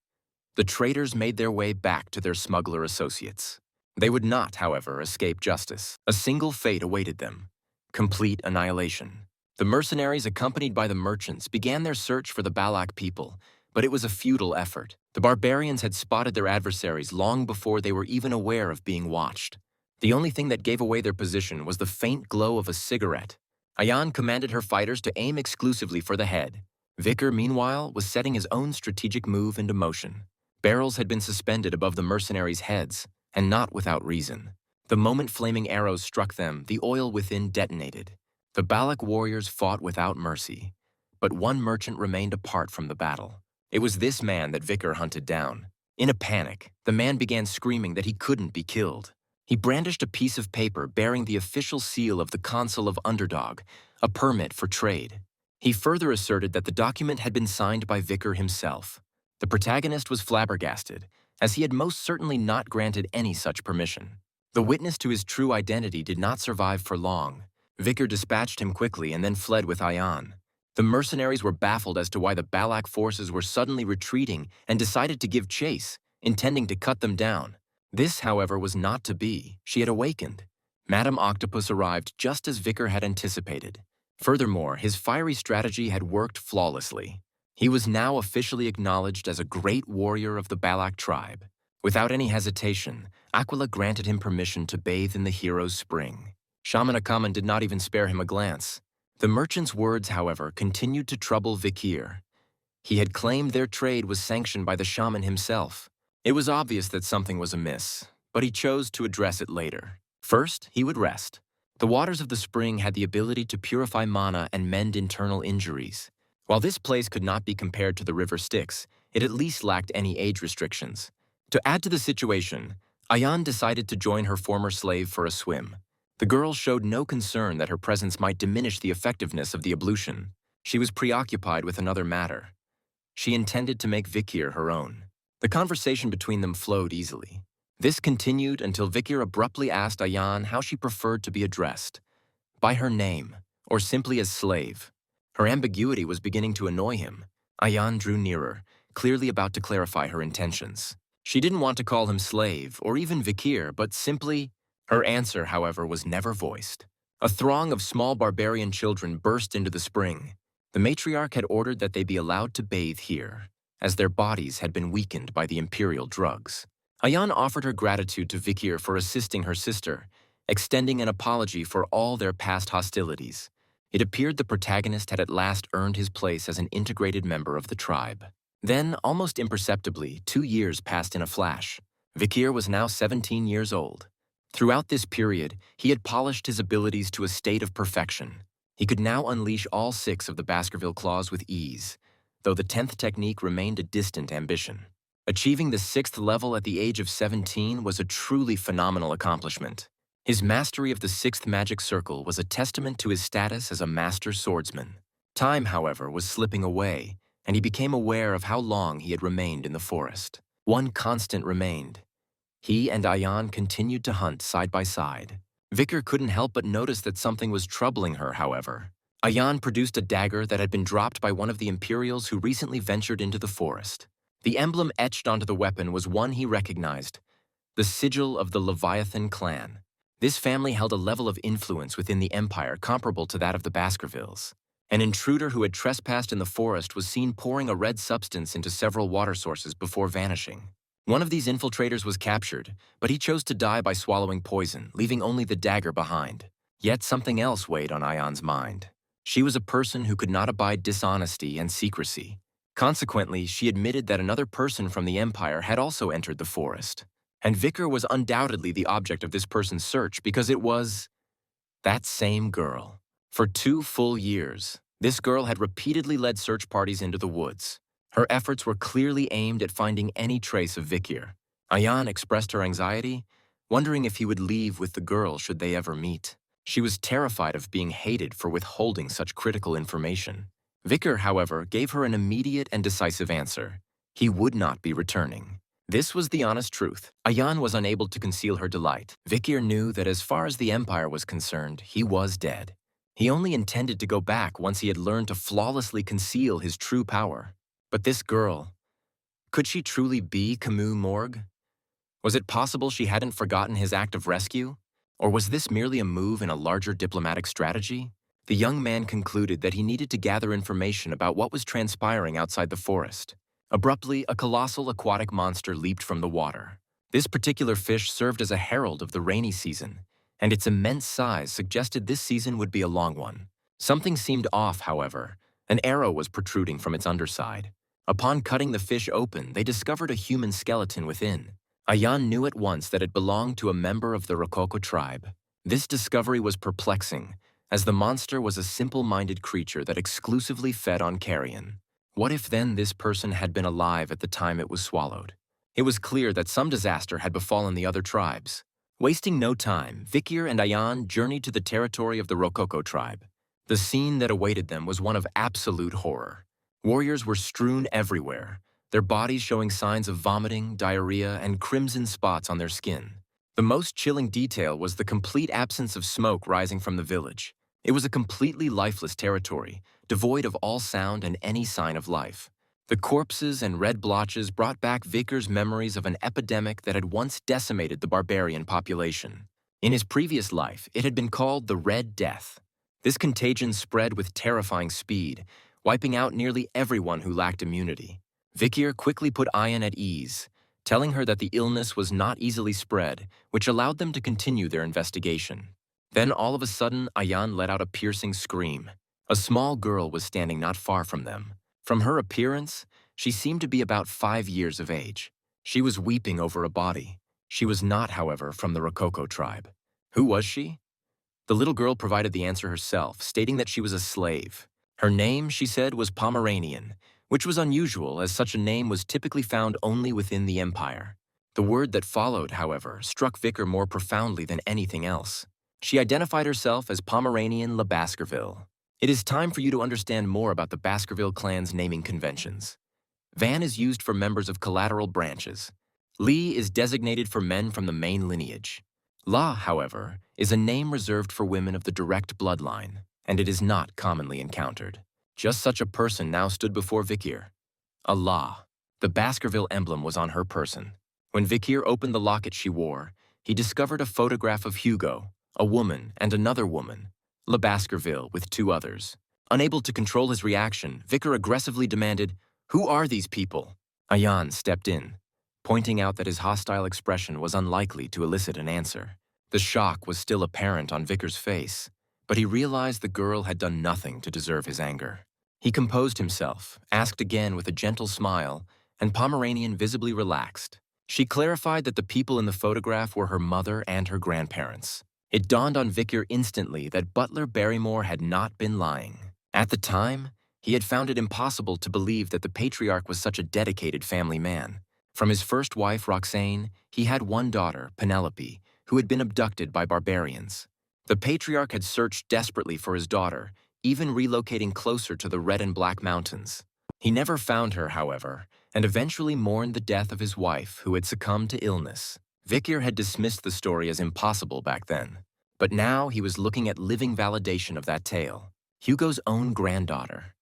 The traitors made their way back to their smuggler associates. They would not, however, escape justice. A single fate awaited them: complete annihilation. The mercenaries, accompanied by the merchants, began their search for the Balac people, but it was a futile effort. The barbarians had spotted their adversaries long before they were even aware of being watched. The only thing that gave away their position was the faint glow of a cigarette. Ayan commanded her fighters to aim exclusively for the head. Vicar, meanwhile, was setting his own strategic move into motion. Barrels had been suspended above the mercenaries' heads, and not without reason. The moment flaming arrows struck them, the oil within detonated. The Balac warriors fought without mercy, but one merchant remained apart from the battle. It was this man that Vicar hunted down. In a panic, the man began screaming that he couldn't be killed. He brandished a piece of paper bearing the official seal of the Consul of Underdog, a permit for trade. He further asserted that the document had been signed by Vicar himself. The protagonist was flabbergasted, as he had most certainly not granted any such permission. The witness to his true identity did not survive for long. Vicar dispatched him quickly and then fled with Ayan. The mercenaries were baffled as to why the Balac forces were suddenly retreating and decided to give chase, intending to cut them down. This, however, was not to be. She had awakened. Madame Octopus arrived just as Vicar had anticipated. Furthermore, his fiery strategy had worked flawlessly. He was now officially acknowledged as a great warrior of the Balac tribe. Without any hesitation, Aquila granted him permission to bathe in the hero's spring. Shaman Akaman did not even spare him a glance. The merchant's words, however, continued to trouble Vikir. He had claimed their trade was sanctioned by the shaman himself. It was obvious that something was amiss, but he chose to address it later. First, he would rest. The waters of the spring had the ability to purify mana and mend internal injuries. While this place could not be compared to the River Styx, it at least lacked any age restrictions. To add to the situation, Ayan decided to join her former slave for a swim. The girl showed no concern that her presence might diminish the effectiveness of the ablution. She was preoccupied with another matter. She intended to make Vikir her own. The conversation between them flowed easily. This continued until Vikir abruptly asked Ayan how she preferred to be addressed. By her name, or simply as slave. Her ambiguity was beginning to annoy him. Ayan drew nearer, clearly about to clarify her intentions. She didn't want to call him slave or even Vikir, but simply… Her answer, however, was never voiced. A throng of small barbarian children burst into the spring. The matriarch had ordered that they be allowed to bathe here, as their bodies had been weakened by the imperial drugs. Ayan offered her gratitude to Vikir for assisting her sister, extending an apology for all their past hostilities. It appeared the protagonist had at last earned his place as an integrated member of the tribe. Then, almost imperceptibly, 2 years passed in a flash. Vikir was now 17 years old. Throughout this period, he had polished his abilities to a state of perfection. He could now unleash all 6 of the Baskerville claws with ease, though the 10th technique remained a distant ambition. Achieving the 6th level at the age of 17 was a truly phenomenal accomplishment. His mastery of the 6th magic circle was a testament to his status as a master swordsman. Time, however, was slipping away, and he became aware of how long he had remained in the forest. One constant remained. He and Ayan continued to hunt side by side. Vikir couldn't help but notice that something was troubling her, however. Ayan produced a dagger that had been dropped by one of the Imperials who recently ventured into the forest. The emblem etched onto the weapon was one he recognized, the sigil of the Leviathan clan. This family held a level of influence within the empire comparable to that of the Baskervilles. An intruder who had trespassed in the forest was seen pouring a red substance into several water sources before vanishing. One of these infiltrators was captured, but he chose to die by swallowing poison, leaving only the dagger behind. Yet something else weighed on Ayan's mind. She was a person who could not abide dishonesty and secrecy. Consequently, she admitted that another person from the Empire had also entered the forest. And Vikir was undoubtedly the object of this person's search because it was… that same girl. For 2 full years, this girl had repeatedly led search parties into the woods. Her efforts were clearly aimed at finding any trace of Vikir. Ayan expressed her anxiety, wondering if he would leave with the girl should they ever meet. She was terrified of being hated for withholding such critical information. Vikir, however, gave her an immediate and decisive answer. He would not be returning. This was the honest truth. Ayan was unable to conceal her delight. Vikir knew that as far as the Empire was concerned, he was dead. He only intended to go back once he had learned to flawlessly conceal his true power. But this girl, could she truly be Camus Morgue? Was it possible she hadn't forgotten his act of rescue? Or was this merely a move in a larger diplomatic strategy? The young man concluded that he needed to gather information about what was transpiring outside the forest. Abruptly, a colossal aquatic monster leaped from the water. This particular fish served as a herald of the rainy season, and its immense size suggested this season would be a long one. Something seemed off, however. An arrow was protruding from its underside. Upon cutting the fish open, they discovered a human skeleton within. Ayan knew at once that it belonged to a member of the Rococo tribe. This discovery was perplexing, as the monster was a simple-minded creature that exclusively fed on carrion. What if then this person had been alive at the time it was swallowed? It was clear that some disaster had befallen the other tribes. Wasting no time, Vikir and Ayan journeyed to the territory of the Rococo tribe. The scene that awaited them was one of absolute horror. Warriors were strewn everywhere, their bodies showing signs of vomiting, diarrhea, and crimson spots on their skin. The most chilling detail was the complete absence of smoke rising from the village. It was a completely lifeless territory, devoid of all sound and any sign of life. The corpses and red blotches brought back Vikir's memories of an epidemic that had once decimated the barbarian population. In his previous life, it had been called the Red Death. This contagion spread with terrifying speed, wiping out nearly everyone who lacked immunity. Vikir quickly put Ayan at ease, telling her that the illness was not easily spread, which allowed them to continue their investigation. Then all of a sudden, Ayan let out a piercing scream. A small girl was standing not far from them. From her appearance, she seemed to be about 5 years of age. She was weeping over a body. She was not, however, from the Rococo tribe. Who was she? The little girl provided the answer herself, stating that she was a slave. Her name, she said, was Pomeranian, which was unusual as such a name was typically found only within the Empire. The word that followed, however, struck Vikir more profoundly than anything else. She identified herself as Pomeranian Le Baskerville. It is time for you to understand more about the Baskerville clan's naming conventions. Van is used for members of collateral branches. Lee is designated for men from the main lineage. La, however, is a name reserved for women of the direct bloodline, and it is not commonly encountered. Just such a person now stood before Vikir. Allah. The Baskerville emblem was on her person. When Vikir opened the locket she wore, he discovered a photograph of Hugo, a woman and another woman, La Baskerville with two others. Unable to control his reaction, Vikir aggressively demanded, "Who are these people?" Ayan stepped in, pointing out that his hostile expression was unlikely to elicit an answer. The shock was still apparent on Vikir's face, but he realized the girl had done nothing to deserve his anger. He composed himself, asked again with a gentle smile, and Pomeranian visibly relaxed. She clarified that the people in the photograph were her mother and her grandparents. It dawned on Vikir instantly that Butler Barrymore had not been lying. At the time, he had found it impossible to believe that the Patriarch was such a dedicated family man. From his first wife, Roxane, he had one daughter, Penelope, who had been abducted by barbarians. The Patriarch had searched desperately for his daughter, even relocating closer to the Red and Black Mountains. He never found her, however, and eventually mourned the death of his wife, who had succumbed to illness. Vikir had dismissed the story as impossible back then, but now he was looking at living validation of that tale. Hugo's own granddaughter.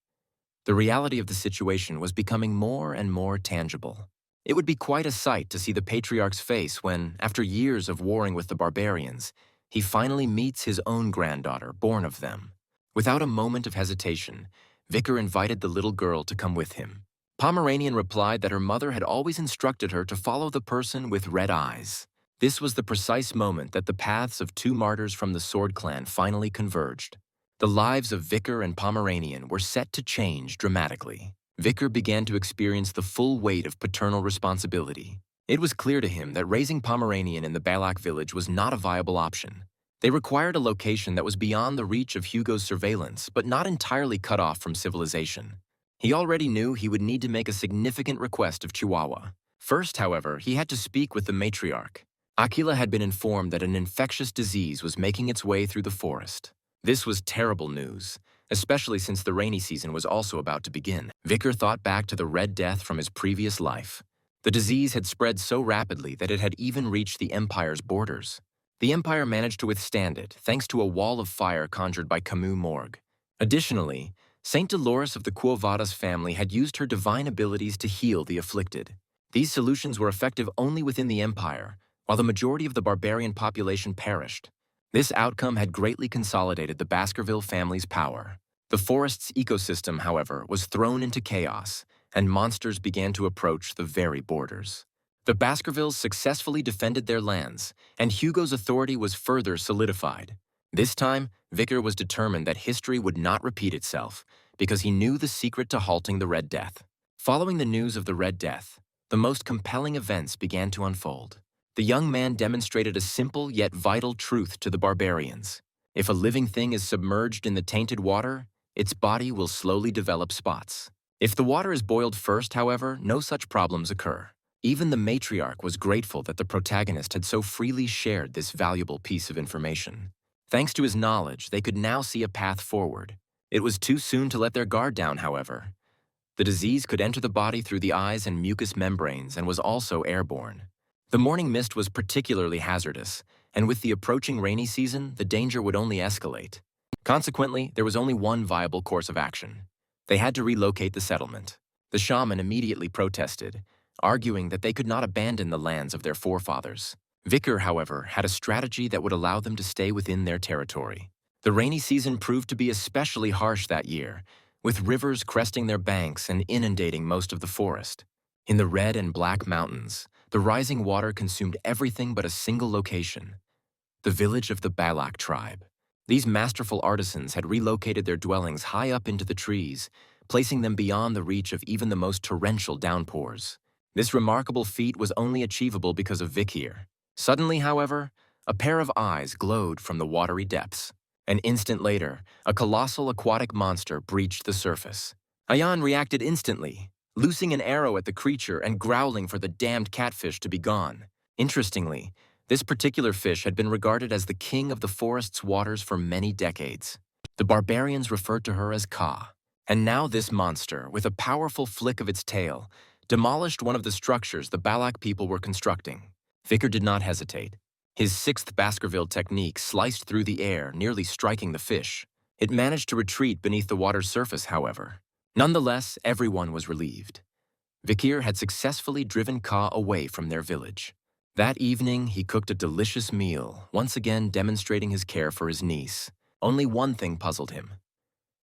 The reality of the situation was becoming more and more tangible. It would be quite a sight to see the Patriarch's face when, after years of warring with the barbarians, he finally meets his own granddaughter, born of them. Without a moment of hesitation, Vikir invited the little girl to come with him. Pomeranian replied that her mother had always instructed her to follow the person with red eyes. This was the precise moment that the paths of two martyrs from the Sword Clan finally converged. The lives of Vikir and Pomeranian were set to change dramatically. Vikir began to experience the full weight of paternal responsibility. It was clear to him that raising Pomeranian in the Balac village was not a viable option. They required a location that was beyond the reach of Hugo's surveillance, but not entirely cut off from civilization. He already knew he would need to make a significant request of Chihuahua. First, however, he had to speak with the matriarch. Aquila had been informed that an infectious disease was making its way through the forest. This was terrible news, especially since the rainy season was also about to begin. Vikir thought back to the Red Death from his previous life. The disease had spread so rapidly that it had even reached the Empire's borders. The Empire managed to withstand it, thanks to a wall of fire conjured by Camus Morgue. Additionally, Saint Dolores of the Quo Vadis family had used her divine abilities to heal the afflicted. These solutions were effective only within the Empire, while the majority of the barbarian population perished. This outcome had greatly consolidated the Baskerville family's power. The forest's ecosystem, however, was thrown into chaos, and monsters began to approach the very borders. The Baskervilles successfully defended their lands, and Hugo's authority was further solidified. This time, Vikir was determined that history would not repeat itself, because he knew the secret to halting the Red Death. Following the news of the Red Death, the most compelling events began to unfold. The young man demonstrated a simple yet vital truth to the barbarians. If a living thing is submerged in the tainted water, its body will slowly develop spots. If the water is boiled first, however, no such problems occur. Even the matriarch was grateful that the protagonist had so freely shared this valuable piece of information. Thanks to his knowledge, they could now see a path forward. It was too soon to let their guard down, however. The disease could enter the body through the eyes and mucous membranes and was also airborne. The morning mist was particularly hazardous, and with the approaching rainy season, the danger would only escalate. Consequently, there was only one viable course of action. They had to relocate the settlement. The shaman immediately protested, arguing that they could not abandon the lands of their forefathers. Vikir, however, had a strategy that would allow them to stay within their territory. The rainy season proved to be especially harsh that year, with rivers cresting their banks and inundating most of the forest. In the Red and Black Mountains, the rising water consumed everything but a single location, the village of the Balac tribe. These masterful artisans had relocated their dwellings high up into the trees, placing them beyond the reach of even the most torrential downpours. This remarkable feat was only achievable because of Vikir. Suddenly, however, a pair of eyes glowed from the watery depths. An instant later, a colossal aquatic monster breached the surface. Ayan reacted instantly, loosing an arrow at the creature and growling for the damned catfish to be gone. Interestingly, this particular fish had been regarded as the king of the forest's waters for many decades. The barbarians referred to her as Ka. And now this monster, with a powerful flick of its tail, demolished one of the structures the Balac people were constructing. Vikir did not hesitate. His sixth Baskerville technique sliced through the air, nearly striking the fish. It managed to retreat beneath the water's surface, however. Nonetheless, everyone was relieved. Vikir had successfully driven Ka away from their village. That evening, he cooked a delicious meal, once again demonstrating his care for his niece. Only one thing puzzled him.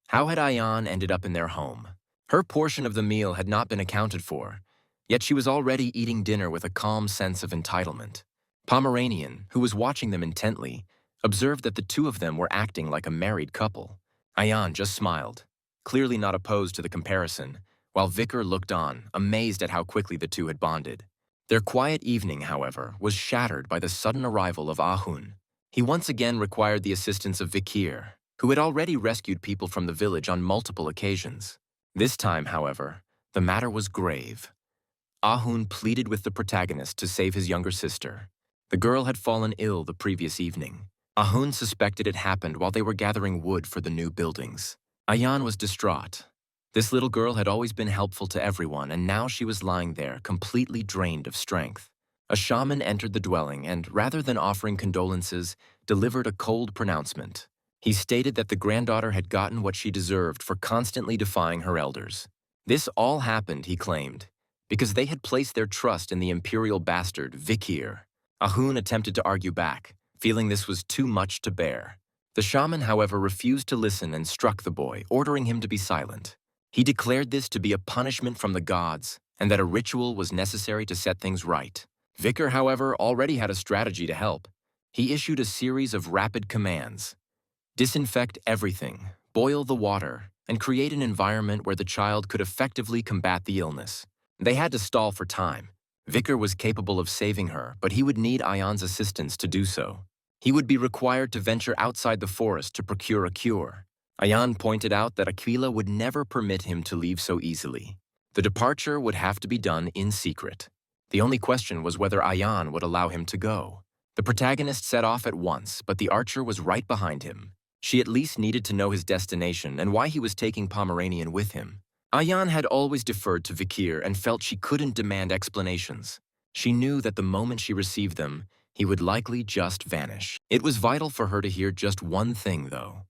How had Ayan ended up in their home? Her portion of the meal had not been accounted for, yet she was already eating dinner with a calm sense of entitlement. Pomeranian, who was watching them intently, observed that the two of them were acting like a married couple. Ayan just smiled, clearly not opposed to the comparison, while Vikir looked on, amazed at how quickly the two had bonded. Their quiet evening, however, was shattered by the sudden arrival of Ahun. He once again required the assistance of Vikir, who had already rescued people from the village on multiple occasions. This time, however, the matter was grave. Ahun pleaded with the protagonist to save his younger sister. The girl had fallen ill the previous evening. Ahun suspected it happened while they were gathering wood for the new buildings. Ayan was distraught. This little girl had always been helpful to everyone, and now she was lying there, completely drained of strength. A shaman entered the dwelling and, rather than offering condolences, delivered a cold pronouncement. He stated that the granddaughter had gotten what she deserved for constantly defying her elders. This all happened, he claimed, because they had placed their trust in the imperial bastard, Vikir. Ahun attempted to argue back, feeling this was too much to bear. The shaman, however, refused to listen and struck the boy, ordering him to be silent. He declared this to be a punishment from the gods, and that a ritual was necessary to set things right. Vikir, however, already had a strategy to help. He issued a series of rapid commands. Disinfect everything, boil the water, and create an environment where the child could effectively combat the illness. They had to stall for time. Vikir was capable of saving her, but he would need Ayan's assistance to do so. He would be required to venture outside the forest to procure a cure. Ayan pointed out that Aquila would never permit him to leave so easily. The departure would have to be done in secret. The only question was whether Ayan would allow him to go. The protagonist set off at once, but the archer was right behind him. She at least needed to know his destination and why he was taking Pomeranian with him. Ayan had always deferred to Vikir and felt she couldn't demand explanations. She knew that the moment she received them, he would likely just vanish. It was vital for her to hear just one thing, though.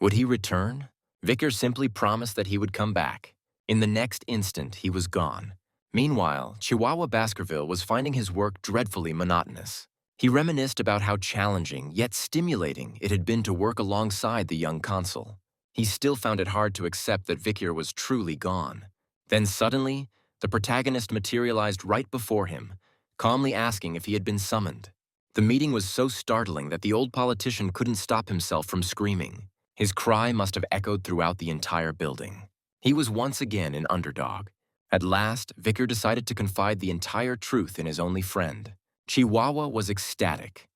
Would he return? Vikir simply promised that he would come back. In the next instant, he was gone. Meanwhile, Chihuahua Baskerville was finding his work dreadfully monotonous. He reminisced about how challenging, yet stimulating, it had been to work alongside the young consul. He still found it hard to accept that Vikir was truly gone. Then suddenly, the protagonist materialized right before him, calmly asking if he had been summoned. The meeting was so startling that the old politician couldn't stop himself from screaming. His cry must have echoed throughout the entire building. He was once again an underdog. At last, Vikir decided to confide the entire truth in his only friend. Chihuahua was ecstatic.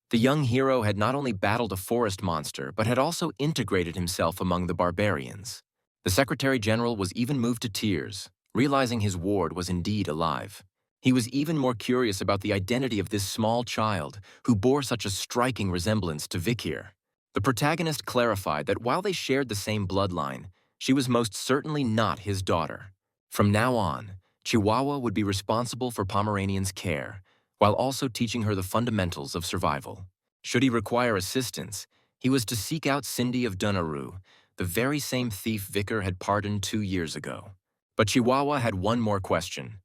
The young hero had not only battled a forest monster, but had also integrated himself among the barbarians. The Secretary General was even moved to tears, realizing his ward was indeed alive. He was even more curious about the identity of this small child who bore such a striking resemblance to Vikir. The protagonist clarified that while they shared the same bloodline, she was most certainly not his daughter. From now on, Chihuahua would be responsible for Pomeranian's care, while also teaching her the fundamentals of survival. Should he require assistance, he was to seek out Cindy of Dunaro, the very same thief Vikir had pardoned 2 years ago. But Chihuahua had one more question.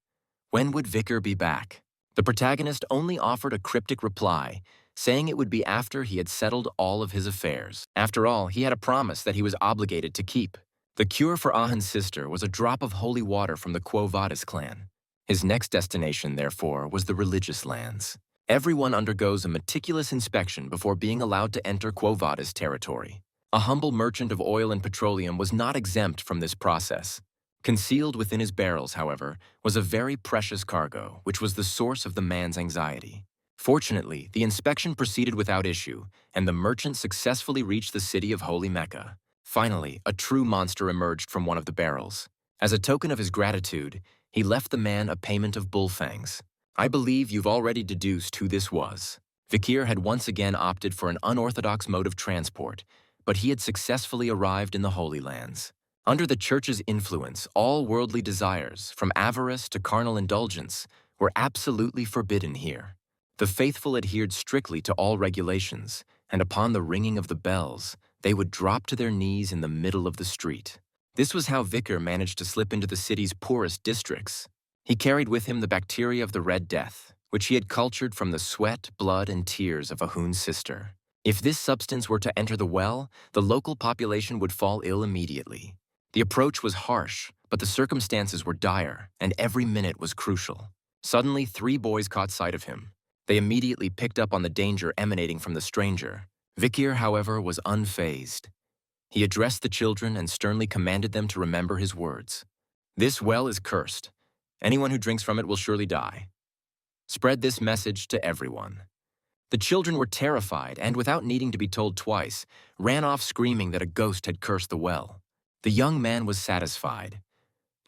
When would Vikir be back? The protagonist only offered a cryptic reply, saying it would be after he had settled all of his affairs. After all, he had a promise that he was obligated to keep. The cure for Ahun's sister was a drop of holy water from the Quo Vadis clan. His next destination, therefore, was the religious lands. Everyone undergoes a meticulous inspection before being allowed to enter Quo Vadis territory. A humble merchant of oil and petroleum was not exempt from this process. Concealed within his barrels, however, was a very precious cargo, which was the source of the man's anxiety. Fortunately, the inspection proceeded without issue, and the merchant successfully reached the city of Holy Mecca. Finally, a true monster emerged from one of the barrels. As a token of his gratitude, he left the man a payment of bullfangs. I believe you've already deduced who this was. Vikir had once again opted for an unorthodox mode of transport, but he had successfully arrived in the Holy Lands. Under the Church's influence, all worldly desires, from avarice to carnal indulgence, were absolutely forbidden here. The faithful adhered strictly to all regulations, and upon the ringing of the bells, they would drop to their knees in the middle of the street. This was how Vicar managed to slip into the city's poorest districts. He carried with him the bacteria of the Red Death, which he had cultured from the sweat, blood, and tears of Ahun's sister. If this substance were to enter the well, the local population would fall ill immediately. The approach was harsh, but the circumstances were dire, and every minute was crucial. Suddenly, 3 boys caught sight of him. They immediately picked up on the danger emanating from the stranger. Vikir, however, was unfazed. He addressed the children and sternly commanded them to remember his words. "This well is cursed. Anyone who drinks from it will surely die. Spread this message to everyone." The children were terrified and, without needing to be told twice, ran off screaming that a ghost had cursed the well. The young man was satisfied.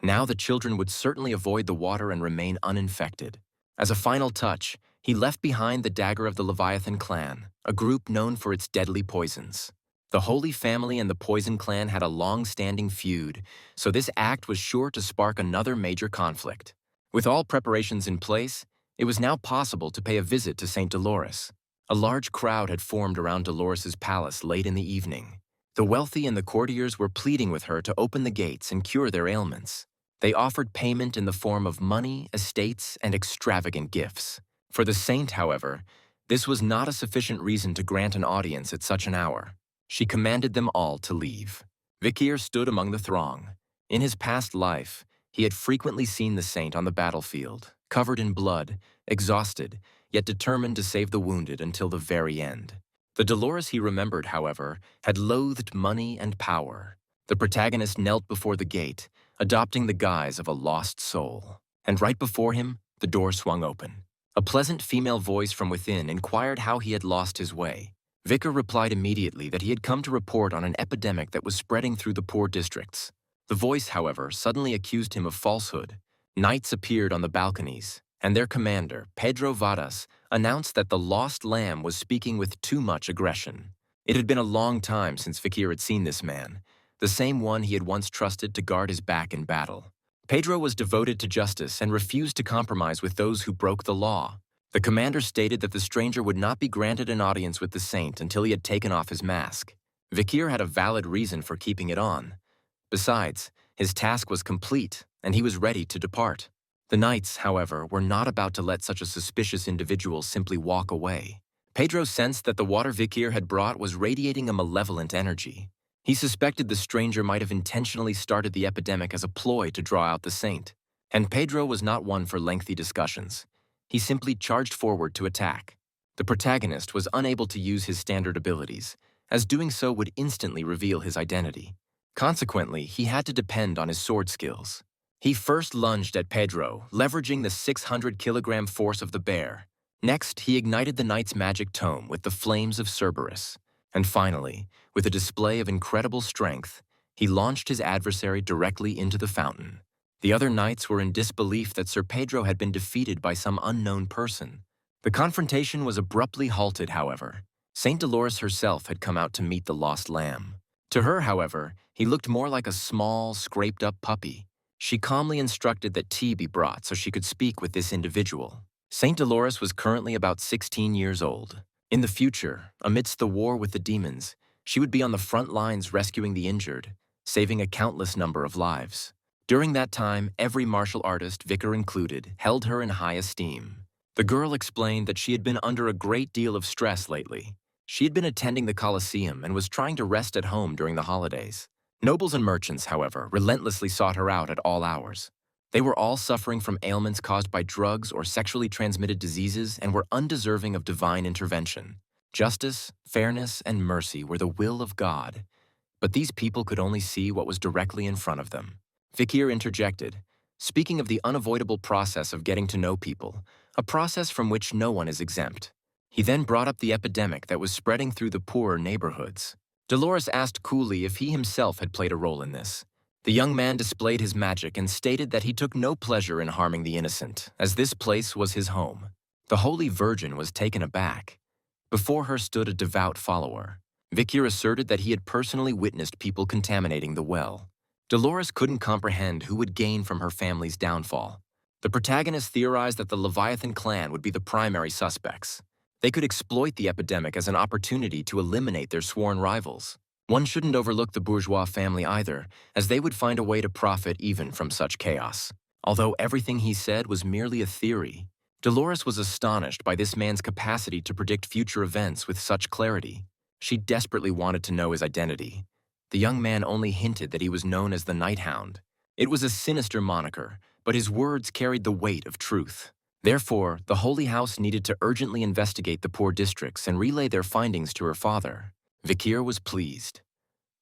Now the children would certainly avoid the water and remain uninfected. As a final touch, he left behind the dagger of the Leviathan clan, a group known for its deadly poisons. The Holy Family and the Poison Clan had a long-standing feud, so this act was sure to spark another major conflict. With all preparations in place, it was now possible to pay a visit to St. Dolores. A large crowd had formed around Dolores's palace late in the evening. The wealthy and the courtiers were pleading with her to open the gates and cure their ailments. They offered payment in the form of money, estates, and extravagant gifts. For the saint, however, this was not a sufficient reason to grant an audience at such an hour. She commanded them all to leave. Vikir stood among the throng. In his past life, he had frequently seen the saint on the battlefield, covered in blood, exhausted, yet determined to save the wounded until the very end. The Dolores he remembered, however, had loathed money and power. The protagonist knelt before the gate, adopting the guise of a lost soul. And right before him, the door swung open. A pleasant female voice from within inquired how he had lost his way. Vicar replied immediately that he had come to report on an epidemic that was spreading through the poor districts. The voice, however, suddenly accused him of falsehood. Knights appeared on the balconies, and their commander, Pedro Vadas, announced that the lost lamb was speaking with too much aggression. It had been a long time since Vikir had seen this man, the same one he had once trusted to guard his back in battle. Pedro was devoted to justice and refused to compromise with those who broke the law. The commander stated that the stranger would not be granted an audience with the saint until he had taken off his mask. Vikir had a valid reason for keeping it on. Besides, his task was complete, and he was ready to depart. The knights, however, were not about to let such a suspicious individual simply walk away. Pedro sensed that the water Vikir had brought was radiating a malevolent energy. He suspected the stranger might have intentionally started the epidemic as a ploy to draw out the saint. And Pedro was not one for lengthy discussions. He simply charged forward to attack. The protagonist was unable to use his standard abilities, as doing so would instantly reveal his identity. Consequently, he had to depend on his sword skills. He first lunged at Pedro, leveraging the 600-kilogram force of the bear. Next, he ignited the knight's magic tome with the flames of Cerberus. And finally, with a display of incredible strength, he launched his adversary directly into the fountain. The other knights were in disbelief that Sir Pedro had been defeated by some unknown person. The confrontation was abruptly halted, however. St. Dolores herself had come out to meet the lost lamb. To her, however, he looked more like a small, scraped-up puppy. She calmly instructed that tea be brought so she could speak with this individual. St. Dolores was currently about 16 years old. In the future, amidst the war with the demons, she would be on the front lines rescuing the injured, saving a countless number of lives. During that time, every martial artist, Vicar included, held her in high esteem. The girl explained that she had been under a great deal of stress lately. She had been attending the Colosseum and was trying to rest at home during the holidays. Nobles and merchants, however, relentlessly sought her out at all hours. They were all suffering from ailments caused by drugs or sexually transmitted diseases and were undeserving of divine intervention. Justice, fairness, and mercy were the will of God. But these people could only see what was directly in front of them. Vikir interjected, speaking of the unavoidable process of getting to know people, a process from which no one is exempt. He then brought up the epidemic that was spreading through the poorer neighborhoods. Dolores asked coolly if he himself had played a role in this. The young man displayed his magic and stated that he took no pleasure in harming the innocent, as this place was his home. The Holy Virgin was taken aback. Before her stood a devout follower. Vikir asserted that he had personally witnessed people contaminating the well. Dolores couldn't comprehend who would gain from her family's downfall. The protagonist theorized that the Leviathan clan would be the primary suspects. They could exploit the epidemic as an opportunity to eliminate their sworn rivals. One shouldn't overlook the bourgeois family either, as they would find a way to profit even from such chaos. Although everything he said was merely a theory, Dolores was astonished by this man's capacity to predict future events with such clarity. She desperately wanted to know his identity. The young man only hinted that he was known as the Night Hound. It was a sinister moniker, but his words carried the weight of truth. Therefore, the Holy House needed to urgently investigate the poor districts and relay their findings to her father. Vikir was pleased.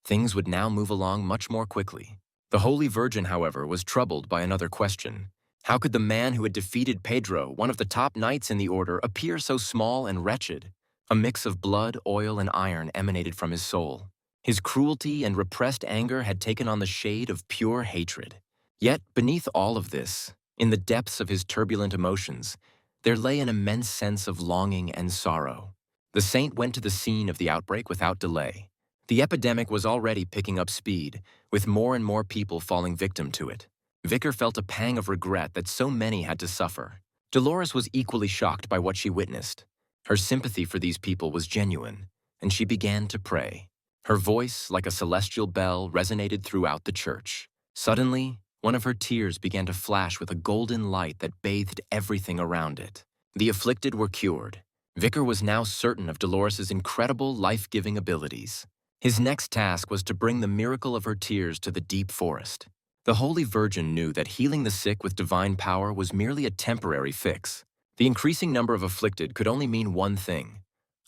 Things would now move along much more quickly. The Holy Virgin, however, was troubled by another question. How could the man who had defeated Pedro, one of the top knights in the order, appear so small and wretched? A mix of blood, oil, and iron emanated from his soul. His cruelty and repressed anger had taken on the shade of pure hatred. Yet, beneath all of this, in the depths of his turbulent emotions, there lay an immense sense of longing and sorrow. The saint went to the scene of the outbreak without delay. The epidemic was already picking up speed, with more and more people falling victim to it. Vicar felt a pang of regret that so many had to suffer. Dolores was equally shocked by what she witnessed. Her sympathy for these people was genuine, and she began to pray. Her voice, like a celestial bell, resonated throughout the church. Suddenly, one of her tears began to flash with a golden light that bathed everything around it. The afflicted were cured. Vicar was now certain of Dolores's incredible life-giving abilities. His next task was to bring the miracle of her tears to the deep forest. The Holy Virgin knew that healing the sick with divine power was merely a temporary fix. The increasing number of afflicted could only mean one thing.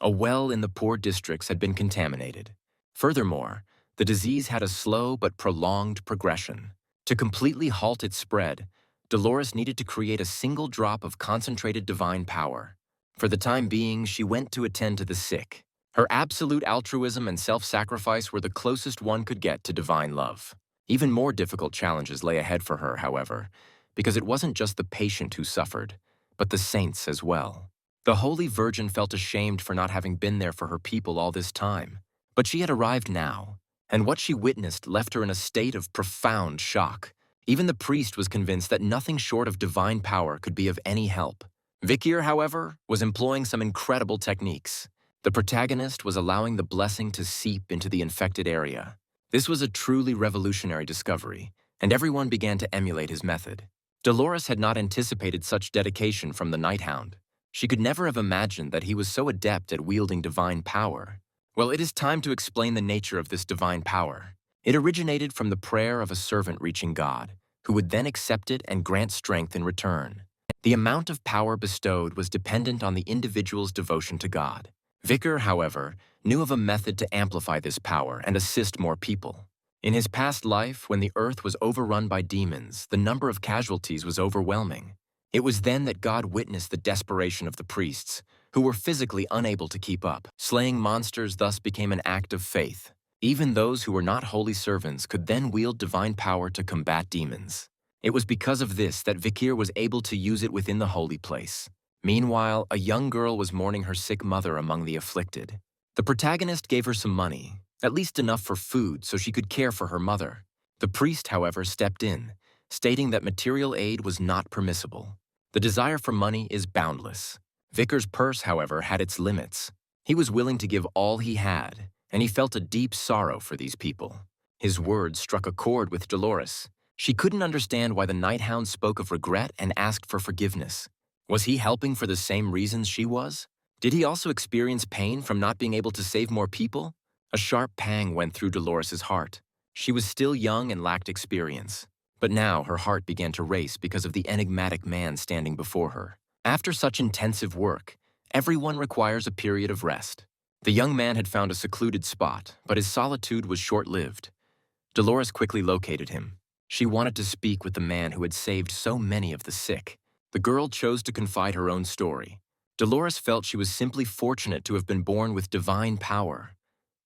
A well in the poor districts had been contaminated. Furthermore, the disease had a slow but prolonged progression. To completely halt its spread, Dolores needed to create a single drop of concentrated divine power. For the time being, she went to attend to the sick. Her absolute altruism and self-sacrifice were the closest one could get to divine love. Even more difficult challenges lay ahead for her, however, because it wasn't just the patient who suffered, but the saints as well. The Holy Virgin felt ashamed for not having been there for her people all this time, but she had arrived now, and what she witnessed left her in a state of profound shock. Even the priest was convinced that nothing short of divine power could be of any help. Vikir, however, was employing some incredible techniques. The protagonist was allowing the blessing to seep into the infected area. This was a truly revolutionary discovery, and everyone began to emulate his method. Dolores had not anticipated such dedication from the Night Hound. She could never have imagined that he was so adept at wielding divine power. Well, it is time to explain the nature of this divine power. It originated from the prayer of a servant reaching God, who would then accept it and grant strength in return. The amount of power bestowed was dependent on the individual's devotion to God. Vicar, however, knew of a method to amplify this power and assist more people. In his past life, when the earth was overrun by demons, the number of casualties was overwhelming. It was then that God witnessed the desperation of the priests, who were physically unable to keep up. Slaying monsters thus became an act of faith. Even those who were not holy servants could then wield divine power to combat demons. It was because of this that Vikir was able to use it within the holy place. Meanwhile, a young girl was mourning her sick mother among the afflicted. The protagonist gave her some money, at least enough for food so she could care for her mother. The priest, however, stepped in, stating that material aid was not permissible. The desire for money is boundless. Vicar's purse, however, had its limits. He was willing to give all he had, and he felt a deep sorrow for these people. His words struck a chord with Dolores. She couldn't understand why the Night Hound spoke of regret and asked for forgiveness. Was he helping for the same reasons she was? Did he also experience pain from not being able to save more people? A sharp pang went through Dolores's heart. She was still young and lacked experience, but now her heart began to race because of the enigmatic man standing before her. After such intensive work, everyone requires a period of rest. The young man had found a secluded spot, but his solitude was short-lived. Dolores quickly located him. She wanted to speak with the man who had saved so many of the sick. The girl chose to confide her own story. Dolores felt she was simply fortunate to have been born with divine power,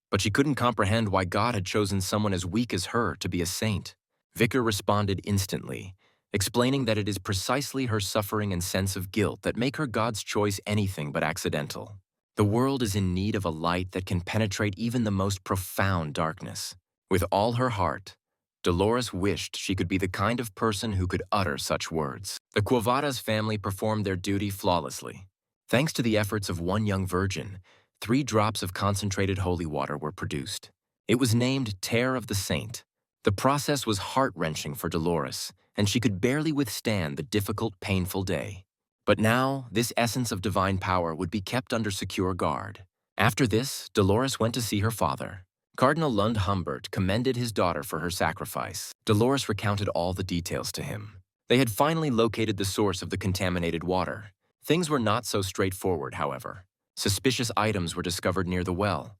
but she couldn't comprehend why God had chosen someone as weak as her to be a saint. Vicar responded instantly, explaining that it is precisely her suffering and sense of guilt that make her God's choice anything but accidental. The world is in need of a light that can penetrate even the most profound darkness. With all her heart, Dolores wished she could be the kind of person who could utter such words. The Quavadas family performed their duty flawlessly. Thanks to the efforts of one young virgin, 3 drops of concentrated holy water were produced. It was named Tear of the Saint. The process was heart-wrenching for Dolores, and she could barely withstand the difficult, painful day. But now, this essence of divine power would be kept under secure guard. After this, Dolores went to see her father. Cardinal Lund Humbert commended his daughter for her sacrifice. Dolores recounted all the details to him. They had finally located the source of the contaminated water. Things were not so straightforward, however. Suspicious items were discovered near the well,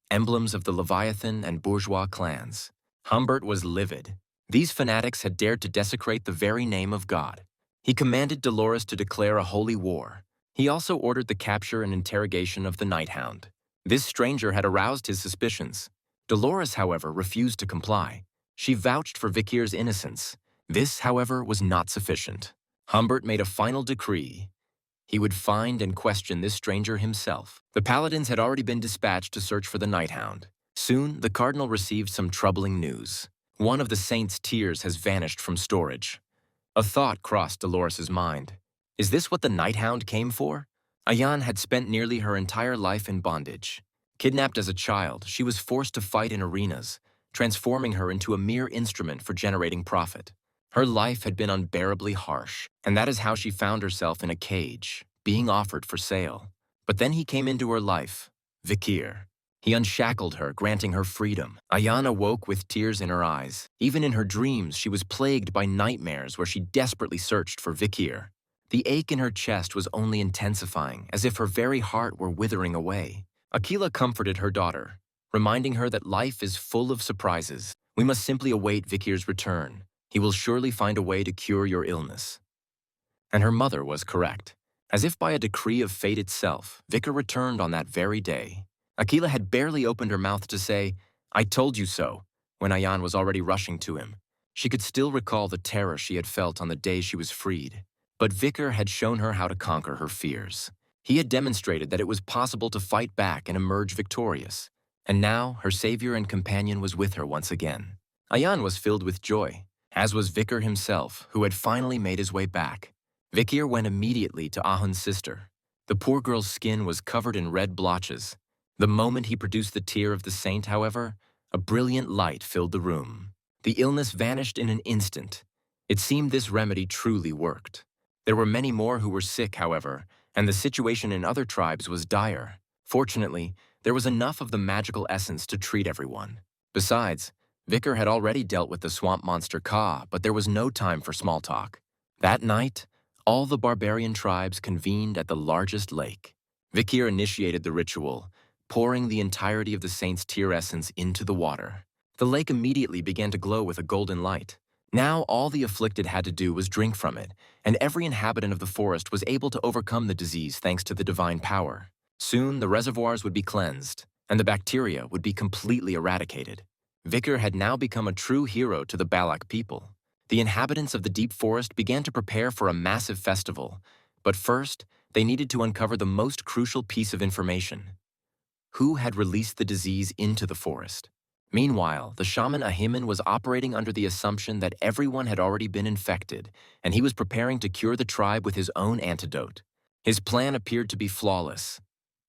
emblems of the Leviathan and bourgeois clans. Humbert was livid. These fanatics had dared to desecrate the very name of God. He commanded Dolores to declare a holy war. He also ordered the capture and interrogation of the night hound. This stranger had aroused his suspicions. Dolores, however, refused to comply. She vouched for Vikir's innocence. This, however, was not sufficient. Humbert made a final decree. He would find and question this stranger himself. The paladins had already been dispatched to search for the night hound. Soon, the cardinal received some troubling news. One of the saint's tears has vanished from storage. A thought crossed Dolores's mind. Is this what the night hound came for? Ayan had spent nearly her entire life in bondage. Kidnapped as a child, she was forced to fight in arenas, transforming her into a mere instrument for generating profit. Her life had been unbearably harsh, and that is how she found herself in a cage, being offered for sale. But then he came into her life, Vikir. He unshackled her, granting her freedom. Ayan awoke with tears in her eyes. Even in her dreams, she was plagued by nightmares where she desperately searched for Vikir. The ache in her chest was only intensifying, as if her very heart were withering away. Aquila comforted her daughter, reminding her that life is full of surprises. We must simply await Vikir's return. He will surely find a way to cure your illness. And her mother was correct. As if by a decree of fate itself, Vikir returned on that very day. Aquila had barely opened her mouth to say, "I told you so," when Ayan was already rushing to him. She could still recall the terror she had felt on the day she was freed. But Vikir had shown her how to conquer her fears. He had demonstrated that it was possible to fight back and emerge victorious. And now, her savior and companion was with her once again. Ayan was filled with joy, as was Vikir himself, who had finally made his way back. Vikir went immediately to Ahun's sister. The poor girl's skin was covered in red blotches. The moment he produced the tear of the saint, however, a brilliant light filled the room. The illness vanished in an instant. It seemed this remedy truly worked. There were many more who were sick, however, and the situation in other tribes was dire. Fortunately, there was enough of the magical essence to treat everyone. Besides, Vikir had already dealt with the swamp monster Ka, but there was no time for small talk. That night, all the barbarian tribes convened at the largest lake. Vikir initiated the ritual, pouring the entirety of the saint's tear essence into the water. The lake immediately began to glow with a golden light. Now all the afflicted had to do was drink from it, and every inhabitant of the forest was able to overcome the disease thanks to the divine power. Soon the reservoirs would be cleansed, and the bacteria would be completely eradicated. Vikir had now become a true hero to the Balac people. The inhabitants of the deep forest began to prepare for a massive festival, but first, they needed to uncover the most crucial piece of information. Who had released the disease into the forest? Meanwhile, the shaman Ahiman was operating under the assumption that everyone had already been infected, and he was preparing to cure the tribe with his own antidote. His plan appeared to be flawless.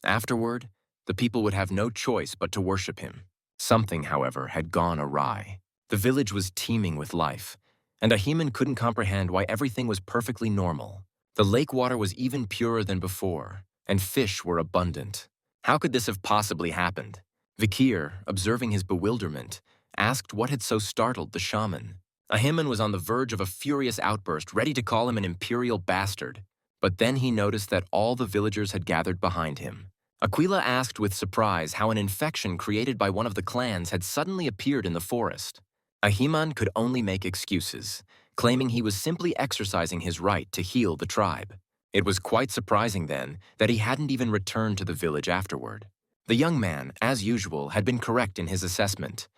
Afterward, the people would have no choice but to worship him. Something, however, had gone awry. The village was teeming with life, and Ahiman couldn't comprehend why everything was perfectly normal. The lake water was even purer than before, and fish were abundant. How could this have possibly happened? Vikir, observing his bewilderment, asked what had so startled the shaman. Ahiman was on the verge of a furious outburst, ready to call him an imperial bastard. But then he noticed that all the villagers had gathered behind him. Aquila asked with surprise how an infection created by one of the clans had suddenly appeared in the forest. Ahiman could only make excuses, claiming he was simply exercising his right to heal the tribe. It was quite surprising then that he hadn't even returned to the village afterward. The young man, as usual, had been correct in his assessment.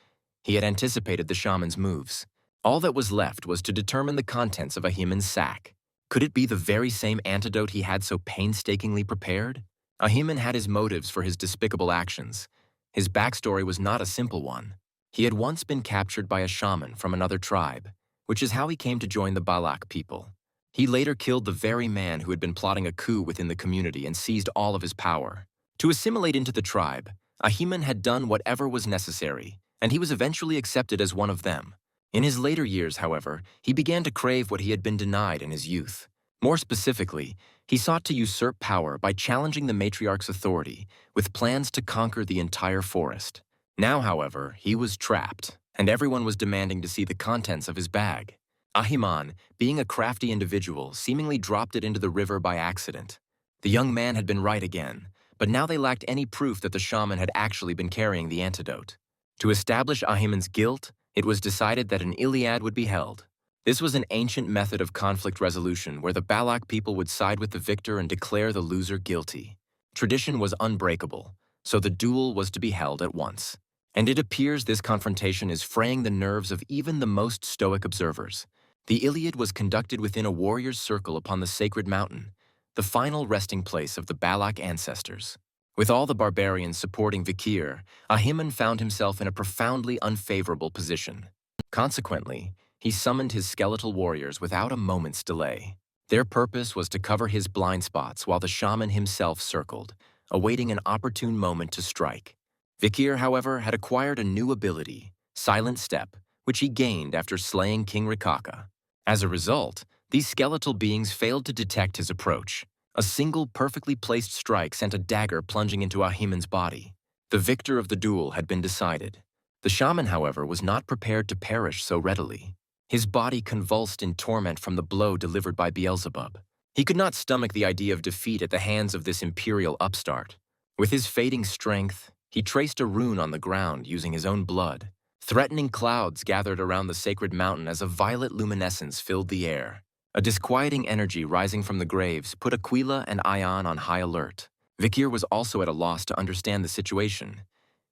He had anticipated the shaman's moves. All that was left was to determine the contents of Ahiman's sack. Could it be the very same antidote he had so painstakingly prepared? Ahiman had his motives for his despicable actions. His backstory was not a simple one. He had once been captured by a shaman from another tribe, which is how he came to join the Balac people. He later killed the very man who had been plotting a coup within the community and seized all of his power. To assimilate into the tribe, Ahiman had done whatever was necessary, and he was eventually accepted as one of them. In his later years, however, he began to crave what he had been denied in his youth. More specifically, he sought to usurp power by challenging the matriarch's authority, with plans to conquer the entire forest. Now, however, he was trapped, and everyone was demanding to see the contents of his bag. Ahiman, being a crafty individual, seemingly dropped it into the river by accident. The young man had been right again, but now they lacked any proof that the shaman had actually been carrying the antidote. To establish Ahiman's guilt, it was decided that an Iliad would be held. This was an ancient method of conflict resolution where the Balac people would side with the victor and declare the loser guilty. Tradition was unbreakable, so the duel was to be held at once. And it appears this confrontation is fraying the nerves of even the most stoic observers. The Iliad was conducted within a warrior's circle upon the sacred mountain, the final resting place of the Balac ancestors. With all the barbarians supporting Vikir, Ahiman found himself in a profoundly unfavorable position. Consequently, he summoned his skeletal warriors without a moment's delay. Their purpose was to cover his blind spots while the shaman himself circled, awaiting an opportune moment to strike. Vikir, however, had acquired a new ability, Silent Step, which he gained after slaying King Rikaka. As a result, these skeletal beings failed to detect his approach. A single perfectly placed strike sent a dagger plunging into Ahiman's body. The victor of the duel had been decided. The shaman, however, was not prepared to perish so readily. His body convulsed in torment from the blow delivered by Beelzebub. He could not stomach the idea of defeat at the hands of this imperial upstart. With his fading strength, he traced a rune on the ground using his own blood. Threatening clouds gathered around the sacred mountain as a violet luminescence filled the air. A disquieting energy rising from the graves put Aquila and Ion on high alert. Vikir was also at a loss to understand the situation.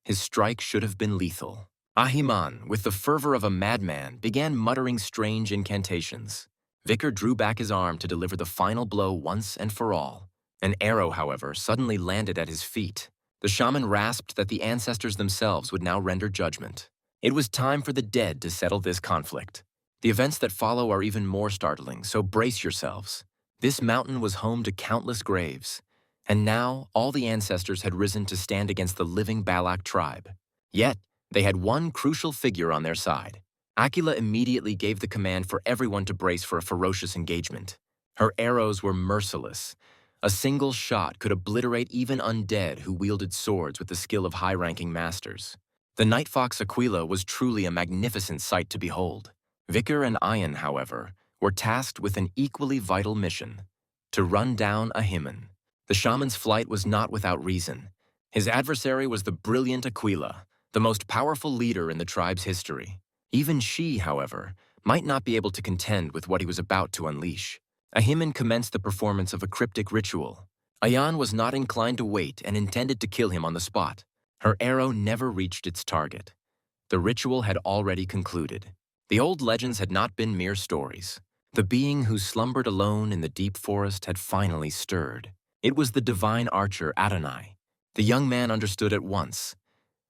His strike should have been lethal. Ahiman, with the fervor of a madman, began muttering strange incantations. Vikir drew back his arm to deliver the final blow once and for all. An arrow, however, suddenly landed at his feet. The shaman rasped that the ancestors themselves would now render judgment. It was time for the dead to settle this conflict. The events that follow are even more startling, so brace yourselves. This mountain was home to countless graves, and now all the ancestors had risen to stand against the living Balac tribe. Yet, they had one crucial figure on their side. Aquila immediately gave the command for everyone to brace for a ferocious engagement. Her arrows were merciless. A single shot could obliterate even undead who wielded swords with the skill of high-ranking masters. The Night Fox Aquila was truly a magnificent sight to behold. Vikir and Ion, however, were tasked with an equally vital mission: to run down Ahiman. The shaman's flight was not without reason. His adversary was the brilliant Aquila, the most powerful leader in the tribe's history. Even she, however, might not be able to contend with what he was about to unleash. Ahiman commenced the performance of a cryptic ritual. Ion was not inclined to wait and intended to kill him on the spot. Her arrow never reached its target. The ritual had already concluded. The old legends had not been mere stories. The being who slumbered alone in the deep forest had finally stirred. It was the divine archer Adonai. The young man understood at once.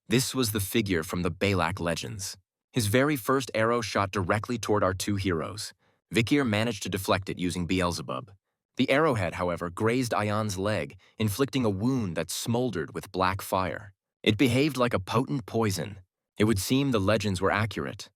This was the figure from the Balac legends. His very first arrow shot directly toward our two heroes. Vikir managed to deflect it using Beelzebub. The arrowhead, however, grazed Ion's leg, inflicting a wound that smoldered with black fire. It behaved like a potent poison. It would seem the legends were accurate.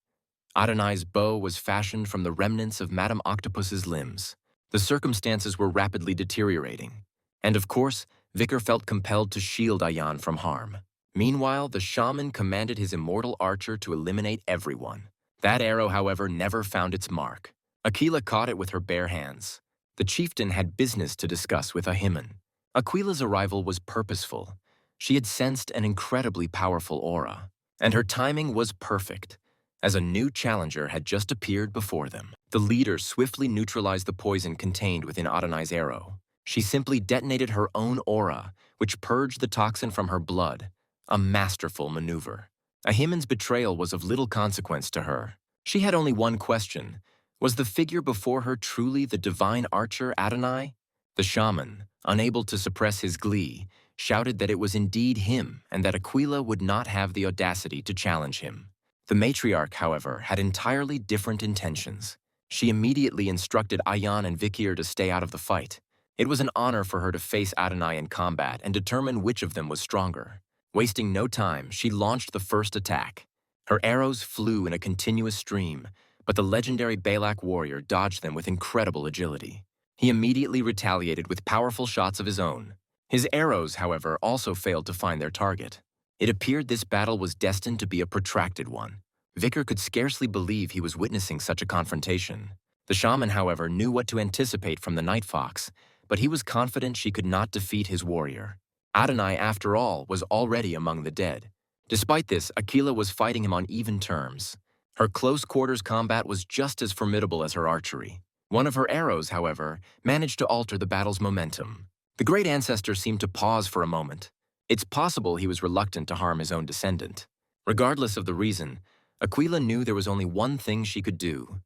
Adonai's bow was fashioned from the remnants of Madame Octopus's limbs. The circumstances were rapidly deteriorating. And of course, Vikir felt compelled to shield Ion from harm. Meanwhile, the shaman commanded his immortal archer to eliminate everyone. That arrow, however, never found its mark. Aquila caught it with her bare hands. The chieftain had business to discuss with Ahiman. Aquila's arrival was purposeful. She had sensed an incredibly powerful aura, and her timing was perfect, as a new challenger had just appeared before them. The leader swiftly neutralized the poison contained within Adonai's arrow. She simply detonated her own aura, which purged the toxin from her blood. A masterful maneuver. Ahiman's betrayal was of little consequence to her. She had only one question. Was the figure before her truly the divine archer Adonai? The shaman, unable to suppress his glee, shouted that it was indeed him and that Aquila would not have the audacity to challenge him. The matriarch, however, had entirely different intentions. She immediately instructed Ion and Vikir to stay out of the fight. It was an honor for her to face Adonai in combat and determine which of them was stronger. Wasting no time, she launched the first attack. Her arrows flew in a continuous stream, but the legendary Balac warrior dodged them with incredible agility. He immediately retaliated with powerful shots of his own. His arrows, however, also failed to find their target. It appeared this battle was destined to be a protracted one. Vicar could scarcely believe he was witnessing such a confrontation. The shaman, however, knew what to anticipate from the night fox, but he was confident she could not defeat his warrior. Adonai, after all, was already among the dead. Despite this, Aquila was fighting him on even terms. Her close-quarters combat was just as formidable as her archery. One of her arrows, however, managed to alter the battle's momentum. The great ancestor seemed to pause for a moment. It's possible he was reluctant to harm his own descendant. Regardless of the reason, Aquila knew there was only one thing she could do: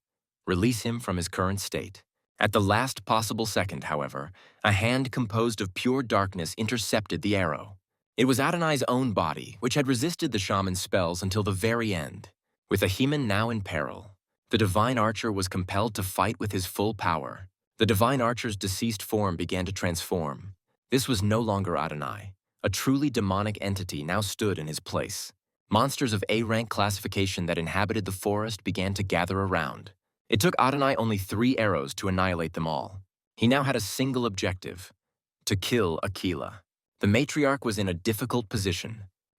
release him from his current state. At the last possible second, however, a hand composed of pure darkness intercepted the arrow. It was Adonai's own body, which had resisted the shaman's spells until the very end. With Ahiman now in peril, the divine archer was compelled to fight with his full power. The divine archer's deceased form began to transform. This was no longer Adonai. A truly demonic entity now stood in his place. Monsters of A-rank classification that inhabited the forest began to gather around. It took Adonai only 3 arrows to annihilate them all. He now had a single objective: to kill Aquila. The matriarch was in a difficult position.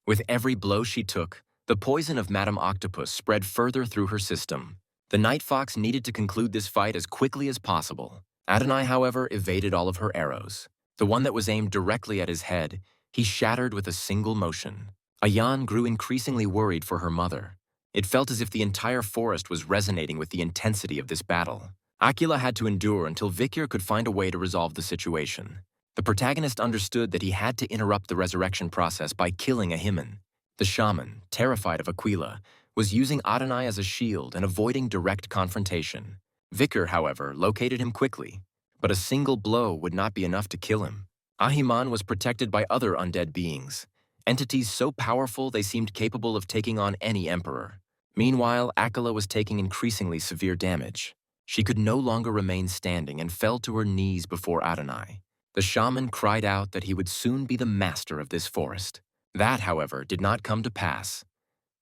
With every blow she took, the poison of Madame Octopus spread further through her system. The night fox needed to conclude this fight as quickly as possible. Adonai, however, evaded all of her arrows. The one that was aimed directly at his head, he shattered with a single motion. Ayan grew increasingly worried for her mother. It felt as if the entire forest was resonating with the intensity of this battle. Aquila had to endure until Vicar could find a way to resolve the situation. The protagonist understood that he had to interrupt the resurrection process by killing Ahiman. The shaman, terrified of Aquila, was using Adonai as a shield and avoiding direct confrontation. Vicar, however, located him quickly, but a single blow would not be enough to kill him. Ahiman was protected by other undead beings, entities so powerful they seemed capable of taking on any emperor. Meanwhile, Aquila was taking increasingly severe damage. She could no longer remain standing and fell to her knees before Adonai. The shaman cried out that he would soon be the master of this forest. That, however, did not come to pass.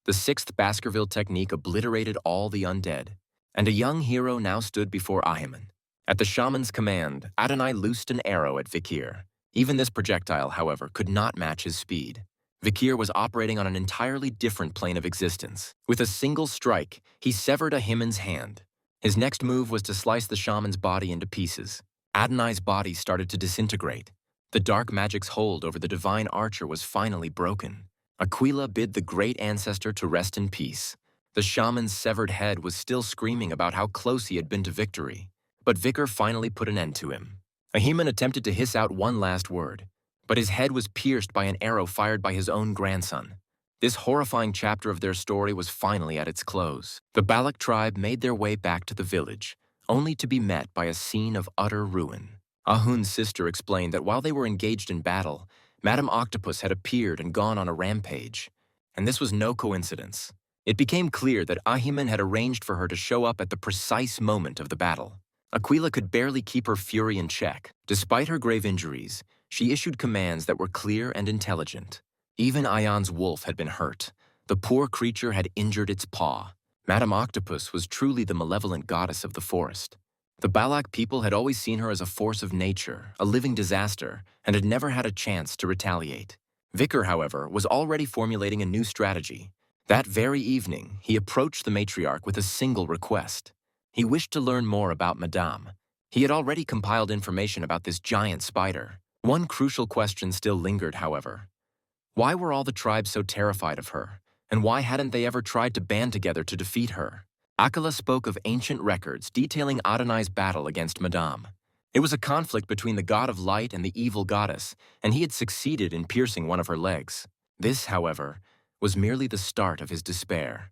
The 6th Baskerville technique obliterated all the undead, and a young hero now stood before Ahiman. At the shaman's command, Adonai loosed an arrow at Vicar. Even this projectile, however, could not match his speed. Vicar was operating on an entirely different plane of existence. With a single strike, he severed Ahiman's hand. His next move was to slice the shaman's body into pieces. Adonai's body started to disintegrate. The dark magic's hold over the divine archer was finally broken. Aquila bid the great ancestor to rest in peace. The shaman's severed head was still screaming about how close he had been to victory. But Vicar finally put an end to him. Ahiman attempted to hiss out one last word, but his head was pierced by an arrow fired by his own grandson. This horrifying chapter of their story was finally at its close. The Balac tribe made their way back to the village, only to be met by a scene of utter ruin. Ahun's sister explained that while they were engaged in battle, Madame Octopus had appeared and gone on a rampage. And this was no coincidence. It became clear that Ahiman had arranged for her to show up at the precise moment of the battle. Aquila could barely keep her fury in check. Despite her grave injuries, she issued commands that were clear and intelligent. Even Ayan's wolf had been hurt. The poor creature had injured its paw. Madame Octopus was truly the malevolent goddess of the forest. The Balac people had always seen her as a force of nature, a living disaster, and had never had a chance to retaliate. Vicar, however, was already formulating a new strategy. That very evening, he approached the matriarch with a single request. He wished to learn more about Madame. He had already compiled information about this giant spider. One crucial question still lingered, however. Why were all the tribes so terrified of her, and why hadn't they ever tried to band together to defeat her? Aquila spoke of ancient records detailing Adonai's battle against Madame. It was a conflict between the god of light and the evil goddess, and he had succeeded in piercing one of her legs. This, however, was merely the start of his despair.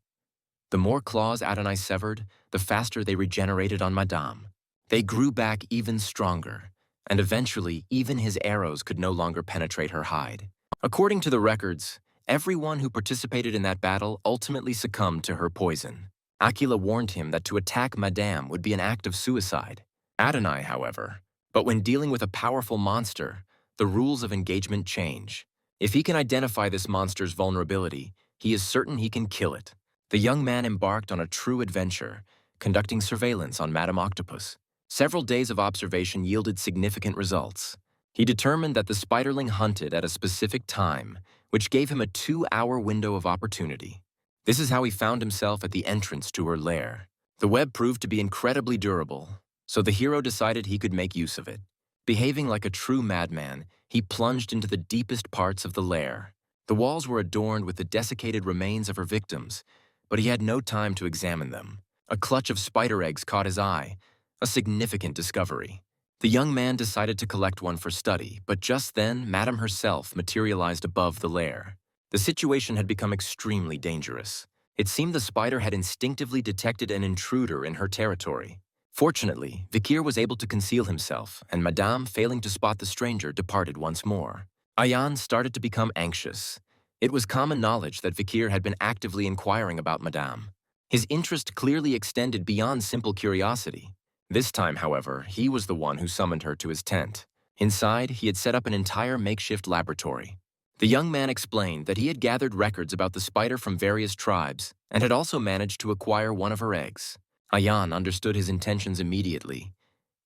The more claws Adonai severed, the faster they regenerated on Madame. They grew back even stronger, and eventually even his arrows could no longer penetrate her hide. According to the records, everyone who participated in that battle ultimately succumbed to her poison. Aquila warned him that to attack Madame would be an act of suicide. Adonai, however, but when dealing with a powerful monster, the rules of engagement change. If he can identify this monster's vulnerability, he is certain he can kill it. The young man embarked on a true adventure, conducting surveillance on Madame Octopus. Several days of observation yielded significant results. He determined that the spiderling hunted at a specific time, which gave him a 2-hour window of opportunity. This is how he found himself at the entrance to her lair. The web proved to be incredibly durable, so the hero decided he could make use of it. Behaving like a true madman, he plunged into the deepest parts of the lair. The walls were adorned with the desiccated remains of her victims, but he had no time to examine them. A clutch of spider eggs caught his eye, a significant discovery. The young man decided to collect one for study, but just then, Madame herself materialized above the lair. The situation had become extremely dangerous. It seemed the spider had instinctively detected an intruder in her territory. Fortunately, Vikir was able to conceal himself, and Madame, failing to spot the stranger, departed once more. Ayan started to become anxious. It was common knowledge that Vikir had been actively inquiring about Madame. His interest clearly extended beyond simple curiosity. This time, however, he was the one who summoned her to his tent. Inside, he had set up an entire makeshift laboratory. The young man explained that he had gathered records about the spider from various tribes and had also managed to acquire one of her eggs. Ayan understood his intentions immediately.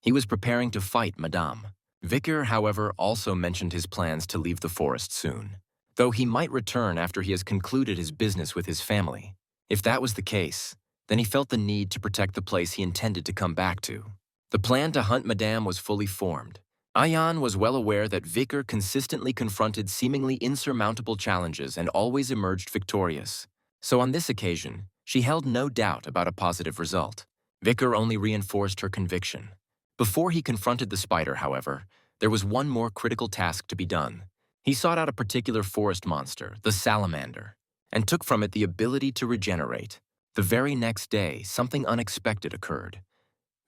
He was preparing to fight Madame. Vikir, however, also mentioned his plans to leave the forest soon, though he might return after he has concluded his business with his family. If that was the case, then he felt the need to protect the place he intended to come back to. The plan to hunt Madame was fully formed. Ayan was well aware that Vikir consistently confronted seemingly insurmountable challenges and always emerged victorious. So on this occasion, she held no doubt about a positive result. Vikir only reinforced her conviction. Before he confronted the spider, however, there was one more critical task to be done. He sought out a particular forest monster, the salamander, and took from it the ability to regenerate. The very next day, something unexpected occurred.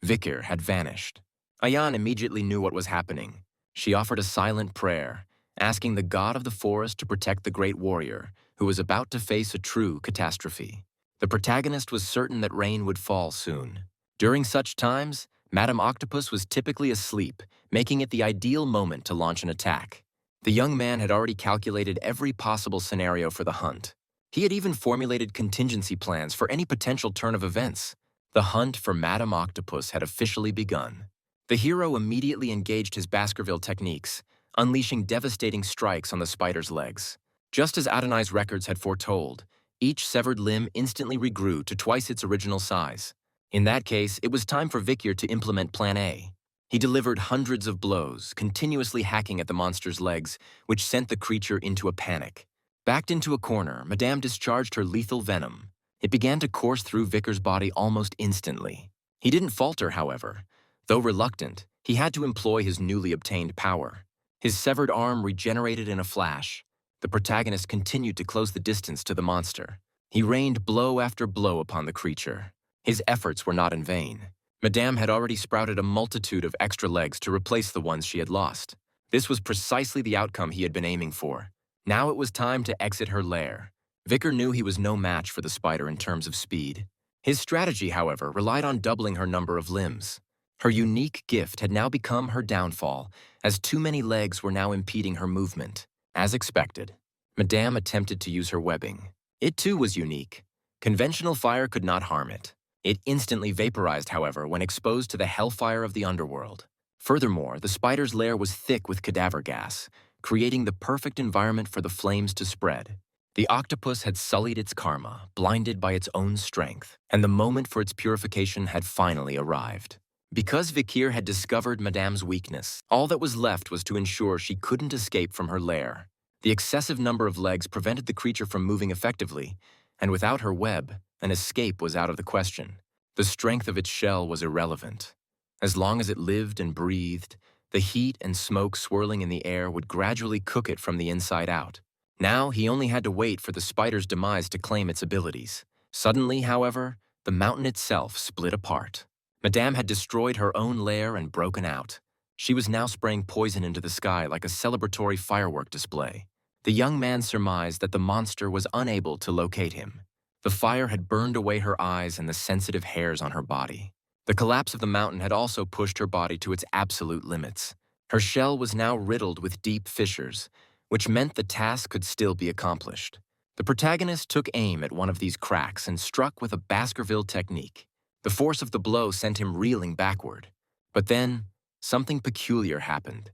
Vikir had vanished. Ayan immediately knew what was happening. She offered a silent prayer, asking the god of the forest to protect the great warrior, who was about to face a true catastrophe. The protagonist was certain that rain would fall soon. During such times, Madame Octopus was typically asleep, making it the ideal moment to launch an attack. The young man had already calculated every possible scenario for the hunt. He had even formulated contingency plans for any potential turn of events. The hunt for Madame Octopus had officially begun. The hero immediately engaged his Baskerville techniques, unleashing devastating strikes on the spider's legs. Just as Adonai's records had foretold, each severed limb instantly regrew to twice its original size. In that case, it was time for Vikir to implement Plan A. He delivered hundreds of blows, continuously hacking at the monster's legs, which sent the creature into a panic. Backed into a corner, Madame discharged her lethal venom. It began to course through Vikir's body almost instantly. He didn't falter, however. Though reluctant, he had to employ his newly obtained power. His severed arm regenerated in a flash. The protagonist continued to close the distance to the monster. He rained blow after blow upon the creature. His efforts were not in vain. Madame had already sprouted a multitude of extra legs to replace the ones she had lost. This was precisely the outcome he had been aiming for. Now it was time to exit her lair. Vikir knew he was no match for the spider in terms of speed. His strategy, however, relied on doubling her number of limbs. Her unique gift had now become her downfall, as too many legs were now impeding her movement. As expected, Madame attempted to use her webbing. It too was unique. Conventional fire could not harm it. It instantly vaporized, however, when exposed to the hellfire of the underworld. Furthermore, the spider's lair was thick with cadaver gas, creating the perfect environment for the flames to spread. The octopus had sullied its karma, blinded by its own strength, and the moment for its purification had finally arrived. Because Vikir had discovered Madame's weakness, all that was left was to ensure she couldn't escape from her lair. The excessive number of legs prevented the creature from moving effectively, and without her web, an escape was out of the question. The strength of its shell was irrelevant. As long as it lived and breathed, the heat and smoke swirling in the air would gradually cook it from the inside out. Now he only had to wait for the spider's demise to claim its abilities. Suddenly, however, the mountain itself split apart. Madame had destroyed her own lair and broken out. She was now spraying poison into the sky like a celebratory firework display. The young man surmised that the monster was unable to locate him. The fire had burned away her eyes and the sensitive hairs on her body. The collapse of the mountain had also pushed her body to its absolute limits. Her shell was now riddled with deep fissures, which meant the task could still be accomplished. The protagonist took aim at one of these cracks and struck with a Baskerville technique. The force of the blow sent him reeling backward. But then, something peculiar happened.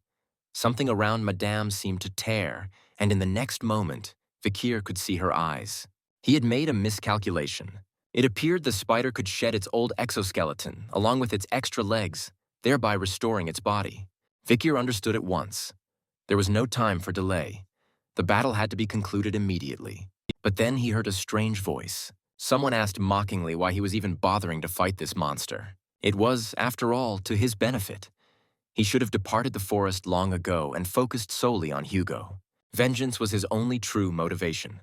Something around Madame seemed to tear, and in the next moment, Vikir could see her eyes. He had made a miscalculation. It appeared the spider could shed its old exoskeleton, along with its extra legs, thereby restoring its body. Vikir understood at once. There was no time for delay. The battle had to be concluded immediately. But then he heard a strange voice. Someone asked mockingly why he was even bothering to fight this monster. It was, after all, to his benefit. He should have departed the forest long ago and focused solely on Hugo. Vengeance was his only true motivation.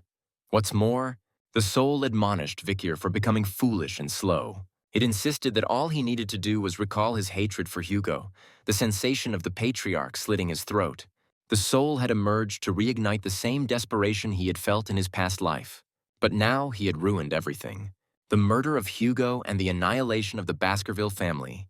What's more, the soul admonished Vikir for becoming foolish and slow. It insisted that all he needed to do was recall his hatred for Hugo, the sensation of the Patriarch slitting his throat. The soul had emerged to reignite the same desperation he had felt in his past life. But now he had ruined everything. The murder of Hugo and the annihilation of the Baskerville family.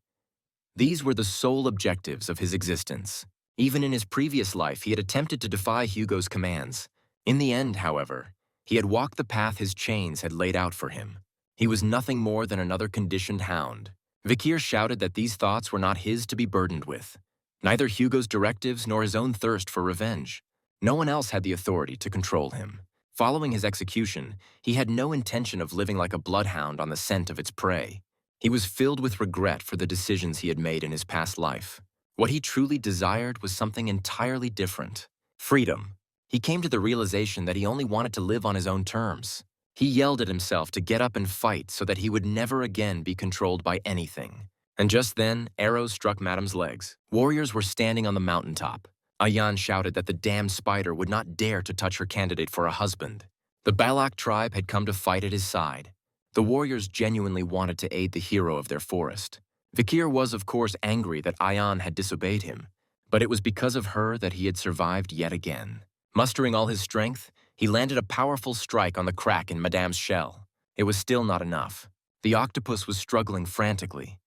These were the sole objectives of his existence. Even in his previous life, he had attempted to defy Hugo's commands. In the end, however, he had walked the path his chains had laid out for him. He was nothing more than another conditioned hound. Vikir shouted that these thoughts were not his to be burdened with. Neither Hugo's directives nor his own thirst for revenge. No one else had the authority to control him. Following his execution, he had no intention of living like a bloodhound on the scent of its prey. He was filled with regret for the decisions he had made in his past life. What he truly desired was something entirely different. Freedom. He came to the realization that he only wanted to live on his own terms. He yelled at himself to get up and fight so that he would never again be controlled by anything. And just then, arrows struck Madame's legs. Warriors were standing on the mountaintop. Ayan shouted that the damned spider would not dare to touch her candidate for a husband. The Balac tribe had come to fight at his side. The warriors genuinely wanted to aid the hero of their forest. Vikir was, of course, angry that Ayan had disobeyed him, but it was because of her that he had survived yet again. Mustering all his strength, he landed a powerful strike on the crack in Madame's shell. It was still not enough. The octopus was struggling frantically.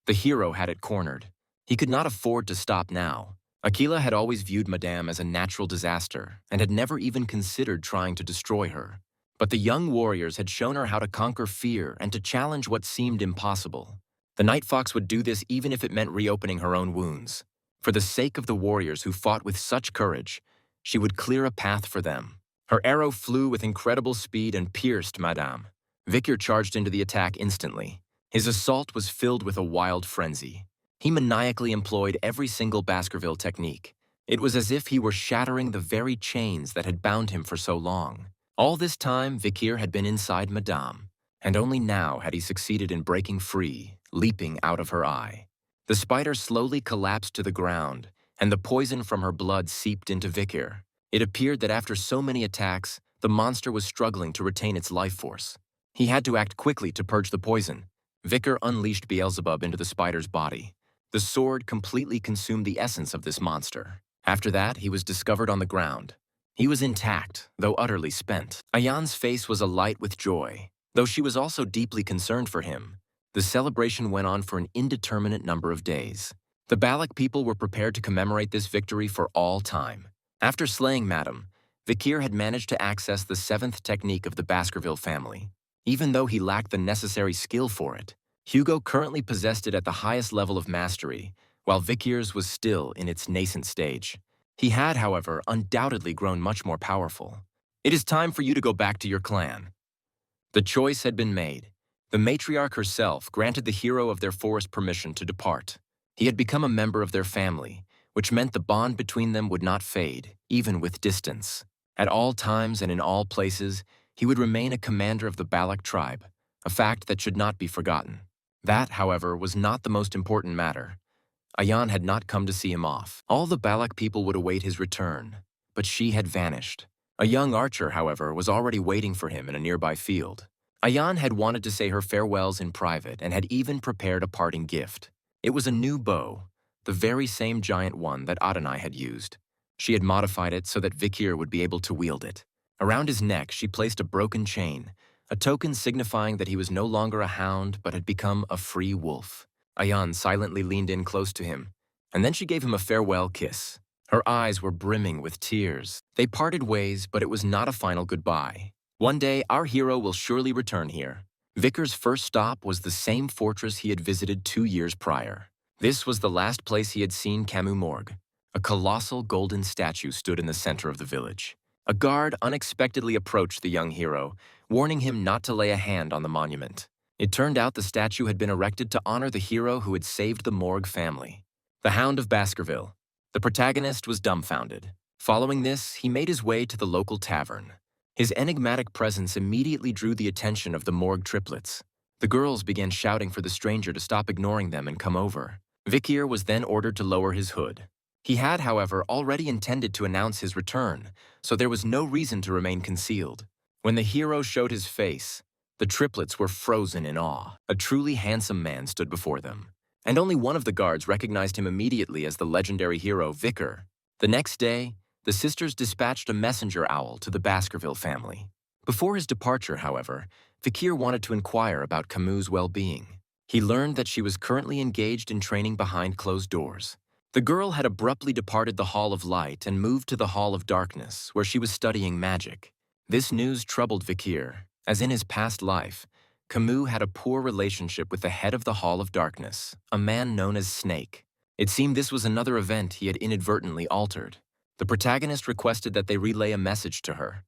The hero had it cornered. He could not afford to stop now. Aquila had always viewed Madame as a natural disaster and had never even considered trying to destroy her. But the young warriors had shown her how to conquer fear and to challenge what seemed impossible. The Night Fox would do this even if it meant reopening her own wounds. For the sake of the warriors who fought with such courage, she would clear a path for them. Her arrow flew with incredible speed and pierced Madame. Vikir charged into the attack instantly. His assault was filled with a wild frenzy. He maniacally employed every single Baskerville technique. It was as if he were shattering the very chains that had bound him for so long. All this time, Vikir had been inside Madame, and only now had he succeeded in breaking free, leaping out of her eye. The spider slowly collapsed to the ground, and the poison from her blood seeped into Vikir. It appeared that after so many attacks, the monster was struggling to retain its life force. He had to act quickly to purge the poison. Vikir unleashed Beelzebub into the spider's body. The sword completely consumed the essence of this monster. After that, he was discovered on the ground. He was intact, though utterly spent. Ayan's face was alight with joy, though she was also deeply concerned for him. The celebration went on for an indeterminate number of days. The Balac people were prepared to commemorate this victory for all time. After slaying Madame, Vikir had managed to access the 7th technique of the Baskerville family. Even though he lacked the necessary skill for it, Hugo currently possessed it at the highest level of mastery, while Vikir's was still in its nascent stage. He had, however, undoubtedly grown much more powerful. It is time for you to go back to your clan. The choice had been made. The matriarch herself granted the hero of their forest permission to depart. He had become a member of their family, which meant the bond between them would not fade, even with distance. At all times and in all places, he would remain a commander of the Balac tribe, a fact that should not be forgotten. That, however, was not the most important matter. Ayan had not come to see him off. All the Balac people would await his return, but she had vanished. A young archer, however, was already waiting for him in a nearby field. Ayan had wanted to say her farewells in private and had even prepared a parting gift. It was a new bow, the very same giant one that Adonai had used. She had modified it so that Vikir would be able to wield it. Around his neck, she placed a broken chain, a token signifying that he was no longer a hound but had become a free wolf. Ayan silently leaned in close to him, and then she gave him a farewell kiss. Her eyes were brimming with tears. They parted ways, but it was not a final goodbye. One day, our hero will surely return here. Vickers' first stop was the same fortress he had visited 2 years prior. This was the last place he had seen Camus Morgue. A colossal golden statue stood in the center of the village. A guard unexpectedly approached the young hero, warning him not to lay a hand on the monument. It turned out the statue had been erected to honor the hero who had saved the Morgue family. The Hound of Baskerville. The protagonist was dumbfounded. Following this, he made his way to the local tavern. His enigmatic presence immediately drew the attention of the Morgue triplets. The girls began shouting for the stranger to stop ignoring them and come over. Vickers was then ordered to lower his hood. He had, however, already intended to announce his return, so there was no reason to remain concealed. When the hero showed his face, the triplets were frozen in awe. A truly handsome man stood before them, and only one of the guards recognized him immediately as the legendary hero Vickers. The next day, the sisters dispatched a messenger owl to the Baskerville family. Before his departure, however, Vickers wanted to inquire about Camus' well-being. He learned that she was currently engaged in training behind closed doors. The girl had abruptly departed the Hall of Light and moved to the Hall of Darkness, where she was studying magic. This news troubled Vickers, as in his past life, Camus had a poor relationship with the head of the Hall of Darkness, a man known as Snake. It seemed this was another event he had inadvertently altered. The protagonist requested that they relay a message to her,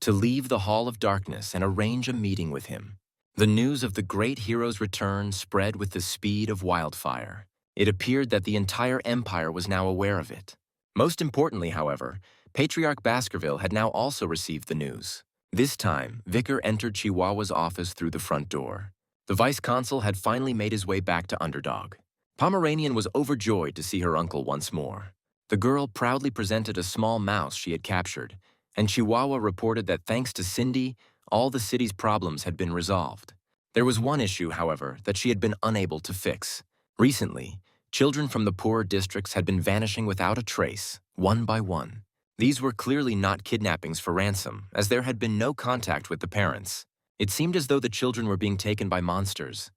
to leave the Hall of Darkness and arrange a meeting with him. The news of the great hero's return spread with the speed of wildfire. It appeared that the entire empire was now aware of it. Most importantly, however, Patriarch Baskerville had now also received the news. This time, Vickers entered Chihuahua's office through the front door. The vice-consul had finally made his way back to Underdog. Pomeranian was overjoyed to see her uncle once more. The girl proudly presented a small mouse she had captured, and Chihuahua reported that thanks to Cindy, all the city's problems had been resolved. There was one issue, however, that she had been unable to fix. Recently, children from the poorer districts had been vanishing without a trace, one by one. These were clearly not kidnappings for ransom, as there had been no contact with the parents. It seemed as though the children were being taken by monsters.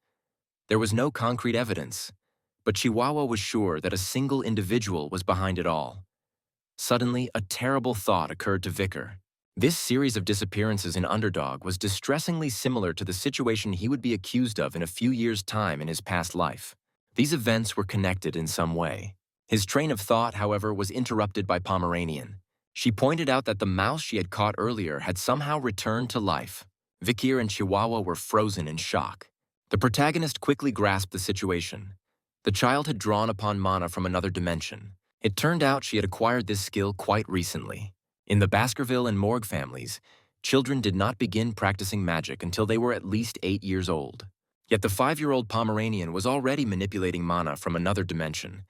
There was no concrete evidence, but Chihuahua was sure that a single individual was behind it all. Suddenly, a terrible thought occurred to Vickers. This series of disappearances in Underdog was distressingly similar to the situation he would be accused of in a few years' time in his past life. These events were connected in some way. His train of thought, however, was interrupted by Pomeranian. She pointed out that the mouse she had caught earlier had somehow returned to life. Vickers and Chihuahua were frozen in shock. The protagonist quickly grasped the situation. The child had drawn upon mana from another dimension. It turned out she had acquired this skill quite recently. In the Baskerville and Morgue families, children did not begin practicing magic until they were at least 8 years old. Yet the 5-year-old Pomeranian was already manipulating mana from another dimension,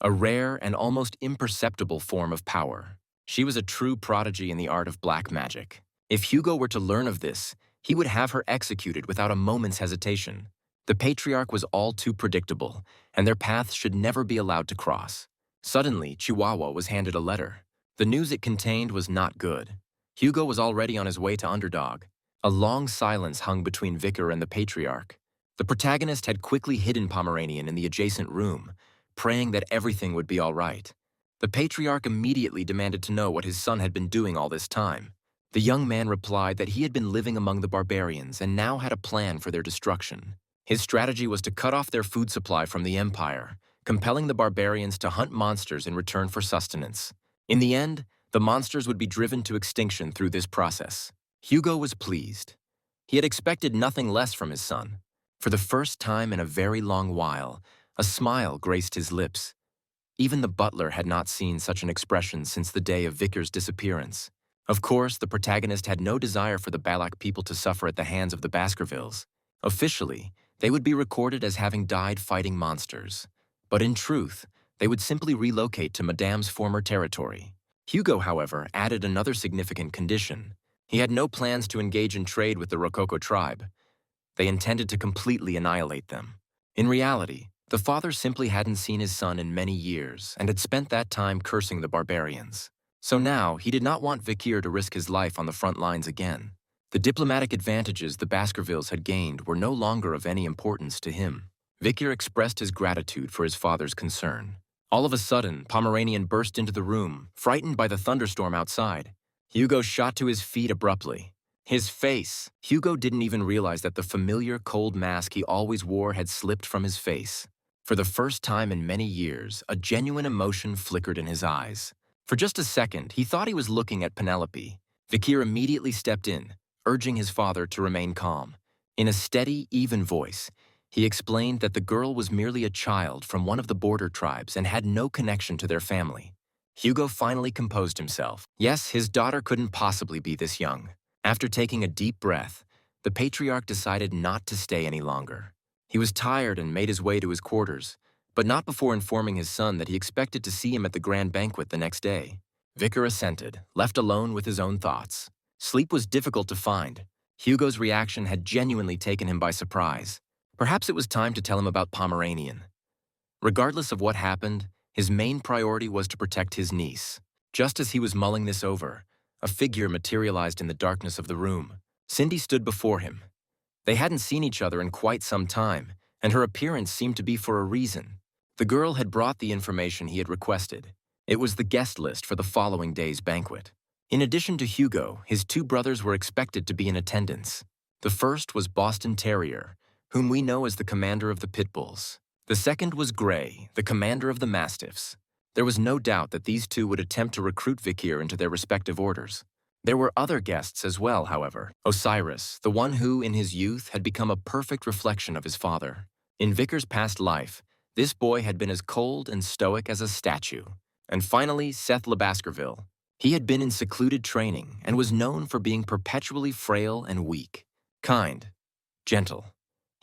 a rare and almost imperceptible form of power. She was a true prodigy in the art of black magic. If Hugo were to learn of this, he would have her executed without a moment's hesitation. The Patriarch was all too predictable, and their paths should never be allowed to cross. Suddenly, Chihuahua was handed a letter. The news it contained was not good. Hugo was already on his way to Underdog. A long silence hung between Vickers and the Patriarch. The protagonist had quickly hidden Pomeranian in the adjacent room, praying that everything would be all right. The Patriarch immediately demanded to know what his son had been doing all this time. The young man replied that he had been living among the barbarians and now had a plan for their destruction. His strategy was to cut off their food supply from the Empire, compelling the barbarians to hunt monsters in return for sustenance. In the end, the monsters would be driven to extinction through this process. Hugo was pleased. He had expected nothing less from his son. For the first time in a very long while, a smile graced his lips. Even the butler had not seen such an expression since the day of Vickers' disappearance. Of course, the protagonist had no desire for the Balac people to suffer at the hands of the Baskervilles. Officially, they would be recorded as having died fighting monsters. But in truth, they would simply relocate to Madame's former territory. Hugo, however, added another significant condition. He had no plans to engage in trade with the Rococo tribe. They intended to completely annihilate them. In reality, the father simply hadn't seen his son in many years and had spent that time cursing the barbarians. So now, he did not want Vickers to risk his life on the front lines again. The diplomatic advantages the Baskervilles had gained were no longer of any importance to him. Vickers expressed his gratitude for his father's concern. All of a sudden, Pomeranian burst into the room, frightened by the thunderstorm outside. Hugo shot to his feet abruptly. His face. Hugo didn't even realize that the familiar cold mask he always wore had slipped from his face. For the first time in many years, a genuine emotion flickered in his eyes. For just a second, he thought he was looking at Penelope. Vikir immediately stepped in, urging his father to remain calm. In a steady, even voice, he explained that the girl was merely a child from one of the border tribes and had no connection to their family. Hugo finally composed himself. Yes, his daughter couldn't possibly be this young. After taking a deep breath, the Patriarch decided not to stay any longer. He was tired and made his way to his quarters, but not before informing his son that he expected to see him at the grand banquet the next day. Vikir assented, left alone with his own thoughts. Sleep was difficult to find. Hugo's reaction had genuinely taken him by surprise. Perhaps it was time to tell him about Pomeranian. Regardless of what happened, his main priority was to protect his niece. Just as he was mulling this over, a figure materialized in the darkness of the room. Cindy stood before him. They hadn't seen each other in quite some time, and her appearance seemed to be for a reason. The girl had brought the information he had requested. It was the guest list for the following day's banquet. In addition to Hugo, his two brothers were expected to be in attendance. The first was Boston Terrier, whom we know as the commander of the pit bulls. The second was Gray, the commander of the mastiffs. There was no doubt that these two would attempt to recruit Vikir into their respective orders. There were other guests as well, however. Osiris, the one who, in his youth, had become a perfect reflection of his father. In Vikir's past life, this boy had been as cold and stoic as a statue. And finally, Seth Le Baskerville. He had been in secluded training and was known for being perpetually frail and weak. Kind, gentle.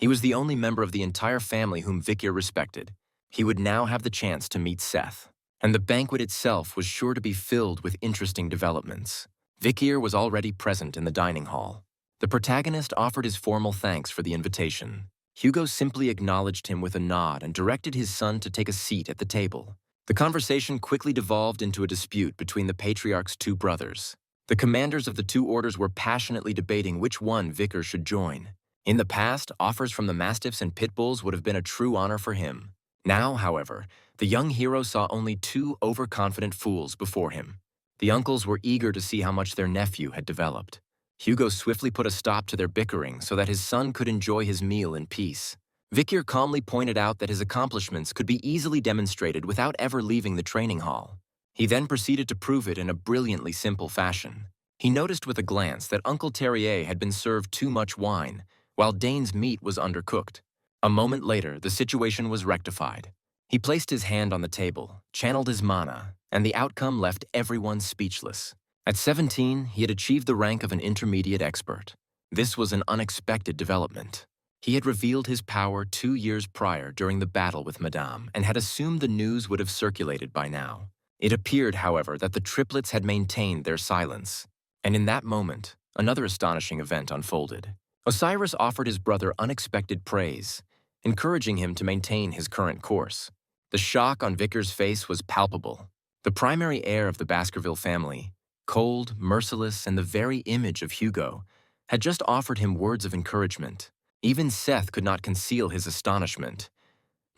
He was the only member of the entire family whom Vikir respected. He would now have the chance to meet Seth. And the banquet itself was sure to be filled with interesting developments. Vikir was already present in the dining hall. The protagonist offered his formal thanks for the invitation. Hugo simply acknowledged him with a nod and directed his son to take a seat at the table. The conversation quickly devolved into a dispute between the Patriarch's two brothers. The commanders of the two orders were passionately debating which one Vikir should join. In the past, offers from the Mastiffs and Pit Bulls would have been a true honor for him. Now, however, the young hero saw only two overconfident fools before him. The uncles were eager to see how much their nephew had developed. Hugo swiftly put a stop to their bickering so that his son could enjoy his meal in peace. Vikir calmly pointed out that his accomplishments could be easily demonstrated without ever leaving the training hall. He then proceeded to prove it in a brilliantly simple fashion. He noticed with a glance that Uncle Terrier had been served too much wine, while Dane's meat was undercooked. A moment later, the situation was rectified. He placed his hand on the table, channeled his mana, and the outcome left everyone speechless. At 17, he had achieved the rank of an intermediate expert. This was an unexpected development. He had revealed his power 2 years prior during the battle with Madame and had assumed the news would have circulated by now. It appeared, however, that the triplets had maintained their silence. And in that moment, another astonishing event unfolded. Osiris offered his brother unexpected praise, encouraging him to maintain his current course. The shock on Vikir's face was palpable. The primary heir of the Baskerville family, cold, merciless, and the very image of Hugo, had just offered him words of encouragement. Even Seth could not conceal his astonishment.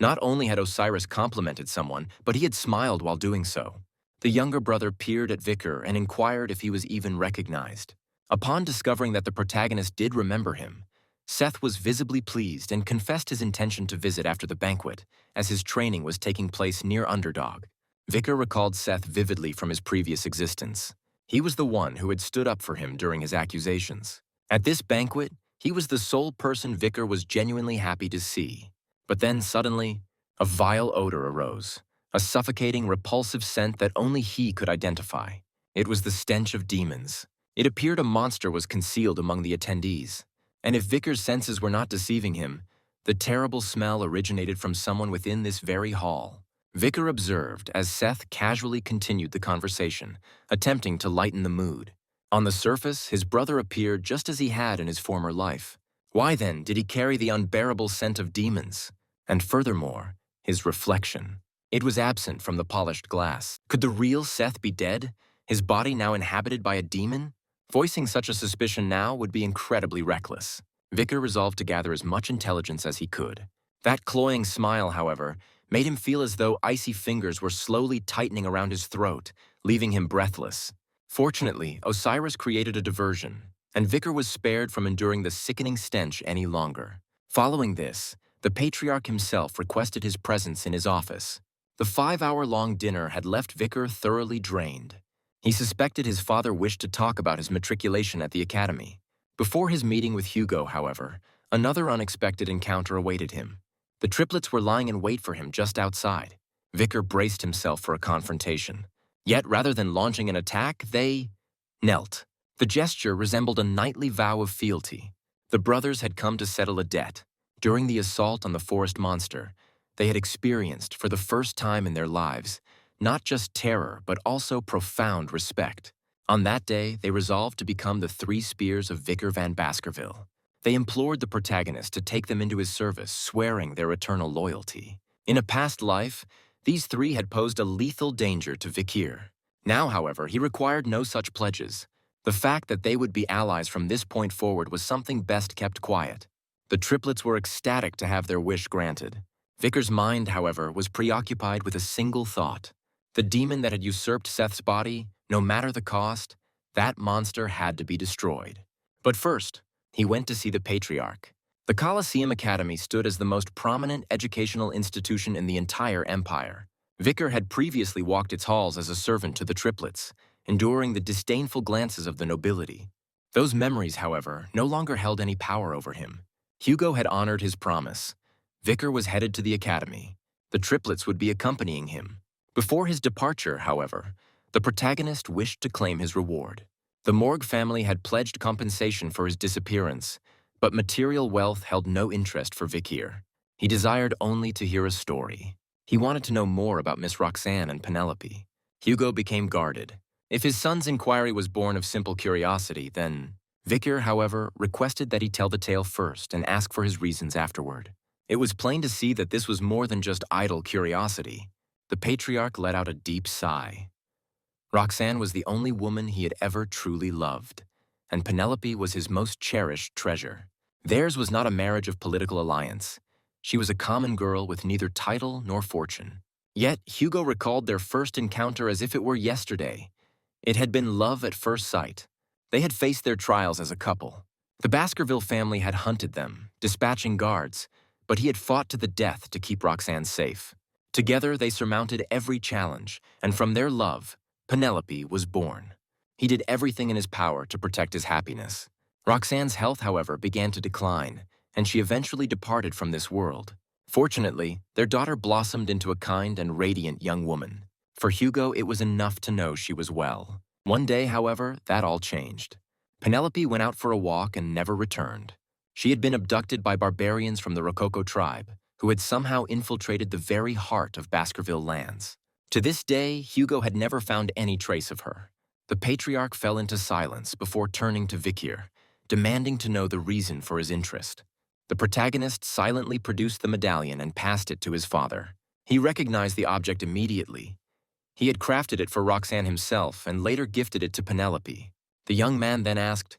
Not only had Osiris complimented someone, but he had smiled while doing so. The younger brother peered at Vikir and inquired if he was even recognized. Upon discovering that the protagonist did remember him, Seth was visibly pleased and confessed his intention to visit after the banquet, as his training was taking place near Underdog. Vikir recalled Seth vividly from his previous existence. He was the one who had stood up for him during his accusations. At this banquet, he was the sole person Vikir was genuinely happy to see. But then suddenly, a vile odor arose, a suffocating, repulsive scent that only he could identify. It was the stench of demons. It appeared a monster was concealed among the attendees. And if Vikir's senses were not deceiving him, the terrible smell originated from someone within this very hall. Vikir observed as Seth casually continued the conversation, attempting to lighten the mood. On the surface, his brother appeared just as he had in his former life. Why then did he carry the unbearable scent of demons? And furthermore, his reflection. It was absent from the polished glass. Could the real Seth be dead, his body now inhabited by a demon? Voicing such a suspicion now would be incredibly reckless. Vikir resolved to gather as much intelligence as he could. That cloying smile, however, made him feel as though icy fingers were slowly tightening around his throat, leaving him breathless. Fortunately, Osiris created a diversion, and Vicar was spared from enduring the sickening stench any longer. Following this, the Patriarch himself requested his presence in his office. The 5-hour-long dinner had left Vicar thoroughly drained. He suspected his father wished to talk about his matriculation at the academy. Before his meeting with Hugo, however, another unexpected encounter awaited him. The triplets were lying in wait for him just outside. Vicar braced himself for a confrontation. Yet, rather than launching an attack, they knelt. The gesture resembled a knightly vow of fealty. The brothers had come to settle a debt. During the assault on the forest monster, they had experienced, for the first time in their lives, not just terror, but also profound respect. On that day, they resolved to become the three spears of Vicar van Baskerville. They implored the protagonist to take them into his service, swearing their eternal loyalty. In a past life, these three had posed a lethal danger to Vicar. Now, however, he required no such pledges. The fact that they would be allies from this point forward was something best kept quiet. The triplets were ecstatic to have their wish granted. Vicar's mind, however, was preoccupied with a single thought. The demon that had usurped Seth's body, no matter the cost, that monster had to be destroyed. But first, he went to see the Patriarch. The Colosseum Academy stood as the most prominent educational institution in the entire empire. Vicar had previously walked its halls as a servant to the triplets, enduring the disdainful glances of the nobility. Those memories, however, no longer held any power over him. Hugo had honored his promise. Vicar was headed to the academy. The triplets would be accompanying him. Before his departure, however, the protagonist wished to claim his reward. The Morgue family had pledged compensation for his disappearance, but material wealth held no interest for Vicar. He desired only to hear a story. He wanted to know more about Miss Roxanne and Penelope. Hugo became guarded. If his son's inquiry was born of simple curiosity, then Vicar, however, requested that he tell the tale first and ask for his reasons afterward. It was plain to see that this was more than just idle curiosity. The Patriarch let out a deep sigh. Roxanne was the only woman he had ever truly loved, and Penelope was his most cherished treasure. Theirs was not a marriage of political alliance. She was a common girl with neither title nor fortune. Yet Hugo recalled their first encounter as if it were yesterday. It had been love at first sight. They had faced their trials as a couple. The Baskerville family had hunted them, dispatching guards, but he had fought to the death to keep Roxanne safe. Together, they surmounted every challenge, and from their love, Penelope was born. He did everything in his power to protect his happiness. Roxanne's health, however, began to decline, and she eventually departed from this world. Fortunately, their daughter blossomed into a kind and radiant young woman. For Hugo, it was enough to know she was well. One day, however, that all changed. Penelope went out for a walk and never returned. She had been abducted by barbarians from the Rococo tribe, who had somehow infiltrated the very heart of Baskerville lands. To this day, Hugo had never found any trace of her. The Patriarch fell into silence before turning to Vicar, demanding to know the reason for his interest. The protagonist silently produced the medallion and passed it to his father. He recognized the object immediately. He had crafted it for Roxanne himself and later gifted it to Penelope. The young man then asked,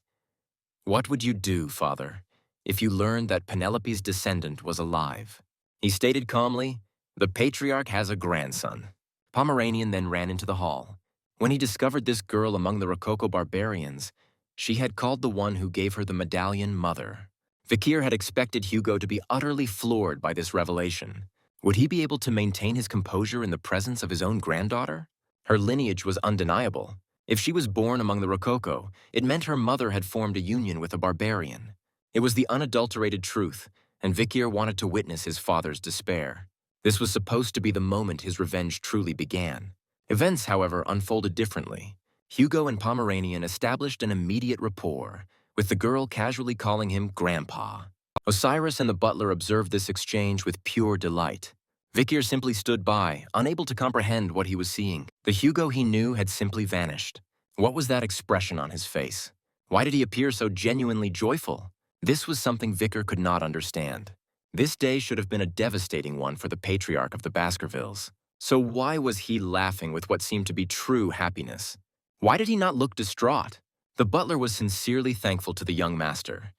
"What would you do, father, if you learned that Penelope's descendant was alive?" He stated calmly, "The Patriarch has a grandson." Pomeranian then ran into the hall. When he discovered this girl among the Rococo barbarians, she had called the one who gave her the medallion mother. Vicar had expected Hugo to be utterly floored by this revelation. Would he be able to maintain his composure in the presence of his own granddaughter? Her lineage was undeniable. If she was born among the Rococo, it meant her mother had formed a union with a barbarian. It was the unadulterated truth, and Vicar wanted to witness his father's despair. This was supposed to be the moment his revenge truly began. Events, however, unfolded differently. Hugo and Pomeranian established an immediate rapport, with the girl casually calling him Grandpa. Osiris and the butler observed this exchange with pure delight. Vicar simply stood by, unable to comprehend what he was seeing. The Hugo he knew had simply vanished. What was that expression on his face? Why did he appear so genuinely joyful? This was something Vicar could not understand. This day should have been a devastating one for the Patriarch of the Baskervilles. So why was he laughing with what seemed to be true happiness? Why did he not look distraught? The butler was sincerely thankful to the young master.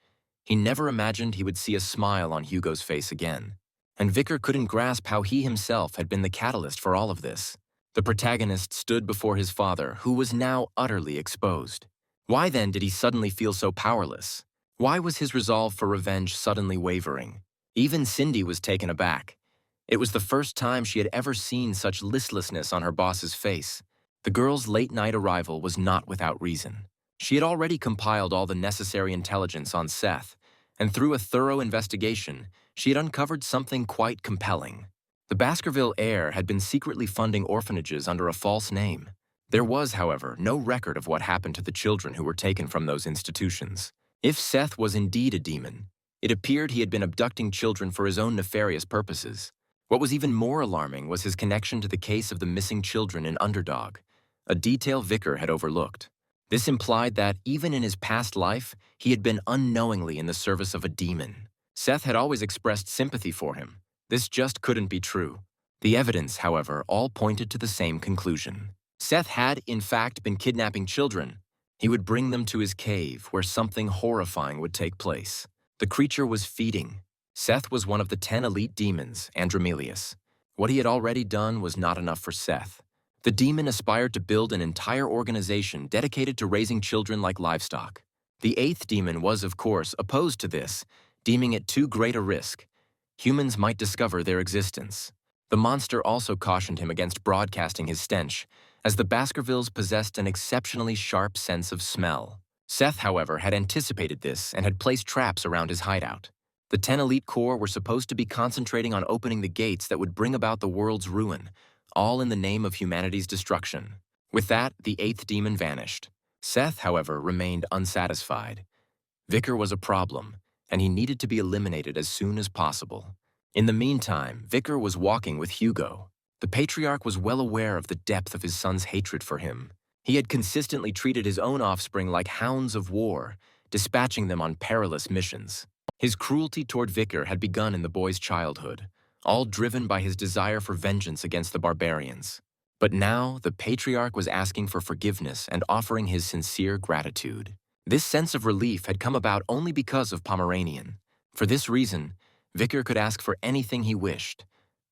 He never imagined he would see a smile on Hugo's face again. and Vicar couldn't grasp how he himself had been the catalyst for all of this. The protagonist stood before his father, who was now utterly exposed. Why then did he suddenly feel so powerless? Why was his resolve for revenge suddenly wavering? Even Cindy was taken aback. It was the first time she had ever seen such listlessness on her boss's face. The girl's late-night arrival was not without reason. She had already compiled all the necessary intelligence on Seth, and through a thorough investigation, she had uncovered something quite compelling. The Baskerville heir had been secretly funding orphanages under a false name. There was, however, no record of what happened to the children who were taken from those institutions. If Seth was indeed a demon, it appeared he had been abducting children for his own nefarious purposes. What was even more alarming was his connection to the case of the missing children in Underdog, a detail Vicar had overlooked. This implied that, even in his past life, he had been unknowingly in the service of a demon. Seth had always expressed sympathy for him. This just couldn't be true. The evidence, however, all pointed to the same conclusion. Seth had, in fact, been kidnapping children. He would bring them to his cave, where something horrifying would take place. The creature was feeding. Seth was one of the 10 elite demons, Andromelius. What he had already done was not enough for Seth. The demon aspired to build an entire organization dedicated to raising children like livestock. The 8th demon was, of course, opposed to this, deeming it too great a risk. Humans might discover their existence. The monster also cautioned him against broadcasting his stench, as the Baskervilles possessed an exceptionally sharp sense of smell. Seth, however, had anticipated this and had placed traps around his hideout. The 10 elite corps were supposed to be concentrating on opening the gates that would bring about the world's ruin, all in the name of humanity's destruction. With that, the 8th demon vanished. Seth, however, remained unsatisfied. Vicar was a problem, and he needed to be eliminated as soon as possible. In the meantime, Vicar was walking with Hugo. The Patriarch was well aware of the depth of his son's hatred for him. He had consistently treated his own offspring like hounds of war, dispatching them on perilous missions. His cruelty toward Vicar had begun in the boy's childhood, all driven by his desire for vengeance against the barbarians. But now, the Patriarch was asking for forgiveness and offering his sincere gratitude. This sense of relief had come about only because of Pomeranian. For this reason, Vicar could ask for anything he wished,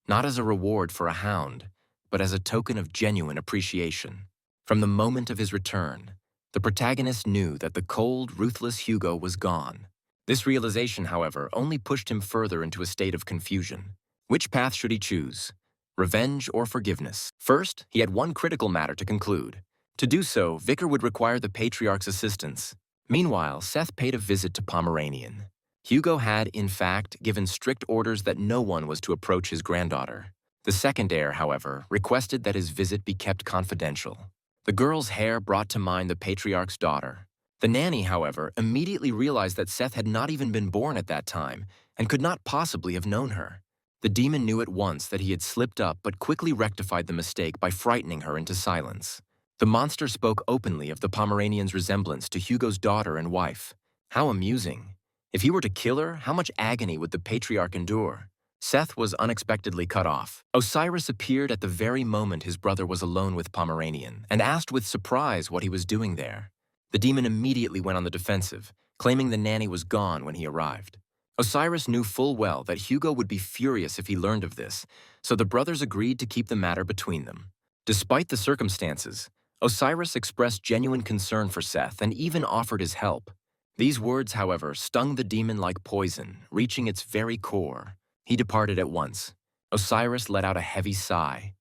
not as a reward for a hound, but as a token of genuine appreciation. From the moment of his return, the protagonist knew that the cold, ruthless Hugo was gone. This realization, however, only pushed him further into a state of confusion. Which path should he choose? Revenge or forgiveness? First, he had one critical matter to conclude. To do so, Vicar would require the Patriarch's assistance. Meanwhile, Seth paid a visit to Pomeranian. Hugo had, in fact, given strict orders that no one was to approach his granddaughter. The second heir, however, requested that his visit be kept confidential. The girl's hair brought to mind the Patriarch's daughter. The nanny, however, immediately realized that Seth had not even been born at that time and could not possibly have known her. The demon knew at once that he had slipped up but quickly rectified the mistake by frightening her into silence. The monster spoke openly of the Pomeranian's resemblance to Hugo's daughter and wife. How amusing. If he were to kill her, how much agony would the Patriarch endure? Seth was unexpectedly cut off. Osiris appeared at the very moment his brother was alone with Pomeranian and asked with surprise what he was doing there. The demon immediately went on the defensive, claiming the nanny was gone when he arrived. Osiris knew full well that Hugo would be furious if he learned of this, so the brothers agreed to keep the matter between them. Despite the circumstances, Osiris expressed genuine concern for Seth and even offered his help. These words, however, stung the demon like poison, reaching its very core. He departed at once. Osiris let out a heavy sigh.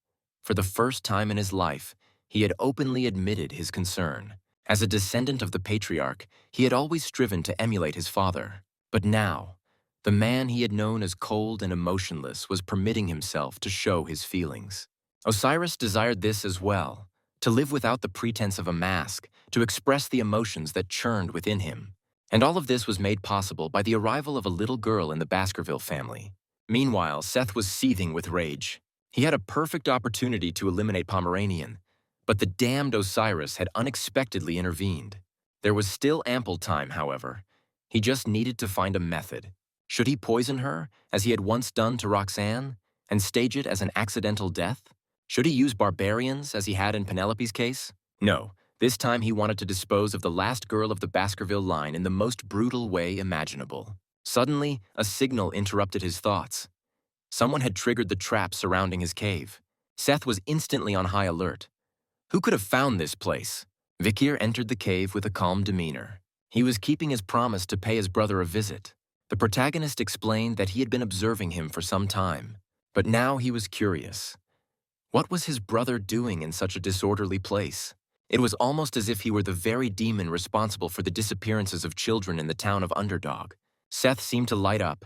For the first time in his life, he had openly admitted his concern. As a descendant of the Patriarch, he had always striven to emulate his father. But now, the man he had known as cold and emotionless was permitting himself to show his feelings. Osiris desired this as well, to live without the pretense of a mask, to express the emotions that churned within him. And all of this was made possible by the arrival of a little girl in the Baskerville family. Meanwhile, Seth was seething with rage. He had a perfect opportunity to eliminate Pomeranian, but the damned Osiris had unexpectedly intervened. There was still ample time, however. He just needed to find a method. Should he poison her, as he had once done to Roxanne, and stage it as an accidental death? Should he use barbarians, as he had in Penelope's case? No, this time he wanted to dispose of the last girl of the Baskerville line in the most brutal way imaginable. Suddenly, a signal interrupted his thoughts. Someone had triggered the trap surrounding his cave. Seth was instantly on high alert. Who could have found this place? Vikir entered the cave with a calm demeanor. He was keeping his promise to pay his brother a visit. The protagonist explained that he had been observing him for some time, but now he was curious. What was his brother doing in such a disorderly place? It was almost as if he were the very demon responsible for the disappearances of children in the town of Underdog. Seth seemed to light up.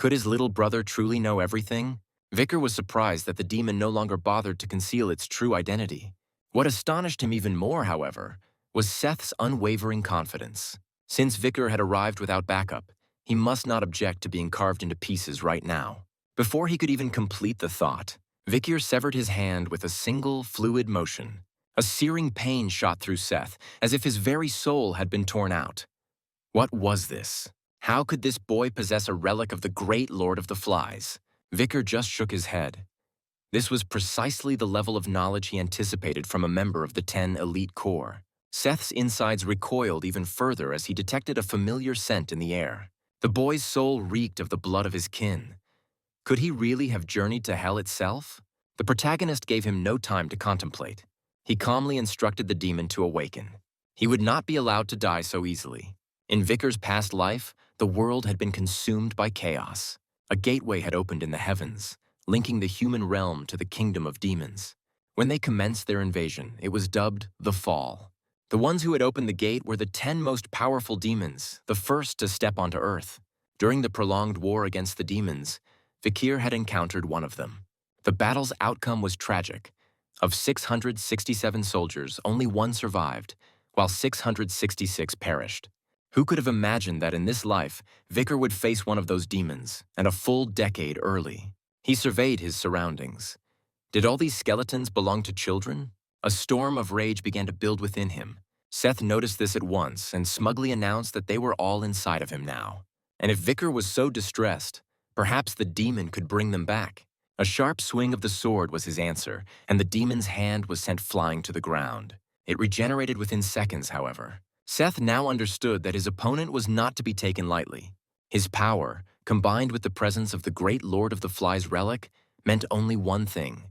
Could his little brother truly know everything? Vikir was surprised that the demon no longer bothered to conceal its true identity. What astonished him even more, however, was Seth's unwavering confidence. Since Vikir had arrived without backup, he must not object to being carved into pieces right now. Before he could even complete the thought, Vikir severed his hand with a single, fluid motion. A searing pain shot through Seth, as if his very soul had been torn out. What was this? How could this boy possess a relic of the great Lord of the Flies? Vikir just shook his head. This was precisely the level of knowledge he anticipated from a member of the 10 elite corps. Seth's insides recoiled even further as he detected a familiar scent in the air. The boy's soul reeked of the blood of his kin. Could he really have journeyed to hell itself? The protagonist gave him no time to contemplate. He calmly instructed the demon to awaken. He would not be allowed to die so easily. In Vikir's past life, the world had been consumed by chaos. A gateway had opened in the heavens, linking the human realm to the kingdom of demons. When they commenced their invasion, it was dubbed the Fall. The ones who had opened the gate were the 10 most powerful demons, the first to step onto Earth. During the prolonged war against the demons, Vikir had encountered one of them. The battle's outcome was tragic. Of 667 soldiers, only one survived, while 666 perished. Who could have imagined that in this life, Vikir would face one of those demons, and a full decade early? He surveyed his surroundings. Did all these skeletons belong to children? A storm of rage began to build within him. Seth noticed this at once and smugly announced that they were all inside of him now. And if Vikir was so distressed, perhaps the demon could bring them back. A sharp swing of the sword was his answer, and the demon's hand was sent flying to the ground. It regenerated within seconds, however. Seth now understood that his opponent was not to be taken lightly. His power, combined with the presence of the great Lord of the Flies relic, meant only one thing.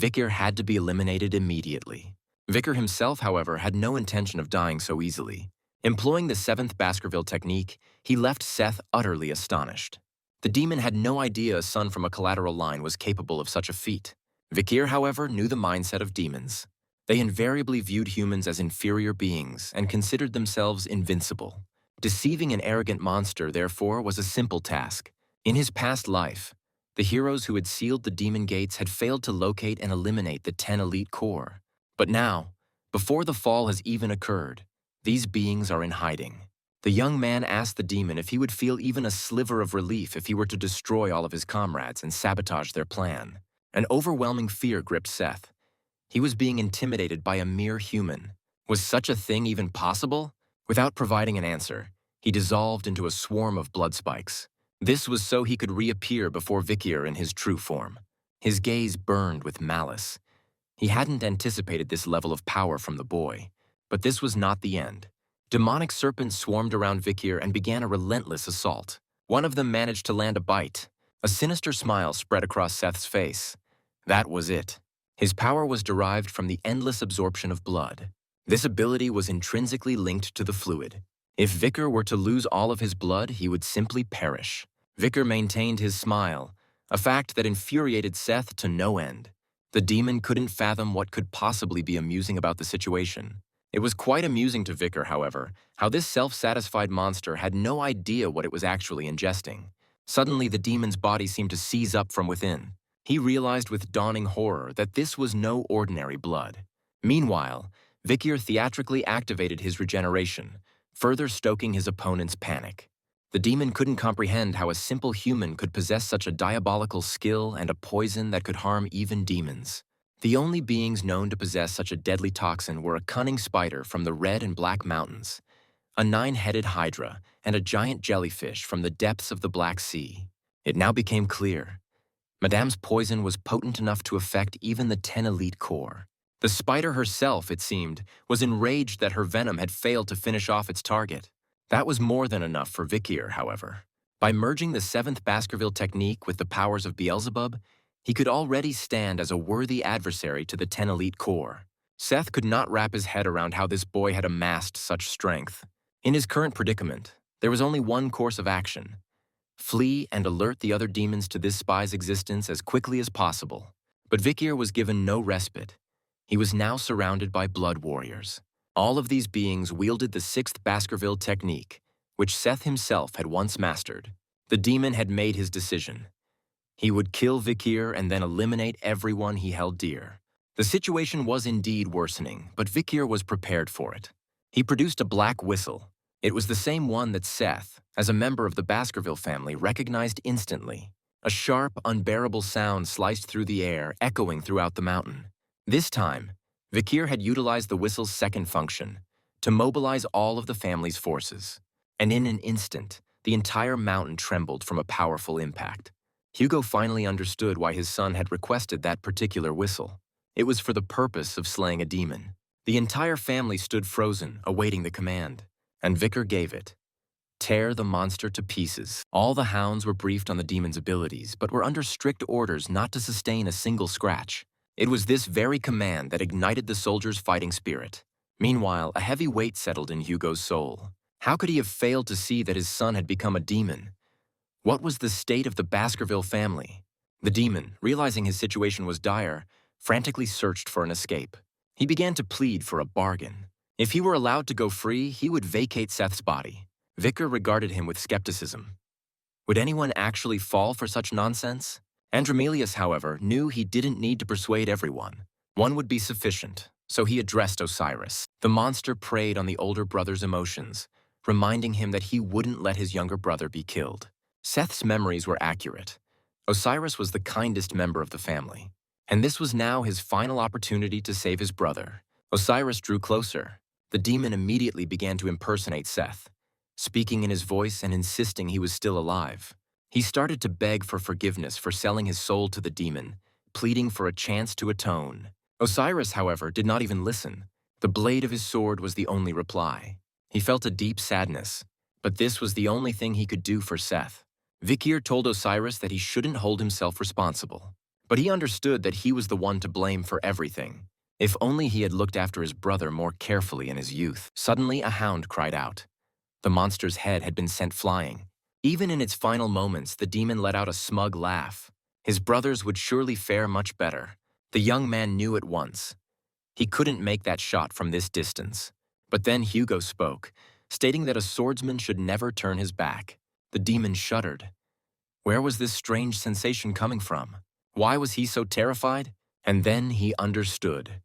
Vikir had to be eliminated immediately. Vikir himself, however, had no intention of dying so easily. Employing the 7th Baskerville technique, he left Seth utterly astonished. The demon had no idea a son from a collateral line was capable of such a feat. Vikir, however, knew the mindset of demons. They invariably viewed humans as inferior beings and considered themselves invincible. Deceiving an arrogant monster, therefore, was a simple task. In his past life, the heroes who had sealed the demon gates had failed to locate and eliminate the 10 elite corps. But now, before the fall has even occurred, these beings are in hiding. The young man asked the demon if he would feel even a sliver of relief if he were to destroy all of his comrades and sabotage their plan. An overwhelming fear gripped Seth. He was being intimidated by a mere human. Was such a thing even possible? Without providing an answer, he dissolved into a swarm of blood spikes. This was so he could reappear before Vikir in his true form. His gaze burned with malice. He hadn't anticipated this level of power from the boy, but this was not the end. Demonic serpents swarmed around Vikir and began a relentless assault. One of them managed to land a bite. A sinister smile spread across Seth's face. That was it. His power was derived from the endless absorption of blood. This ability was intrinsically linked to the fluid. If Vikir were to lose all of his blood, he would simply perish. Vikir maintained his smile, a fact that infuriated Seth to no end. The demon couldn't fathom what could possibly be amusing about the situation. It was quite amusing to Vikir, however, how this self-satisfied monster had no idea what it was actually ingesting. Suddenly, the demon's body seemed to seize up from within. He realized with dawning horror that this was no ordinary blood. Meanwhile, Vikir theatrically activated his regeneration, further stoking his opponent's panic. The demon couldn't comprehend how a simple human could possess such a diabolical skill and a poison that could harm even demons. The only beings known to possess such a deadly toxin were a cunning spider from the Red and Black Mountains, a 9-headed hydra, and a giant jellyfish from the depths of the Black Sea. It now became clear. Madame's poison was potent enough to affect even the 10 elite corps. The spider herself, it seemed, was enraged that her venom had failed to finish off its target. That was more than enough for Vikir, however. By merging the seventh Baskerville technique with the powers of Beelzebub, he could already stand as a worthy adversary to the 10 elite core. Seth could not wrap his head around how this boy had amassed such strength. In his current predicament, there was only one course of action: flee and alert the other demons to this spy's existence as quickly as possible. But Vikir was given no respite. He was now surrounded by blood warriors. All of these beings wielded the sixth Baskerville technique, which Seth himself had once mastered. The demon had made his decision. He would kill Vikir and then eliminate everyone he held dear. The situation was indeed worsening, but Vikir was prepared for it. He produced a black whistle. It was the same one that Seth, as a member of the Baskerville family, recognized instantly. A sharp, unbearable sound sliced through the air, echoing throughout the mountain. This time, Vikir had utilized the whistle's second function, to mobilize all of the family's forces. And in an instant, the entire mountain trembled from a powerful impact. Hugo finally understood why his son had requested that particular whistle. It was for the purpose of slaying a demon. The entire family stood frozen, awaiting the command, and Vikir gave it. Tear the monster to pieces. All the hounds were briefed on the demon's abilities, but were under strict orders not to sustain a single scratch. It was this very command that ignited the soldiers' fighting spirit. Meanwhile, a heavy weight settled in Hugo's soul. How could he have failed to see that his son had become a demon? What was the state of the Baskerville family? The demon, realizing his situation was dire, frantically searched for an escape. He began to plead for a bargain. If he were allowed to go free, he would vacate Seth's body. Vikir regarded him with skepticism. Would anyone actually fall for such nonsense? Andromelius, however, knew he didn't need to persuade everyone. One would be sufficient, so he addressed Osiris. The monster preyed on the older brother's emotions, reminding him that he wouldn't let his younger brother be killed. Seth's memories were accurate. Osiris was the kindest member of the family, and this was now his final opportunity to save his brother. Osiris drew closer. The demon immediately began to impersonate Seth, speaking in his voice and insisting he was still alive. He started to beg for forgiveness for selling his soul to the demon, pleading for a chance to atone. Osiris, however, did not even listen. The blade of his sword was the only reply. He felt a deep sadness, but this was the only thing he could do for Seth. Vikir told Osiris that he shouldn't hold himself responsible, but he understood that he was the one to blame for everything. If only he had looked after his brother more carefully in his youth. Suddenly, a hound cried out. The monster's head had been sent flying. Even in its final moments, the demon let out a smug laugh. His brothers would surely fare much better. The young man knew at once. He couldn't make that shot from this distance. But then Hugo spoke, stating that a swordsman should never turn his back. The demon shuddered. Where was this strange sensation coming from? Why was he so terrified? And then he understood.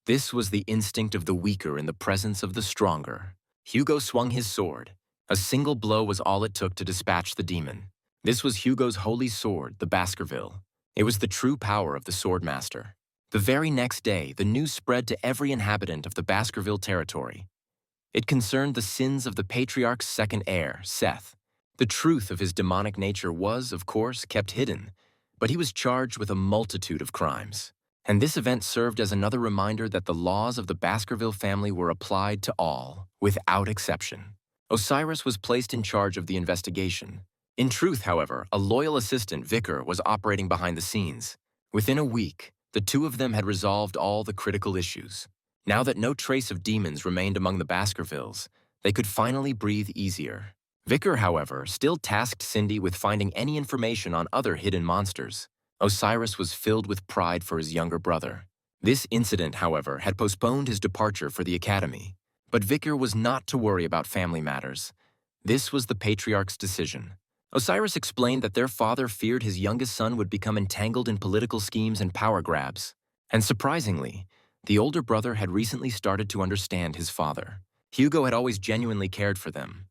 This was the instinct of the weaker in the presence of the stronger. Hugo swung his sword. A single blow was all it took to dispatch the demon. This was Hugo's holy sword, the Baskerville. It was the true power of the swordmaster. The very next day, the news spread to every inhabitant of the Baskerville territory. It concerned the sins of the Patriarch's second heir, Seth. The truth of his demonic nature was, of course, kept hidden, but he was charged with a multitude of crimes. And this event served as another reminder that the laws of the Baskerville family were applied to all, without exception. Osiris was placed in charge of the investigation. In truth, however, a loyal assistant, Vikir, was operating behind the scenes. Within a week, the two of them had resolved all the critical issues. Now that no trace of demons remained among the Baskervilles, they could finally breathe easier. Vikir, however, still tasked Cindy with finding any information on other hidden monsters. Osiris was filled with pride for his younger brother. This incident, however, had postponed his departure for the academy. But Vikir was not to worry about family matters. This was the Patriarch's decision. Osiris explained that their father feared his youngest son would become entangled in political schemes and power grabs. And surprisingly, the older brother had recently started to understand his father. Hugo had always genuinely cared for them.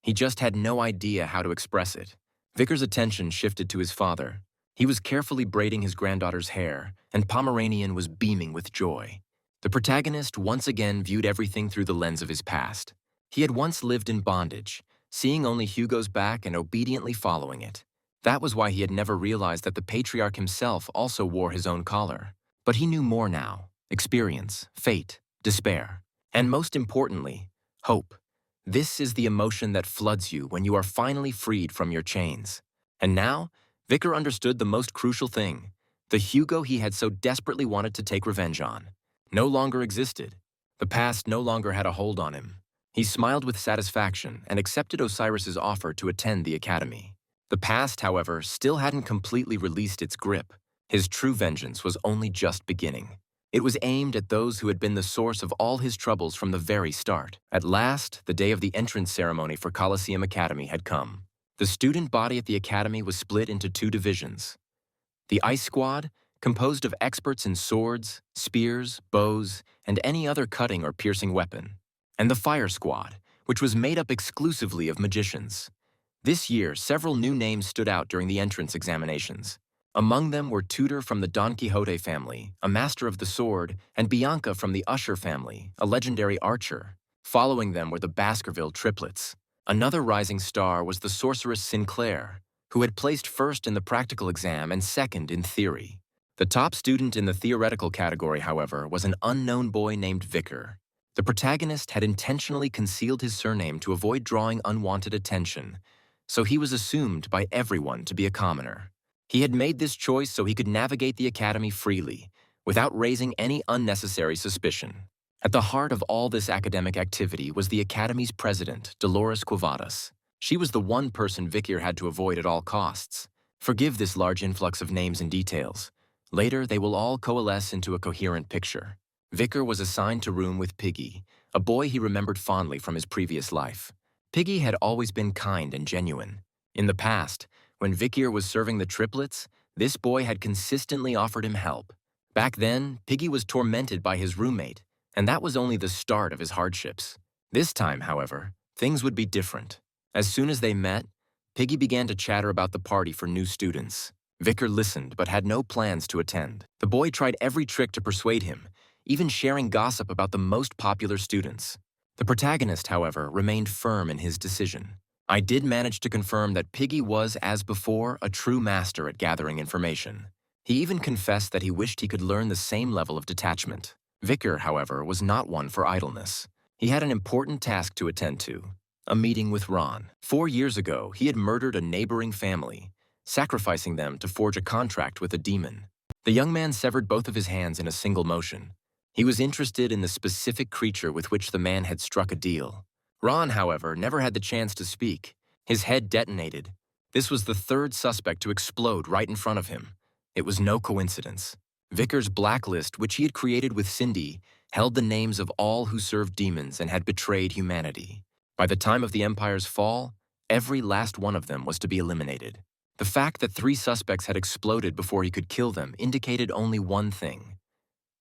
He just had no idea how to express it. Vikir's attention shifted to his father. He was carefully braiding his granddaughter's hair, and Pomeranian was beaming with joy. The protagonist once again viewed everything through the lens of his past. He had once lived in bondage, seeing only Hugo's back and obediently following it. That was why he had never realized that the Patriarch himself also wore his own collar. But he knew more now: experience, fate, despair, and most importantly, hope. This is the emotion that floods you when you are finally freed from your chains. And now, Vicar understood the most crucial thing. The Hugo he had so desperately wanted to take revenge on no longer existed. The past no longer had a hold on him. He smiled with satisfaction and accepted Osiris's offer to attend the academy. The past, however, still hadn't completely released its grip. His true vengeance was only just beginning. It was aimed at those who had been the source of all his troubles from the very start. At last, the day of the entrance ceremony for Colosseum Academy had come. The student body at the academy was split into two divisions. The Ice Squad, composed of experts in swords, spears, bows, and any other cutting or piercing weapon, and the Fire Squad, which was made up exclusively of magicians. This year, several new names stood out during the entrance examinations. Among them were Tudor from the Don Quixote family, a master of the sword, and Bianca from the Usher family, a legendary archer. Following them were the Baskerville triplets. Another rising star was the sorceress Sinclair, who had placed first in the practical exam and second in theory. The top student in the theoretical category, however, was an unknown boy named Vicar. The protagonist had intentionally concealed his surname to avoid drawing unwanted attention, so he was assumed by everyone to be a commoner. He had made this choice so he could navigate the academy freely, without raising any unnecessary suspicion. At the heart of all this academic activity was the academy's president, Dolores Quavadas. She was the one person Vicar had to avoid at all costs. Forgive this large influx of names and details. Later, they will all coalesce into a coherent picture. Vicar was assigned to room with Piggy, a boy he remembered fondly from his previous life. Piggy had always been kind and genuine. In the past, when Vicar was serving the triplets, this boy had consistently offered him help. Back then, Piggy was tormented by his roommate, and that was only the start of his hardships. This time, however, things would be different. As soon as they met, Piggy began to chatter about the party for new students. Vicar listened but had no plans to attend. The boy tried every trick to persuade him, even sharing gossip about the most popular students. The protagonist, however, remained firm in his decision. I did manage to confirm that Piggy was, as before, a true master at gathering information. He even confessed that he wished he could learn the same level of detachment. Vicar, however, was not one for idleness. He had an important task to attend to, a meeting with Ron. 4 years ago, he had murdered a neighboring family, sacrificing them to forge a contract with a demon. The young man severed both of his hands in a single motion. He was interested in the specific creature with which the man had struck a deal. Ron, however, never had the chance to speak. His head detonated. This was the third suspect to explode right in front of him. It was no coincidence. Vicar's blacklist, which he had created with Cindy, held the names of all who served demons and had betrayed humanity. By the time of the Empire's fall, every last one of them was to be eliminated. The fact that 3 suspects had exploded before he could kill them indicated only one thing.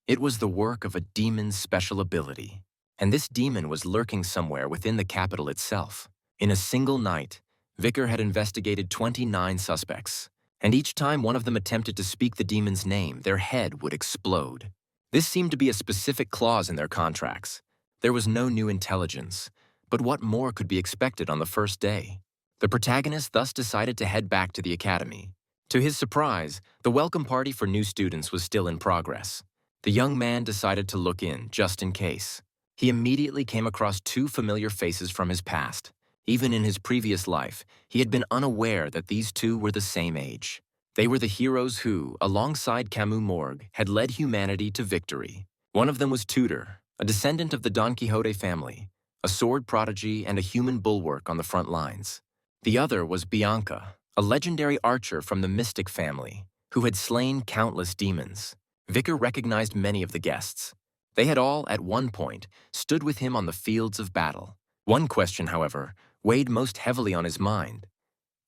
It was the work of a demon's special ability. And this demon was lurking somewhere within the capital itself. In a single night, Vicar had investigated 29 suspects, and each time one of them attempted to speak the demon's name, their head would explode. This seemed to be a specific clause in their contracts. There was no new intelligence, but what more could be expected on the first day? The protagonist thus decided to head back to the academy. To his surprise, the welcome party for new students was still in progress. The young man decided to look in, just in case. He immediately came across 2 familiar faces from his past. Even in his previous life, he had been unaware that these 2 were the same age. They were the heroes who, alongside Camus Morgue, had led humanity to victory. One of them was Tudor, a descendant of the Don Quixote family, a sword prodigy and a human bulwark on the front lines. The other was Bianca, a legendary archer from the Mystic family, who had slain countless demons. Vicar recognized many of the guests. They had all, at one point, stood with him on the fields of battle. One question, however, weighed most heavily on his mind.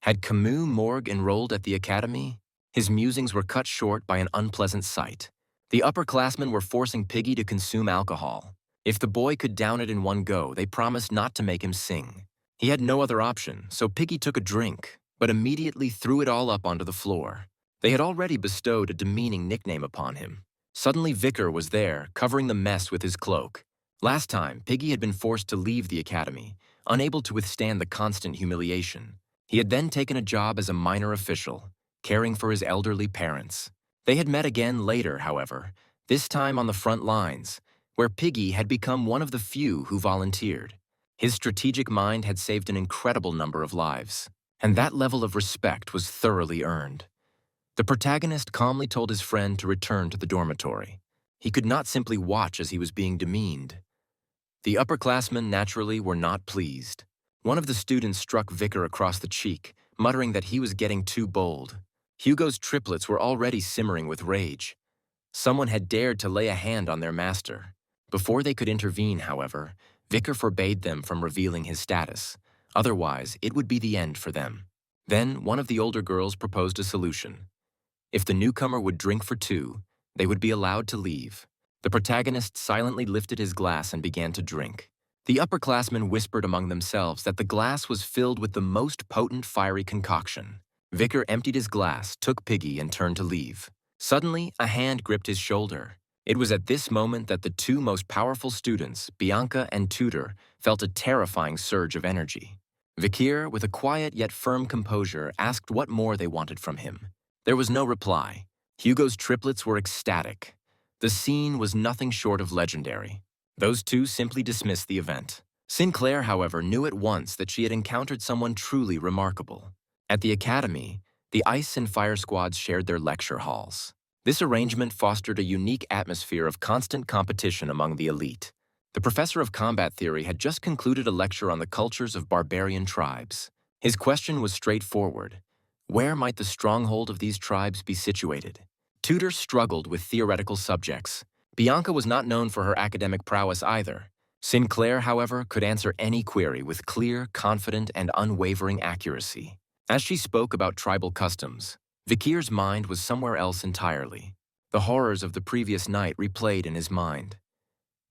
Had Camus Morgue enrolled at the academy? His musings were cut short by an unpleasant sight. The upperclassmen were forcing Piggy to consume alcohol. If the boy could down it in one go, they promised not to make him sing. He had no other option, so Piggy took a drink, but immediately threw it all up onto the floor. They had already bestowed a demeaning nickname upon him. Suddenly Vicar was there, covering the mess with his cloak. Last time, Piggy had been forced to leave the academy, unable to withstand the constant humiliation. He had then taken a job as a minor official, caring for his elderly parents. They had met again later, however, this time on the front lines, where Piggy had become one of the few who volunteered. His strategic mind had saved an incredible number of lives, and that level of respect was thoroughly earned. The protagonist calmly told his friend to return to the dormitory. He could not simply watch as he was being demeaned. The upperclassmen naturally were not pleased. One of the students struck Vicar across the cheek, muttering that he was getting too bold. Hugo's triplets were already simmering with rage. Someone had dared to lay a hand on their master. Before they could intervene, however, Vicar forbade them from revealing his status. Otherwise, it would be the end for them. Then, one of the older girls proposed a solution. If the newcomer would drink for two, they would be allowed to leave. The protagonist silently lifted his glass and began to drink. The upperclassmen whispered among themselves that the glass was filled with the most potent fiery concoction. Vicar emptied his glass, took Piggy, and turned to leave. Suddenly, a hand gripped his shoulder. It was at this moment that the two most powerful students, Bianca and Tudor, felt a terrifying surge of energy. Vicar, with a quiet yet firm composure, asked what more they wanted from him. There was no reply. Hugo's triplets were ecstatic. The scene was nothing short of legendary. Those two simply dismissed the event. Sinclair, however, knew at once that she had encountered someone truly remarkable. At the academy, the Ice and Fire squads shared their lecture halls. This arrangement fostered a unique atmosphere of constant competition among the elite. The professor of combat theory had just concluded a lecture on the cultures of barbarian tribes. His question was straightforward. Where might the stronghold of these tribes be situated? Tudor struggled with theoretical subjects. Bianca was not known for her academic prowess either. Sinclair, however, could answer any query with clear, confident, and unwavering accuracy. As she spoke about tribal customs, Vicar's mind was somewhere else entirely. The horrors of the previous night replayed in his mind.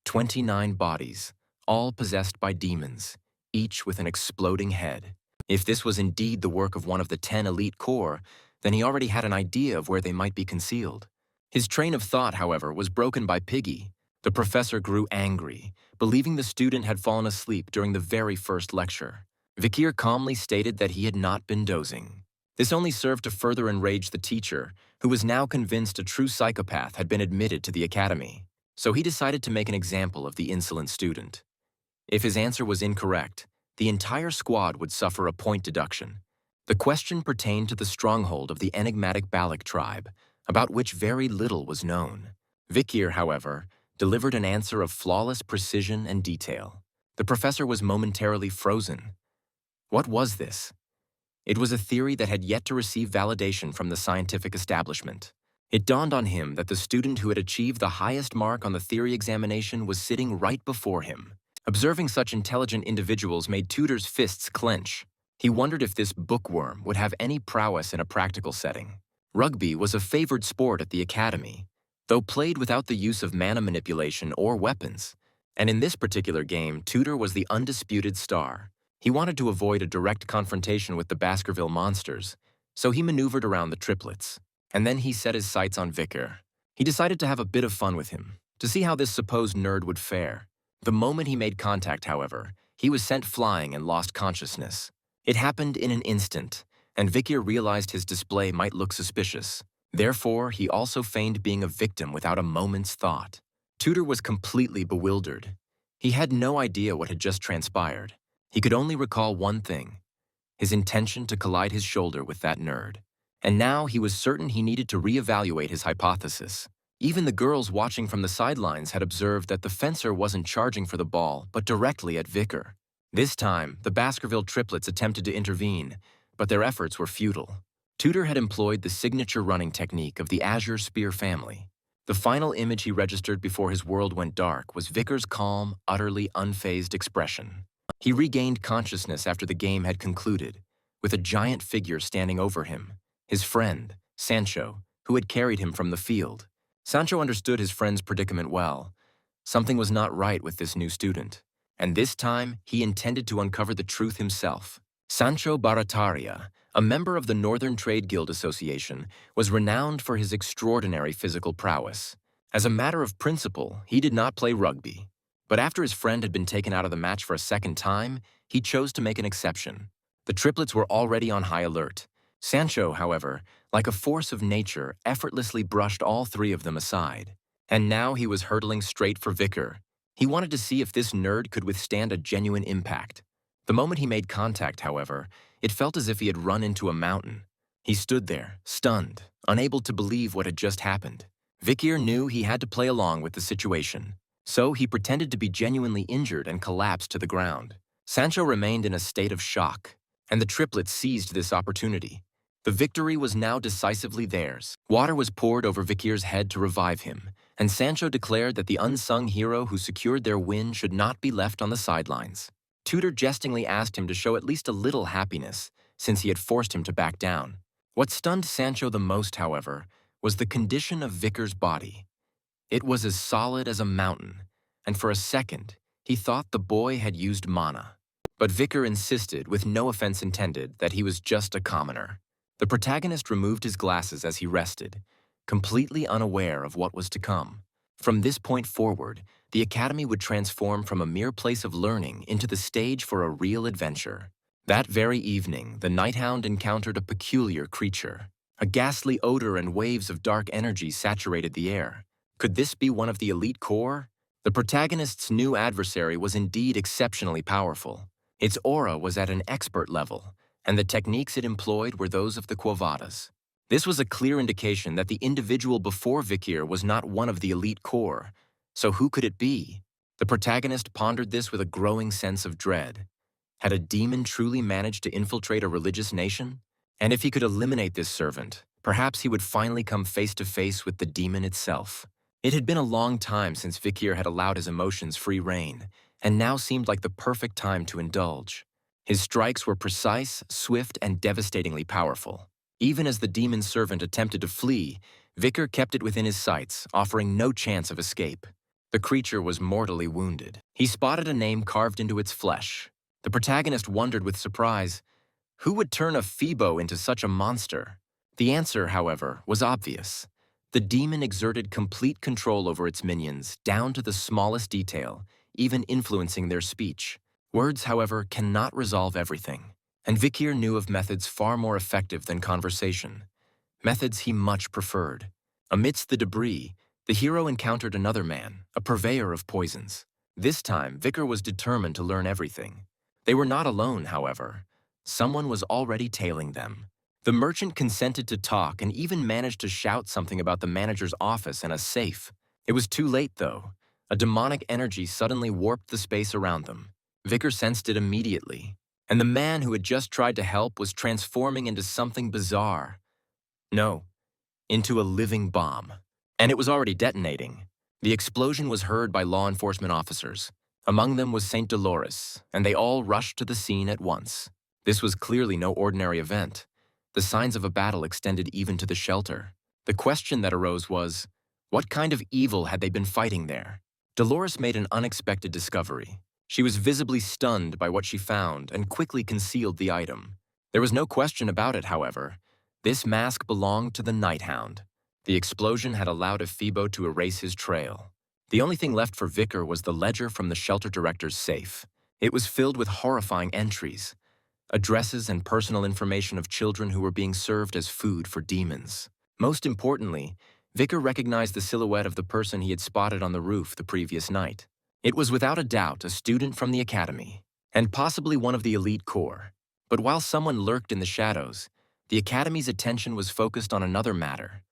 29 bodies, all possessed by demons, each with an exploding head. If this was indeed the work of one of the 10 elite corps, then he already had an idea of where they might be concealed. His train of thought, however, was broken by Piggy. The professor grew angry, believing the student had fallen asleep during the very first lecture. Vicar calmly stated that he had not been dozing. This only served to further enrage the teacher, who was now convinced a true psychopath had been admitted to the academy. So he decided to make an example of the insolent student. If his answer was incorrect, the entire squad would suffer a point deduction. The question pertained to the stronghold of the enigmatic Balac tribe, about which very little was known. Vicar, however, delivered an answer of flawless precision and detail. The professor was momentarily frozen. What was this? It was a theory that had yet to receive validation from the scientific establishment. It dawned on him that the student who had achieved the highest mark on the theory examination was sitting right before him. Observing such intelligent individuals made Tudor's fists clench. He wondered if this bookworm would have any prowess in a practical setting. Rugby was a favored sport at the academy, though played without the use of mana manipulation or weapons. And in this particular game, Tudor was the undisputed star. He wanted to avoid a direct confrontation with the Baskerville monsters, so he maneuvered around the triplets. And then he set his sights on Vicar. He decided to have a bit of fun with him, to see how this supposed nerd would fare. The moment he made contact, however, he was sent flying and lost consciousness. It happened in an instant, and Vicar realized his display might look suspicious. Therefore, he also feigned being a victim without a moment's thought. Tudor was completely bewildered. He had no idea what had just transpired. He could only recall one thing: his intention to collide his shoulder with that nerd. And now he was certain he needed to reevaluate his hypothesis. Even the girls watching from the sidelines had observed that the fencer wasn't charging for the ball, but directly at Vicar. This time, the Baskerville triplets attempted to intervene, but their efforts were futile. Tudor had employed the signature running technique of the Azure Spear family. The final image he registered before his world went dark was Vicar's calm, utterly unfazed expression. He regained consciousness after the game had concluded, with a giant figure standing over him, his friend, Sancho, who had carried him from the field. Sancho understood his friend's predicament well. Something was not right with this new student, and this time he intended to uncover the truth himself. Sancho Barataria, a member of the Northern Trade Guild Association, was renowned for his extraordinary physical prowess. As a matter of principle, he did not play rugby. But after his friend had been taken out of the match for a second time, he chose to make an exception. The triplets were already on high alert. Sancho, however, like a force of nature, effortlessly brushed all three of them aside. And now he was hurtling straight for Vicar. He wanted to see if this nerd could withstand a genuine impact. The moment he made contact, however, it felt as if he had run into a mountain. He stood there, stunned, unable to believe what had just happened. Vikir knew he had to play along with the situation, so he pretended to be genuinely injured and collapsed to the ground. Sancho remained in a state of shock, and the triplets seized this opportunity. The victory was now decisively theirs. Water was poured over Vikir's head to revive him, and Sancho declared that the unsung hero who secured their win should not be left on the sidelines. Tutor jestingly asked him to show at least a little happiness, since he had forced him to back down. What stunned Sancho the most, however, was the condition of Vikir's body. It was as solid as a mountain, and for a second, he thought the boy had used mana. But Vikir insisted, with no offense intended, that he was just a commoner. The protagonist removed his glasses as he rested, completely unaware of what was to come. From this point forward, the academy would transform from a mere place of learning into the stage for a real adventure. That very evening, the Nighthound encountered a peculiar creature. A ghastly odor and waves of dark energy saturated the air. Could this be one of the elite corps? The protagonist's new adversary was indeed exceptionally powerful. Its aura was at an expert level, and the techniques it employed were those of the Quo Vadis. This was a clear indication that the individual before Vikir was not one of the elite corps. So who could it be? The protagonist pondered this with a growing sense of dread. Had a demon truly managed to infiltrate a religious nation? And if he could eliminate this servant, perhaps he would finally come face to face with the demon itself. It had been a long time since Vikir had allowed his emotions free rein, and now seemed like the perfect time to indulge. His strikes were precise, swift, and devastatingly powerful. Even as the demon servant attempted to flee, Vikir kept it within his sights, offering no chance of escape. The creature was mortally wounded. He spotted a name carved into its flesh. The protagonist wondered with surprise, who would turn a Phoebo into such a monster? The answer, however, was obvious. The demon exerted complete control over its minions, down to the smallest detail, even influencing their speech. Words, however, cannot resolve everything, and Vikir knew of methods far more effective than conversation. Methods he much preferred. Amidst the debris, the hero encountered another man, a purveyor of poisons. This time, Vikir was determined to learn everything. They were not alone, however. Someone was already tailing them. The merchant consented to talk and even managed to shout something about the manager's office and a safe. It was too late, though. A demonic energy suddenly warped the space around them. Vikir sensed it immediately, and the man who had just tried to help was transforming into something bizarre. No, into a living bomb. And it was already detonating. The explosion was heard by law enforcement officers. Among them was Saint Dolores, and they all rushed to the scene at once. This was clearly no ordinary event. The signs of a battle extended even to the shelter. The question that arose was, what kind of evil had they been fighting there? Dolores made an unexpected discovery. She was visibly stunned by what she found and quickly concealed the item. There was no question about it, however. This mask belonged to the Nighthound. The explosion had allowed Phoebo to erase his trail. The only thing left for Vikir was the ledger from the shelter director's safe. It was filled with horrifying entries, addresses and personal information of children who were being served as food for demons. Most importantly, Vikir recognized the silhouette of the person he had spotted on the roof the previous night. It was without a doubt a student from the academy, and possibly one of the elite corps. But while someone lurked in the shadows, the academy's attention was focused on another matter.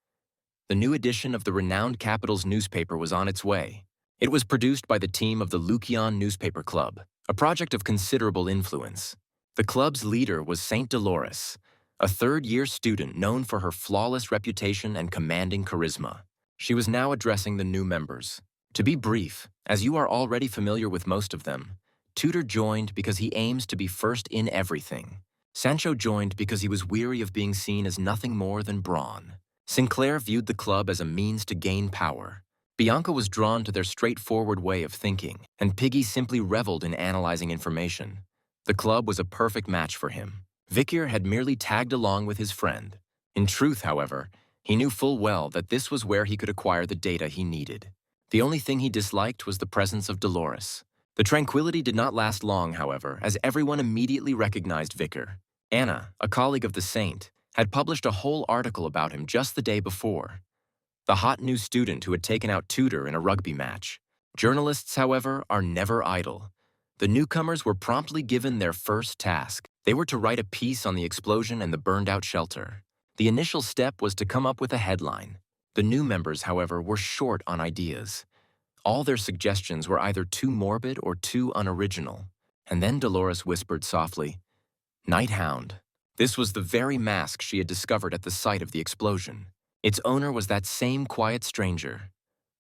The new edition of the renowned capital's newspaper was on its way. It was produced by the team of the Lukion Newspaper Club, a project of considerable influence. The club's leader was Saint Dolores, a third-year student known for her flawless reputation and commanding charisma. She was now addressing the new members. To be brief, as you are already familiar with most of them, Tutor joined because he aims to be first in everything. Sancho joined because he was weary of being seen as nothing more than brawn. Sinclair viewed the club as a means to gain power. Bianca was drawn to their straightforward way of thinking, and Piggy simply reveled in analyzing information. The club was a perfect match for him. Vikir had merely tagged along with his friend. In truth, however, he knew full well that this was where he could acquire the data he needed. The only thing he disliked was the presence of Dolores. The tranquility did not last long, however, as everyone immediately recognized Vikir. Anna, a colleague of the Saint, had published a whole article about him just the day before. The hot new student who had taken out Tutor in a rugby match. Journalists, however, are never idle. The newcomers were promptly given their first task. They were to write a piece on the explosion and the burned-out shelter. The initial step was to come up with a headline. The new members, however, were short on ideas. All their suggestions were either too morbid or too unoriginal. And then Dolores whispered softly, "Night Hound." This was the very mask she had discovered at the site of the explosion. Its owner was that same quiet stranger.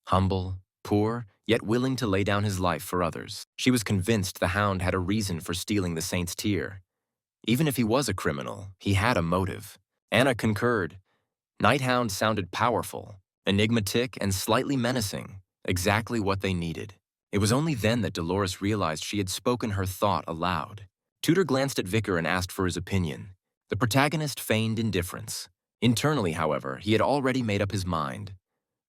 Humble, poor, yet willing to lay down his life for others. She was convinced the Hound had a reason for stealing the Saint's tear. Even if he was a criminal, he had a motive. Anna concurred. Night Hound sounded powerful, enigmatic, and slightly menacing, exactly what they needed. It was only then that Dolores realized she had spoken her thought aloud. Tudor glanced at Vicar and asked for his opinion. The protagonist feigned indifference. Internally, however, he had already made up his mind.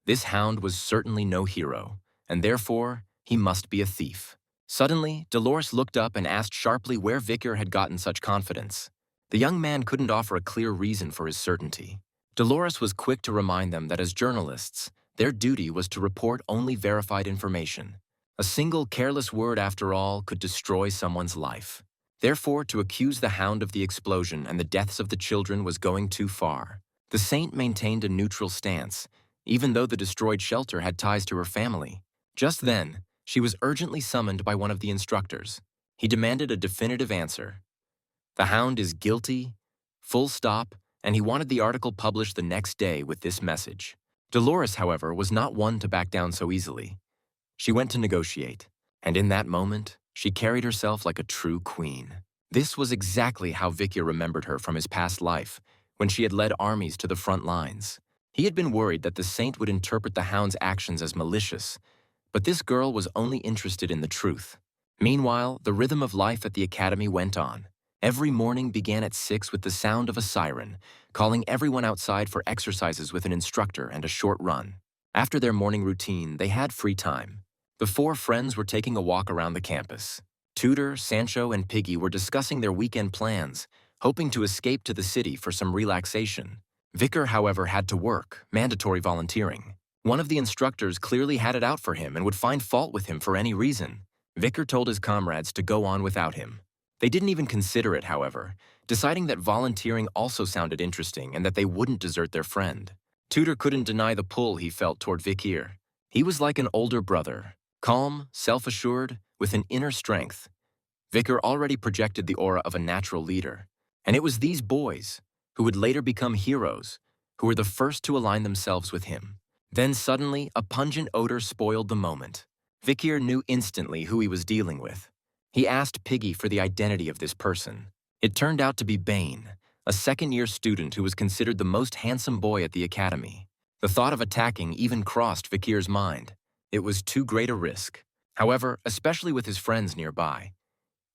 This Hound was certainly no hero, and therefore, he must be a thief. Suddenly, Dolores looked up and asked sharply where Vicar had gotten such confidence. The young man couldn't offer a clear reason for his certainty. Dolores was quick to remind them that as journalists, their duty was to report only verified information. A single careless word, after all, could destroy someone's life. Therefore, to accuse the Hound of the explosion and the deaths of the children was going too far. The Saint maintained a neutral stance, even though the destroyed shelter had ties to her family. Just then, she was urgently summoned by one of the instructors. He demanded a definitive answer. The Hound is guilty, full stop, and he wanted the article published the next day with this message. Dolores, however, was not one to back down so easily. She went to negotiate, and in that moment, she carried herself like a true queen. This was exactly how Vicar remembered her from his past life, when she had led armies to the front lines. He had been worried that the Saint would interpret the Hound's actions as malicious, but this girl was only interested in the truth. Meanwhile, the rhythm of life at the academy went on. Every morning began at 6 with the sound of a siren, calling everyone outside for exercises with an instructor and a short run. After their morning routine, they had free time. The four friends were taking a walk around the campus. Tudor, Sancho, and Piggy were discussing their weekend plans, hoping to escape to the city for some relaxation. Vicar, however, had to work, mandatory volunteering. One of the instructors clearly had it out for him and would find fault with him for any reason. Vicar told his comrades to go on without him. They didn't even consider it, however, deciding that volunteering also sounded interesting and that they wouldn't desert their friend. Tudor couldn't deny the pull he felt toward Vicar. He was like an older brother, calm, self-assured, with an inner strength. Vicar already projected the aura of a natural leader, and it was these boys, who would later become heroes, who were the first to align themselves with him. Then suddenly, a pungent odor spoiled the moment. Vicar knew instantly who he was dealing with. He asked Piggy for the identity of this person. It turned out to be Bane, a second-year student who was considered the most handsome boy at the academy. The thought of attacking even crossed Vicar's mind. It was too great a risk. However, especially with his friends nearby,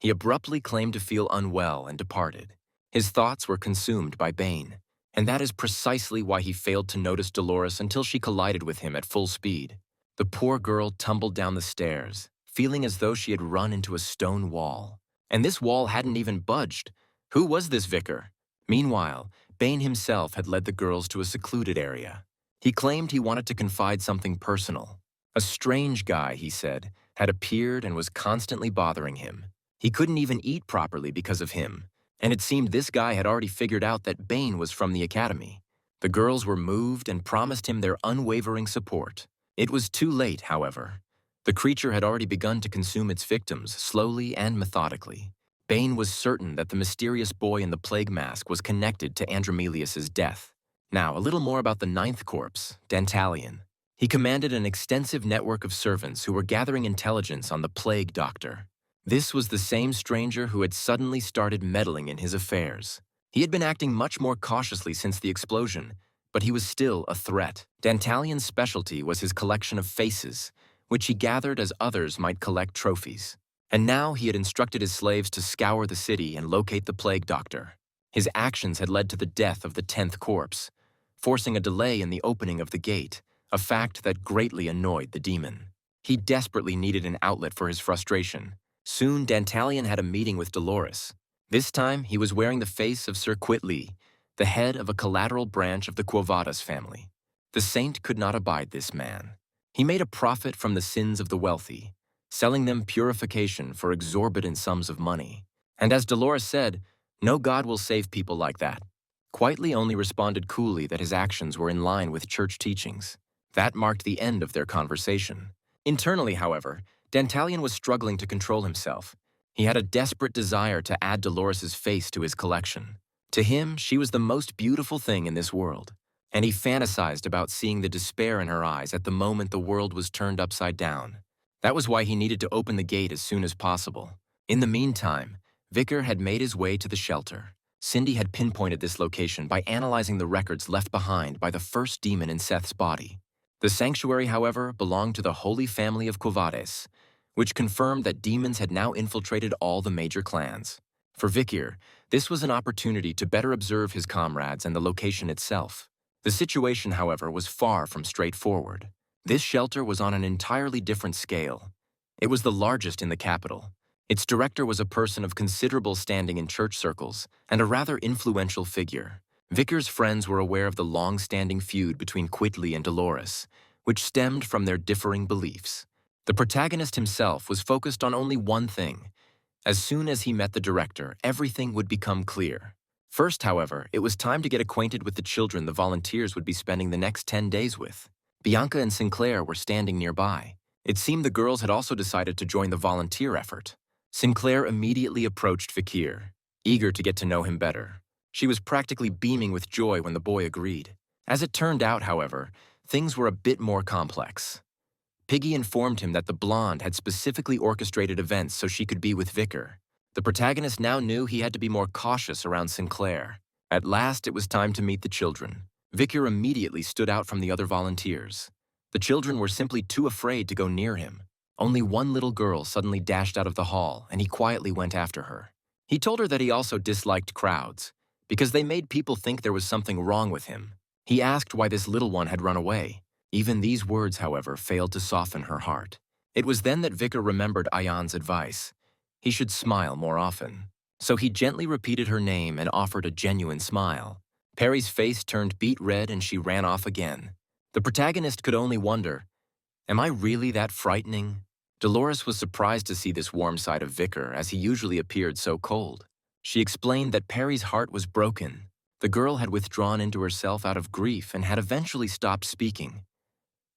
he abruptly claimed to feel unwell and departed. His thoughts were consumed by Bane, and that is precisely why he failed to notice Dolores until she collided with him at full speed. The poor girl tumbled down the stairs, feeling as though she had run into a stone wall. And this wall hadn't even budged. Who was this Vicar? Meanwhile, Bane himself had led the girls to a secluded area. He claimed he wanted to confide something personal. A strange guy, he said, had appeared and was constantly bothering him. He couldn't even eat properly because of him, and it seemed this guy had already figured out that Bane was from the academy. The girls were moved and promised him their unwavering support. It was too late, however. The creature had already begun to consume its victims slowly and methodically. Bane was certain that the mysterious boy in the plague mask was connected to Andromelius's death. Now, a little more about the ninth corpse, Dantalion. He commanded an extensive network of servants who were gathering intelligence on the plague doctor. This was the same stranger who had suddenly started meddling in his affairs. He had been acting much more cautiously since the explosion, but he was still a threat. Dantalion's specialty was his collection of faces, which he gathered as others might collect trophies. And now he had instructed his slaves to scour the city and locate the plague doctor. His actions had led to the death of the 10th corpse, forcing a delay in the opening of the gate, a fact that greatly annoyed the demon. He desperately needed an outlet for his frustration. Soon, Dantalion had a meeting with Dolores. This time, he was wearing the face of Sir Quitli, the head of a collateral branch of the Quo Vadis family. The saint could not abide this man. He made a profit from the sins of the wealthy, selling them purification for exorbitant sums of money. And as Dolores said, no god will save people like that. Quietly only responded coolly that his actions were in line with church teachings. That marked the end of their conversation. Internally, however, Dantalion was struggling to control himself. He had a desperate desire to add Dolores's face to his collection. To him, she was the most beautiful thing in this world, and he fantasized about seeing the despair in her eyes at the moment the world was turned upside down. That was why he needed to open the gate as soon as possible. In the meantime, Vicar had made his way to the shelter. Cindy had pinpointed this location by analyzing the records left behind by the first demon in Seth's body. The sanctuary, however, belonged to the Holy Family of Quivades, which confirmed that demons had now infiltrated all the major clans. For Vicar, this was an opportunity to better observe his comrades and the location itself. The situation, however, was far from straightforward. This shelter was on an entirely different scale. It was the largest in the capital. Its director was a person of considerable standing in church circles and a rather influential figure. Vicar's friends were aware of the long-standing feud between Quitley and Dolores, which stemmed from their differing beliefs. The protagonist himself was focused on only one thing. As soon as he met the director, everything would become clear. First, however, it was time to get acquainted with the children the volunteers would be spending the next 10 days with. Bianca and Sinclair were standing nearby. It seemed the girls had also decided to join the volunteer effort. Sinclair immediately approached Vikir, eager to get to know him better. She was practically beaming with joy when the boy agreed. As it turned out, however, things were a bit more complex. Piggy informed him that the blonde had specifically orchestrated events so she could be with Vicar. The protagonist now knew he had to be more cautious around Sinclair. At last, it was time to meet the children. Vicar immediately stood out from the other volunteers. The children were simply too afraid to go near him. Only one little girl suddenly dashed out of the hall, and he quietly went after her. He told her that he also disliked crowds, because they made people think there was something wrong with him. He asked why this little one had run away. Even these words, however, failed to soften her heart. It was then that Vicar remembered Ayan's advice. He should smile more often. So he gently repeated her name and offered a genuine smile. Perry's face turned beet red and she ran off again. The protagonist could only wonder, am I really that frightening? Dolores was surprised to see this warm side of Vicar, as he usually appeared so cold. She explained that Perry's heart was broken. The girl had withdrawn into herself out of grief and had eventually stopped speaking.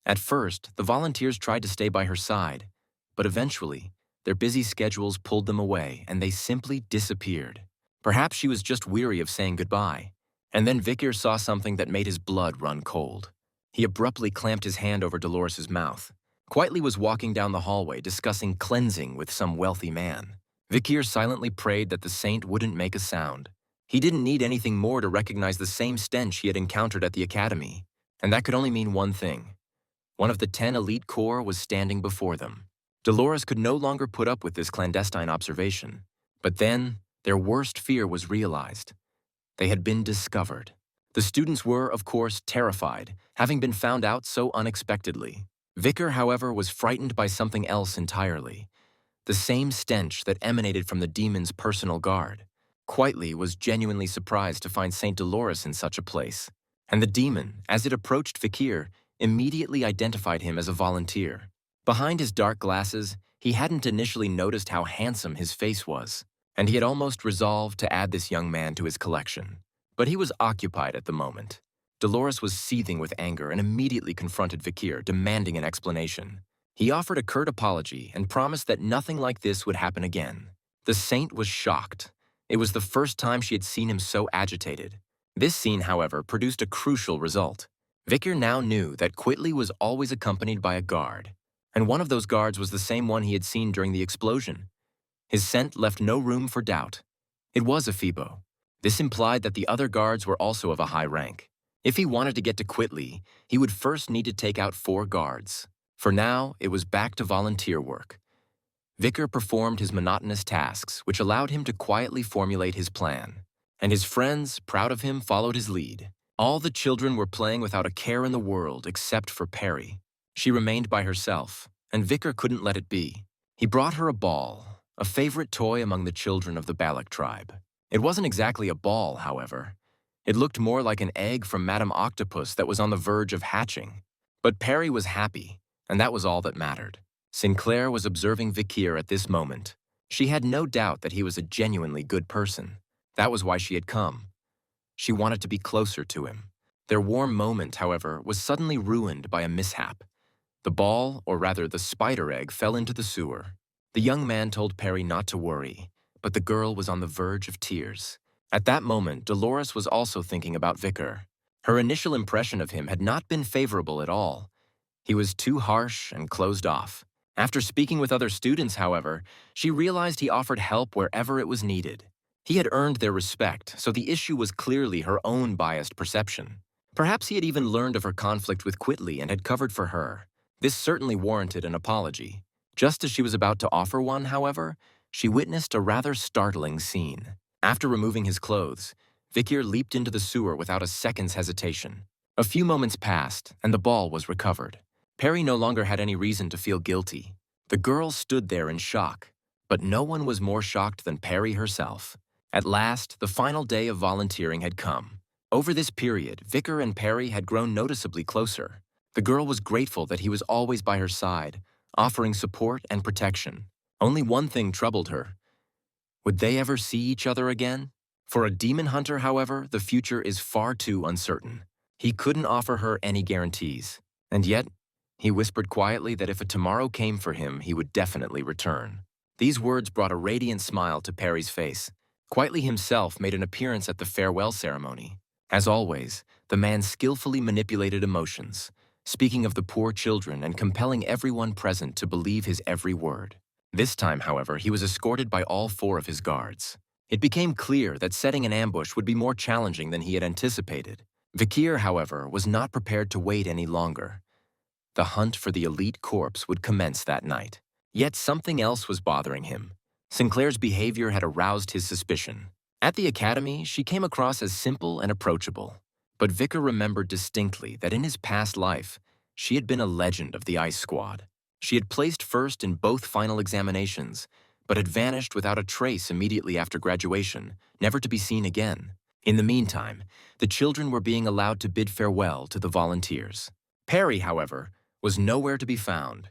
At first, the volunteers tried to stay by her side, but eventually, their busy schedules pulled them away and they simply disappeared. Perhaps she was just weary of saying goodbye. And then Vicar saw something that made his blood run cold. He abruptly clamped his hand over Dolores's mouth. Quietly was walking down the hallway discussing cleansing with some wealthy man. Vicar silently prayed that the saint wouldn't make a sound. He didn't need anything more to recognize the same stench he had encountered at the academy. And that could only mean one thing. One of the 10 elite corps was standing before them. Dolores could no longer put up with this clandestine observation. But then, their worst fear was realized. They had been discovered. The students were, of course, terrified, having been found out so unexpectedly. Vicar, however, was frightened by something else entirely. The same stench that emanated from the demon's personal guard. Quietly was genuinely surprised to find Saint Dolores in such a place. And the demon, as it approached Vicar, immediately identified him as a volunteer. Behind his dark glasses, he hadn't initially noticed how handsome his face was, and he had almost resolved to add this young man to his collection. But he was occupied at the moment. Dolores was seething with anger and immediately confronted Vicar, demanding an explanation. He offered a curt apology and promised that nothing like this would happen again. The saint was shocked. It was the first time she had seen him so agitated. This scene, however, produced a crucial result. Vicar now knew that Quitley was always accompanied by a guard, and one of those guards was the same one he had seen during the explosion. His scent left no room for doubt. It was a Phoebo. This implied that the other guards were also of a high rank. If he wanted to get to Quitley, he would first need to take out 4 guards. For now, it was back to volunteer work. Vicar performed his monotonous tasks, which allowed him to quietly formulate his plan. And his friends, proud of him, followed his lead. All the children were playing without a care in the world except for Perry. She remained by herself, and Vicar couldn't let it be. He brought her a ball, a favorite toy among the children of the Balac tribe. It wasn't exactly a ball, however. It looked more like an egg from Madame Octopus that was on the verge of hatching. But Perry was happy. and that was all that mattered. Sinclair was observing Vikir at this moment. She had no doubt that he was a genuinely good person. That was why she had come. She wanted to be closer to him. Their warm moment, however, was suddenly ruined by a mishap. The ball, or rather the spider egg, fell into the sewer. The young man told Perry not to worry, but the girl was on the verge of tears. At that moment, Dolores was also thinking about Vikir. Her initial impression of him had not been favorable at all. He was too harsh and closed off. After speaking with other students, however, she realized he offered help wherever it was needed. He had earned their respect, so the issue was clearly her own biased perception. Perhaps he had even learned of her conflict with Quitley and had covered for her. This certainly warranted an apology. Just as she was about to offer one, however, she witnessed a rather startling scene. After removing his clothes, Vikir leaped into the sewer without a second's hesitation. A few moments passed, and the ball was recovered. Perry no longer had any reason to feel guilty. The girl stood there in shock, but no one was more shocked than Perry herself. At last, the final day of volunteering had come. Over this period, Vikir and Perry had grown noticeably closer. The girl was grateful that he was always by her side, offering support and protection. Only one thing troubled her. Would they ever see each other again? For a demon hunter, however, the future is far too uncertain. He couldn't offer her any guarantees. And yet, he whispered quietly that if a tomorrow came for him, he would definitely return. These words brought a radiant smile to Perry's face. Quietly himself made an appearance at the farewell ceremony. As always, the man skillfully manipulated emotions, speaking of the poor children and compelling everyone present to believe his every word. This time, however, he was escorted by all 4 of his guards. It became clear that setting an ambush would be more challenging than he had anticipated. Vikir, however, was not prepared to wait any longer. The hunt for the elite corpse would commence that night. Yet something else was bothering him. Sinclair's behavior had aroused his suspicion. At the academy, she came across as simple and approachable. But Vikir remembered distinctly that in his past life, she had been a legend of the Ice Squad. She had placed first in both final examinations, but had vanished without a trace immediately after graduation, never to be seen again. In the meantime, the children were being allowed to bid farewell to the volunteers. Perry, however, was nowhere to be found.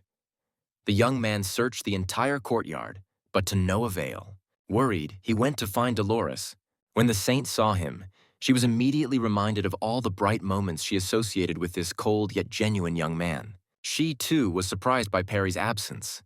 The young man searched the entire courtyard, but to no avail. Worried, he went to find Dolores. When the saint saw him, she was immediately reminded of all the bright moments she associated with this cold yet genuine young man. She, too, was surprised by Perry's absence.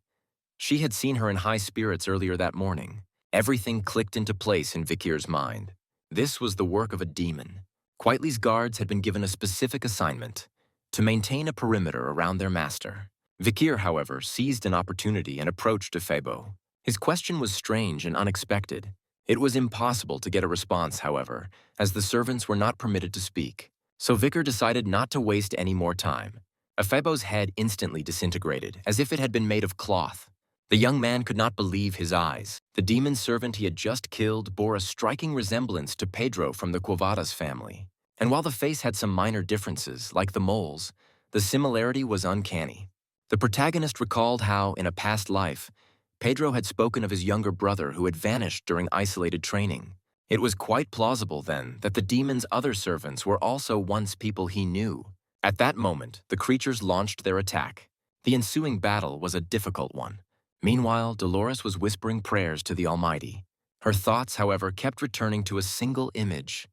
She had seen her in high spirits earlier that morning. Everything clicked into place in Vikir's mind. This was the work of a demon. Quitley's guards had been given a specific assignment: to maintain a perimeter around their master. Vikir, however, seized an opportunity and approached Febo. His question was strange and unexpected. It was impossible to get a response, however, as the servants were not permitted to speak. So Vikir decided not to waste any more time. Febo's head instantly disintegrated, as if it had been made of cloth. The young man could not believe his eyes. The demon servant he had just killed bore a striking resemblance to Pedro from the Quavadas family. And while the face had some minor differences, like the moles, the similarity was uncanny. The protagonist recalled how, in a past life, Pedro had spoken of his younger brother who had vanished during isolated training. It was quite plausible, then, that the demon's other servants were also once people he knew. At that moment, the creatures launched their attack. The ensuing battle was a difficult one. Meanwhile, Dolores was whispering prayers to the Almighty. Her thoughts, however, kept returning to a single image: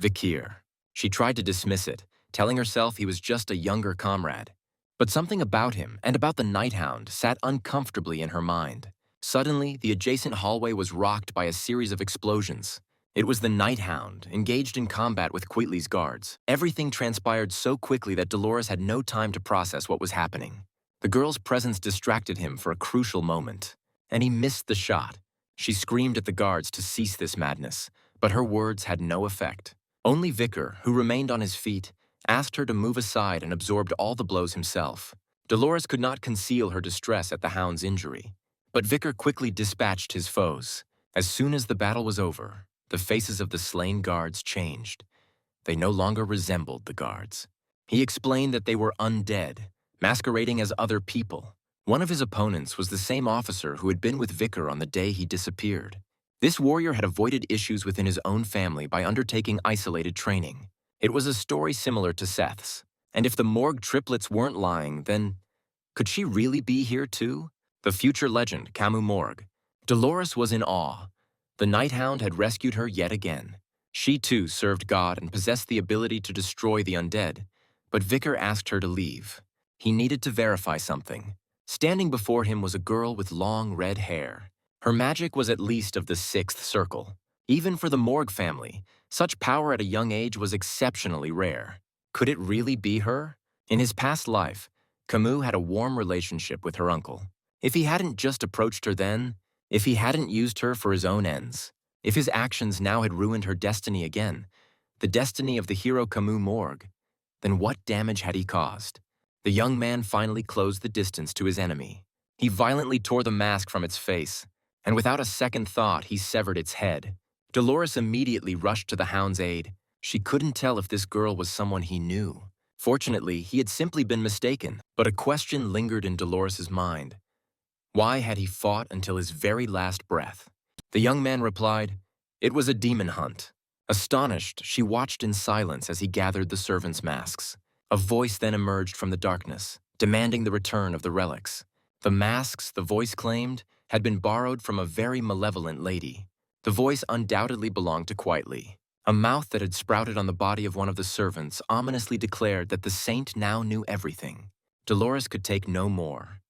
Vikir. She tried to dismiss it, telling herself he was just a younger comrade. But something about him and about the night hound sat uncomfortably in her mind. Suddenly, the adjacent hallway was rocked by a series of explosions. It was the night hound, engaged in combat with Quitley's guards. Everything transpired so quickly that Dolores had no time to process what was happening. The girl's presence distracted him for a crucial moment, and he missed the shot. She screamed at the guards to cease this madness, but her words had no effect. Only Vikir, who remained on his feet, asked her to move aside and absorbed all the blows himself. Dolores could not conceal her distress at the hound's injury, but Vikir quickly dispatched his foes. As soon as the battle was over, the faces of the slain guards changed. They no longer resembled the guards. He explained that they were undead, masquerading as other people. One of his opponents was the same officer who had been with Vikir on the day he disappeared. This warrior had avoided issues within his own family by undertaking isolated training. It was a story similar to Seth's, and if the morgue triplets weren't lying, then Could she really be here too? The future legend, Camus Morgue. Dolores was in awe. The Night Hound had rescued her yet again. She too served God and possessed the ability to destroy the undead. But Vicar asked her to leave. He needed to verify something. Standing before him was a girl with long red hair. Her magic was at least of the sixth circle. Even for the Morgue family, such power at a young age was exceptionally rare. Could it really be her? In his past life, Camus had a warm relationship with her uncle. If he hadn't just approached her then, if he hadn't used her for his own ends, if his actions now had ruined her destiny again, the destiny of the hero Camus Morgue, then what damage had he caused? The young man finally closed the distance to his enemy. He violently tore the mask from its face, and without a second thought, he severed its head. Dolores immediately rushed to the hound's aid. She couldn't tell if this girl was someone he knew. Fortunately, he had simply been mistaken, but a question lingered in Dolores's mind. Why had he fought until his very last breath? The young man replied, "It was a demon hunt." Astonished, she watched in silence as he gathered the servants' masks. A voice then emerged from the darkness, demanding the return of the relics. The masks, the voice claimed, had been borrowed from a very malevolent lady. The voice undoubtedly belonged to Quietly. A mouth that had sprouted on the body of one of the servants ominously declared that the saint now knew everything. Dolores could take no more.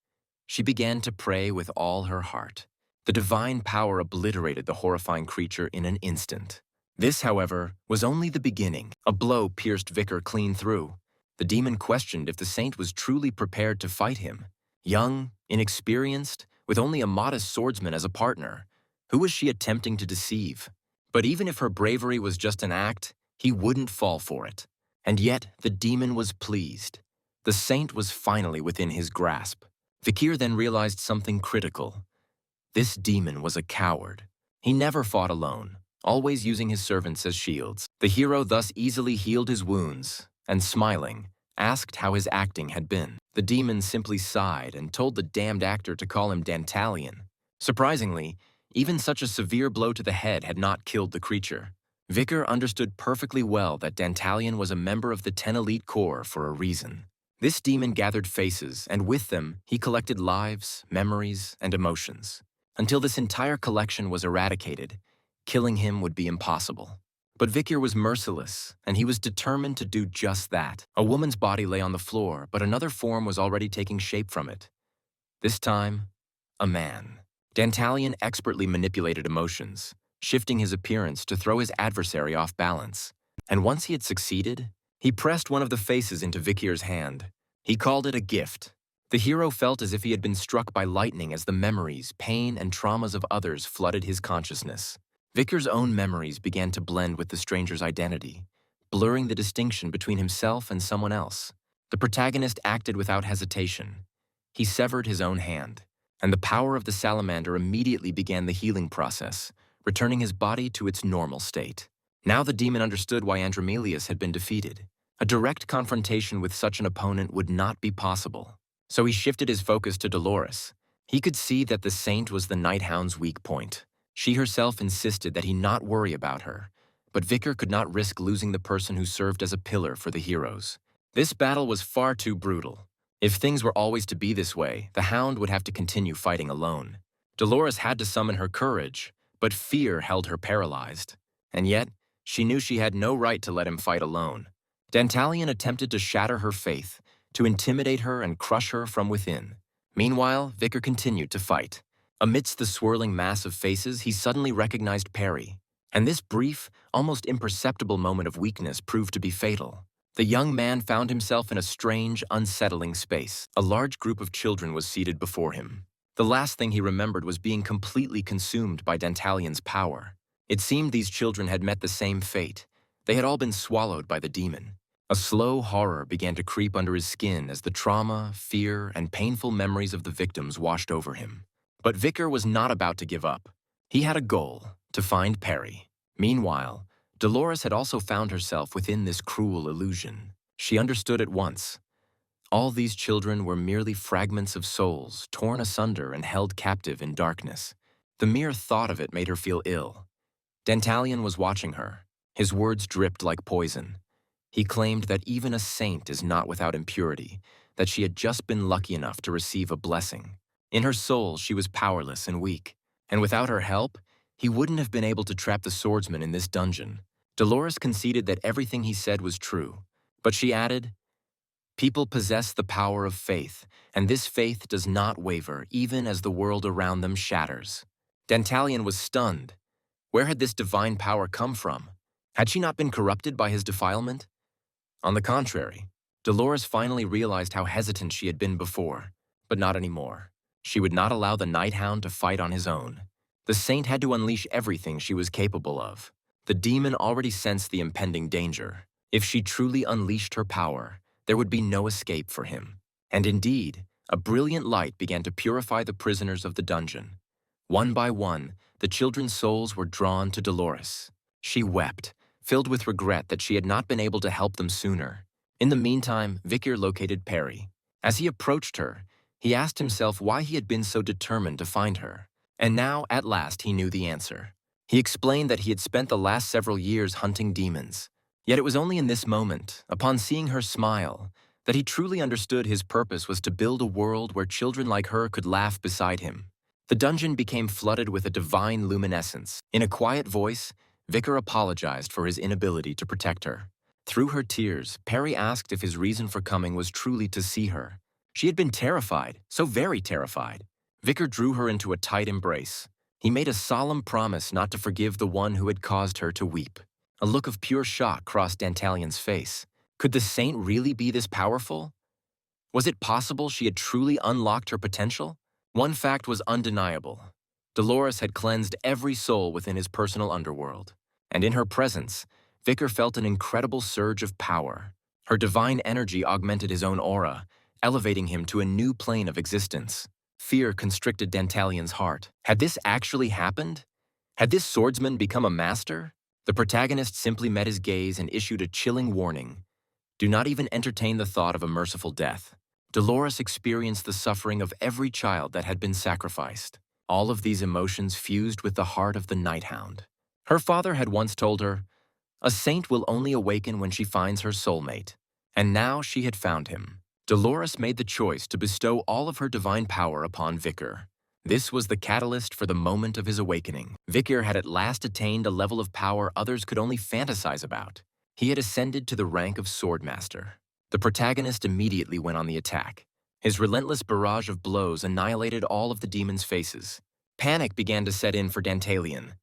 She began to pray with all her heart. The divine power obliterated the horrifying creature in an instant. This, however, was only the beginning. A blow pierced Vicar clean through. The demon questioned if the saint was truly prepared to fight him. Young, inexperienced, with only a modest swordsman as a partner, who was she attempting to deceive? But even if her bravery was just an act, he wouldn't fall for it. And yet, the demon was pleased. The saint was finally within his grasp. Vikir then realized something critical. This demon was a coward. He never fought alone, always using his servants as shields. The hero thus easily healed his wounds, and smiling, asked how his acting had been. The demon simply sighed and told the damned actor to call him Dantalion. Surprisingly, even such a severe blow to the head had not killed the creature. Vicar understood perfectly well that Dantalion was a member of the 10 Elite Corps for a reason. This demon gathered faces, and with them, he collected lives, memories, and emotions. Until this entire collection was eradicated, killing him would be impossible. But Vicar was merciless, and he was determined to do just that. A woman's body lay on the floor, but another form was already taking shape from it. This time, a man. Dantalion expertly manipulated emotions, shifting his appearance to throw his adversary off balance. And once he had succeeded, he pressed one of the faces into Vikir's hand. He called it a gift. The hero felt as if he had been struck by lightning as the memories, pain, and traumas of others flooded his consciousness. Vikar's own memories began to blend with the stranger's identity, blurring the distinction between himself and someone else. The protagonist acted without hesitation. He severed his own hand, and the power of the salamander immediately began the healing process, returning his body to its normal state. Now the demon understood why Andromelius had been defeated. A direct confrontation with such an opponent would not be possible. So he shifted his focus to Dolores. He could see that the saint was the Night Hound's weak point. She herself insisted that he not worry about her, but Vicar could not risk losing the person who served as a pillar for the heroes. This battle was far too brutal. If things were always to be this way, the Hound would have to continue fighting alone. Dolores had to summon her courage, but fear held her paralyzed. And yet, she knew she had no right to let him fight alone. Dantalion attempted to shatter her faith, to intimidate her and crush her from within. Meanwhile, Vicar continued to fight. Amidst the swirling mass of faces, he suddenly recognized Perry. And this brief, almost imperceptible moment of weakness proved to be fatal. The young man found himself in a strange, unsettling space. A large group of children was seated before him. The last thing he remembered was being completely consumed by Dantalion's power. It seemed these children had met the same fate. They had all been swallowed by the demon. A slow horror began to creep under his skin as the trauma, fear, and painful memories of the victims washed over him. But Vicar was not about to give up. He had a goal: to find Perry. Meanwhile, Dolores had also found herself within this cruel illusion. She understood at once. All these children were merely fragments of souls, torn asunder and held captive in darkness. The mere thought of it made her feel ill. Dantalion was watching her. His words dripped like poison. He claimed that even a saint is not without impurity, that she had just been lucky enough to receive a blessing. In her soul, she was powerless and weak, and without her help, he wouldn't have been able to trap the swordsman in this dungeon. Dolores conceded that everything he said was true, but she added, "People possess the power of faith, and this faith does not waver even as the world around them shatters." Dantalian was stunned. Where had this divine power come from? Had she not been corrupted by his defilement? On the contrary, Dolores finally realized how hesitant she had been before, but not anymore. She would not allow the Night Hound to fight on his own. The saint had to unleash everything she was capable of. The demon already sensed the impending danger. If she truly unleashed her power, there would be no escape for him. And indeed, a brilliant light began to purify the prisoners of the dungeon. One by one, the children's souls were drawn to Dolores. She wept, filled with regret that she had not been able to help them sooner. In the meantime, Vicar located Perry. As he approached her, he asked himself why he had been so determined to find her. And now, at last, he knew the answer. He explained that he had spent the last several years hunting demons. Yet it was only in this moment, upon seeing her smile, that he truly understood his purpose was to build a world where children like her could laugh beside him. The dungeon became flooded with a divine luminescence. In a quiet voice, Vicar apologized for his inability to protect her. Through her tears, Perry asked if his reason for coming was truly to see her. She had been terrified, so very terrified. Vicar drew her into a tight embrace. He made a solemn promise not to forgive the one who had caused her to weep. A look of pure shock crossed Dantalian's face. Could the saint really be this powerful? Was it possible she had truly unlocked her potential? One fact was undeniable. Dolores had cleansed every soul within his personal underworld, and in her presence, Vicar felt an incredible surge of power. Her divine energy augmented his own aura, elevating him to a new plane of existence. Fear constricted Dantalian's heart. Had this actually happened? Had this swordsman become a master? The protagonist simply met his gaze and issued a chilling warning. Do not even entertain the thought of a merciful death. Dolores experienced the suffering of every child that had been sacrificed. All of these emotions fused with the heart of the Night Hound. Her father had once told her, "A saint will only awaken when she finds her soulmate." And now she had found him. Dolores made the choice to bestow all of her divine power upon Vicar. This was the catalyst for the moment of his awakening. Vicar had at last attained a level of power others could only fantasize about. He had ascended to the rank of Swordmaster. The protagonist immediately went on the attack. His relentless barrage of blows annihilated all of the demon's faces. Panic began to set in for Dantalian.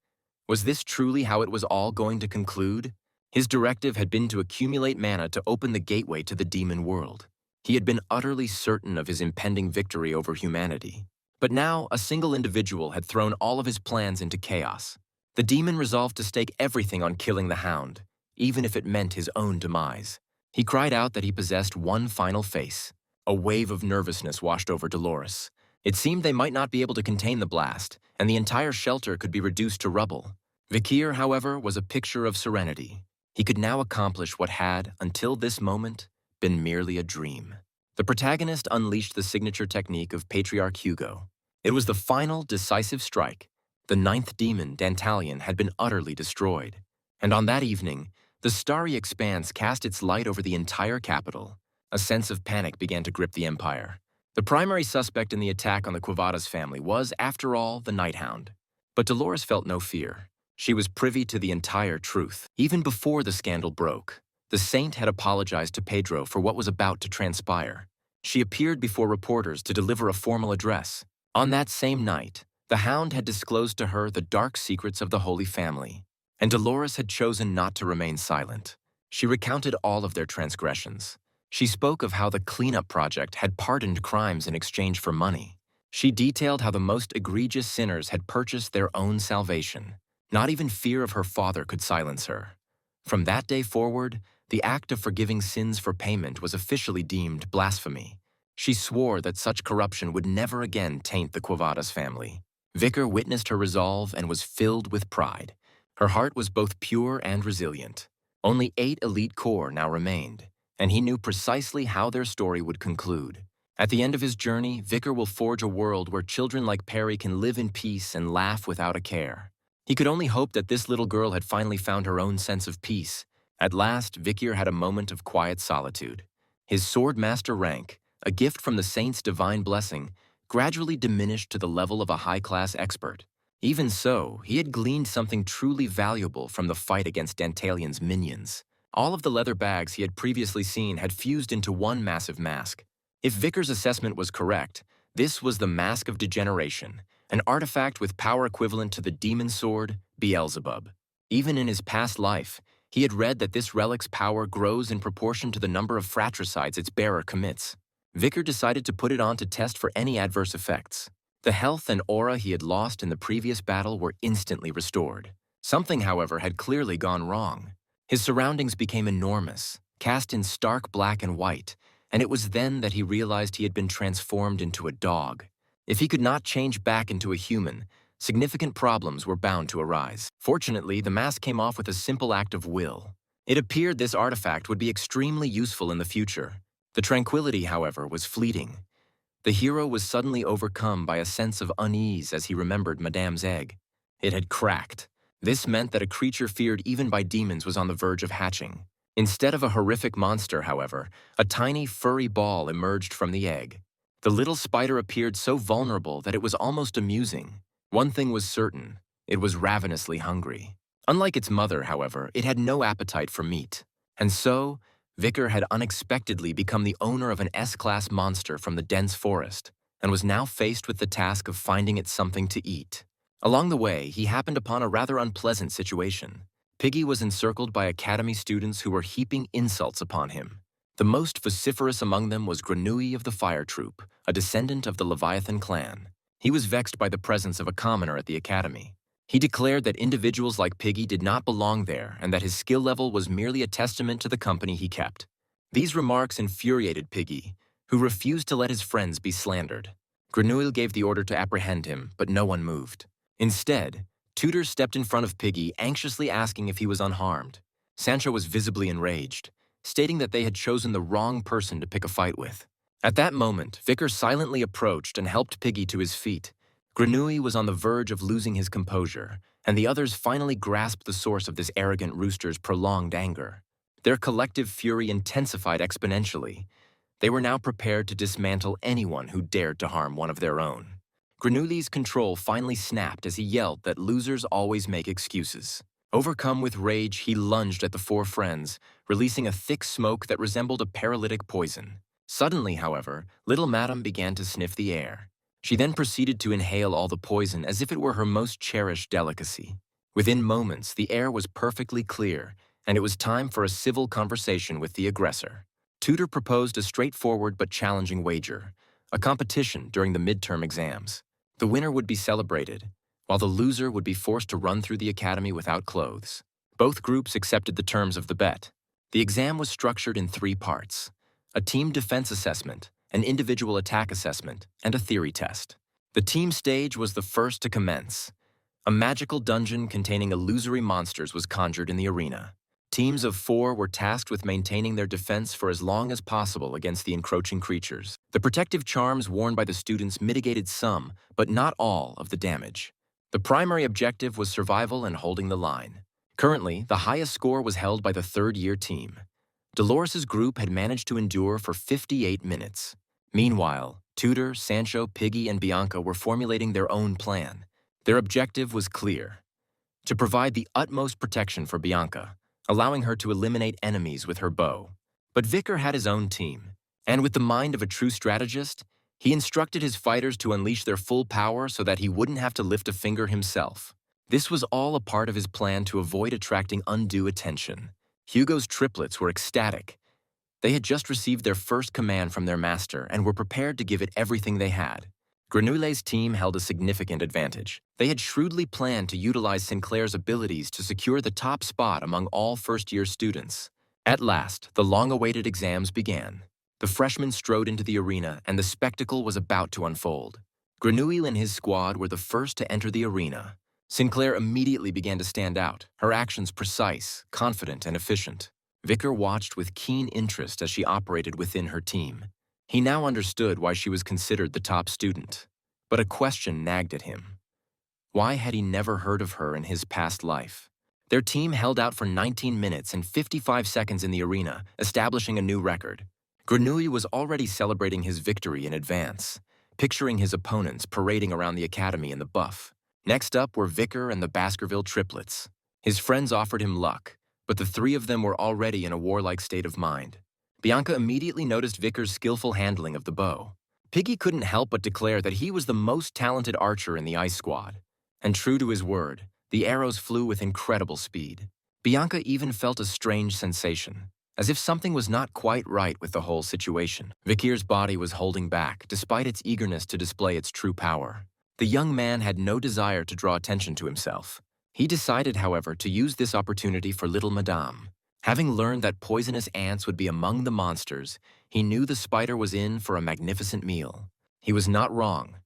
Was this truly how it was all going to conclude? His directive had been to accumulate mana to open the gateway to the demon world. He had been utterly certain of his impending victory over humanity. But now, a single individual had thrown all of his plans into chaos. The demon resolved to stake everything on killing the hound, even if it meant his own demise. He cried out that he possessed one final face. A wave of nervousness washed over Dolores. It seemed they might not be able to contain the blast, and the entire shelter could be reduced to rubble. Vicar, however, was a picture of serenity. He could now accomplish what had, until this moment, been merely a dream. The protagonist unleashed the signature technique of Patriarch Hugo. It was the final, decisive strike. The ninth demon, Dantalian, had been utterly destroyed. And on that evening, the starry expanse cast its light over the entire capital. A sense of panic began to grip the Empire. The primary suspect in the attack on the Quavadas family was, after all, the Night Hound. But Dolores felt no fear. She was privy to the entire truth. Even before the scandal broke, the saint had apologized to Pedro for what was about to transpire. She appeared before reporters to deliver a formal address. On that same night, the Hound had disclosed to her the dark secrets of the Holy Family. And Dolores had chosen not to remain silent. She recounted all of their transgressions. She spoke of how the cleanup project had pardoned crimes in exchange for money. She detailed how the most egregious sinners had purchased their own salvation. Not even fear of her father could silence her. From that day forward, the act of forgiving sins for payment was officially deemed blasphemy. She swore that such corruption would never again taint the Quavadas family. Vicar witnessed her resolve and was filled with pride. Her heart was both pure and resilient. Only 8 elite core now remained, and he knew precisely how their story would conclude. At the end of his journey, Vicar will forge a world where children like Perry can live in peace and laugh without a care. He could only hope that this little girl had finally found her own sense of peace. At last, Vicar had a moment of quiet solitude. His swordmaster rank, a gift from the saint's divine blessing, gradually diminished to the level of a high-class expert. Even so, he had gleaned something truly valuable from the fight against Dantalion's minions. All of the leather bags he had previously seen had fused into one massive mask. If Vickers' assessment was correct, this was the Mask of Degeneration, an artifact with power equivalent to the demon sword, Beelzebub. Even in his past life, he had read that this relic's power grows in proportion to the number of fratricides its bearer commits. Vicker decided to put it on to test for any adverse effects. The health and aura he had lost in the previous battle were instantly restored. Something, however, had clearly gone wrong. His surroundings became enormous, cast in stark black and white, and it was then that he realized he had been transformed into a dog. If he could not change back into a human, significant problems were bound to arise. Fortunately, the mask came off with a simple act of will. It appeared this artifact would be extremely useful in the future. The tranquility, however, was fleeting. The hero was suddenly overcome by a sense of unease as he remembered Madame's egg. It had cracked. This meant that a creature feared even by demons was on the verge of hatching. Instead of a horrific monster, however, a tiny furry ball emerged from the egg. The little spider appeared so vulnerable that it was almost amusing. One thing was certain: it was ravenously hungry. Unlike its mother, however, it had no appetite for meat. And so, Vicker had unexpectedly become the owner of an S-class monster from the dense forest, and was now faced with the task of finding it something to eat. Along the way, he happened upon a rather unpleasant situation. Piggy was encircled by academy students who were heaping insults upon him. The most vociferous among them was Granui of the Fire Troop, a descendant of the Leviathan clan. He was vexed by the presence of a commoner at the academy. He declared that individuals like Piggy did not belong there and that his skill level was merely a testament to the company he kept. These remarks infuriated Piggy, who refused to let his friends be slandered. Grenouille gave the order to apprehend him, but no one moved. Instead, Tudor stepped in front of Piggy, anxiously asking if he was unharmed. Sancho was visibly enraged, stating that they had chosen the wrong person to pick a fight with. At that moment, Vicker silently approached and helped Piggy to his feet. Grenouille was on the verge of losing his composure, and the others finally grasped the source of this arrogant rooster's prolonged anger. Their collective fury intensified exponentially. They were now prepared to dismantle anyone who dared to harm one of their own. Grenouille's control finally snapped as he yelled that losers always make excuses. Overcome with rage, he lunged at the four friends, releasing a thick smoke that resembled a paralytic poison. Suddenly, however, little Madame began to sniff the air. She then proceeded to inhale all the poison as if it were her most cherished delicacy. Within moments, the air was perfectly clear, and it was time for a civil conversation with the aggressor. Tudor proposed a straightforward but challenging wager, a competition during the midterm exams. The winner would be celebrated, while the loser would be forced to run through the academy without clothes. Both groups accepted the terms of the bet. The exam was structured in 3 parts: a team defense assessment, an individual attack assessment, and a theory test. The team stage was the first to commence. A magical dungeon containing illusory monsters was conjured in the arena. Teams of 4 were tasked with maintaining their defense for as long as possible against the encroaching creatures. The protective charms worn by the students mitigated some, but not all, of the damage. The primary objective was survival and holding the line. Currently, the highest score was held by the third-year team. Dolores' group had managed to endure for 58 minutes. Meanwhile, Tudor, Sancho, Piggy, and Bianca were formulating their own plan. Their objective was clear: to provide the utmost protection for Bianca, allowing her to eliminate enemies with her bow. But Vicker had his own team, and with the mind of a true strategist, he instructed his fighters to unleash their full power so that he wouldn't have to lift a finger himself. This was all a part of his plan to avoid attracting undue attention. Hugo's triplets were ecstatic. They had just received their first command from their master and were prepared to give it everything they had. Grenouille's team held a significant advantage. They had shrewdly planned to utilize Sinclair's abilities to secure the top spot among all first-year students. At last, the long-awaited exams began. The freshmen strode into the arena, and the spectacle was about to unfold. Grenouille and his squad were the first to enter the arena. Sinclair immediately began to stand out, her actions precise, confident, and efficient. Vicker watched with keen interest as she operated within her team. He now understood why she was considered the top student. But a question nagged at him. Why had he never heard of her in his past life? Their team held out for 19 minutes and 55 seconds in the arena, establishing a new record. Granouille was already celebrating his victory in advance, picturing his opponents parading around the academy in the buff. Next up were Vicar and the Baskerville triplets. His friends offered him luck, but the three of them were already in a warlike state of mind. Bianca immediately noticed Vicar's skillful handling of the bow. Piggy couldn't help but declare that he was the most talented archer in the ice squad. And true to his word, the arrows flew with incredible speed. Bianca even felt a strange sensation, as if something was not quite right with the whole situation. Vikir's body was holding back, despite its eagerness to display its true power. The young man had no desire to draw attention to himself. He decided, however, to use this opportunity for little Madame. Having learned that poisonous ants would be among the monsters, he knew the spider was in for a magnificent meal. He was not wrong.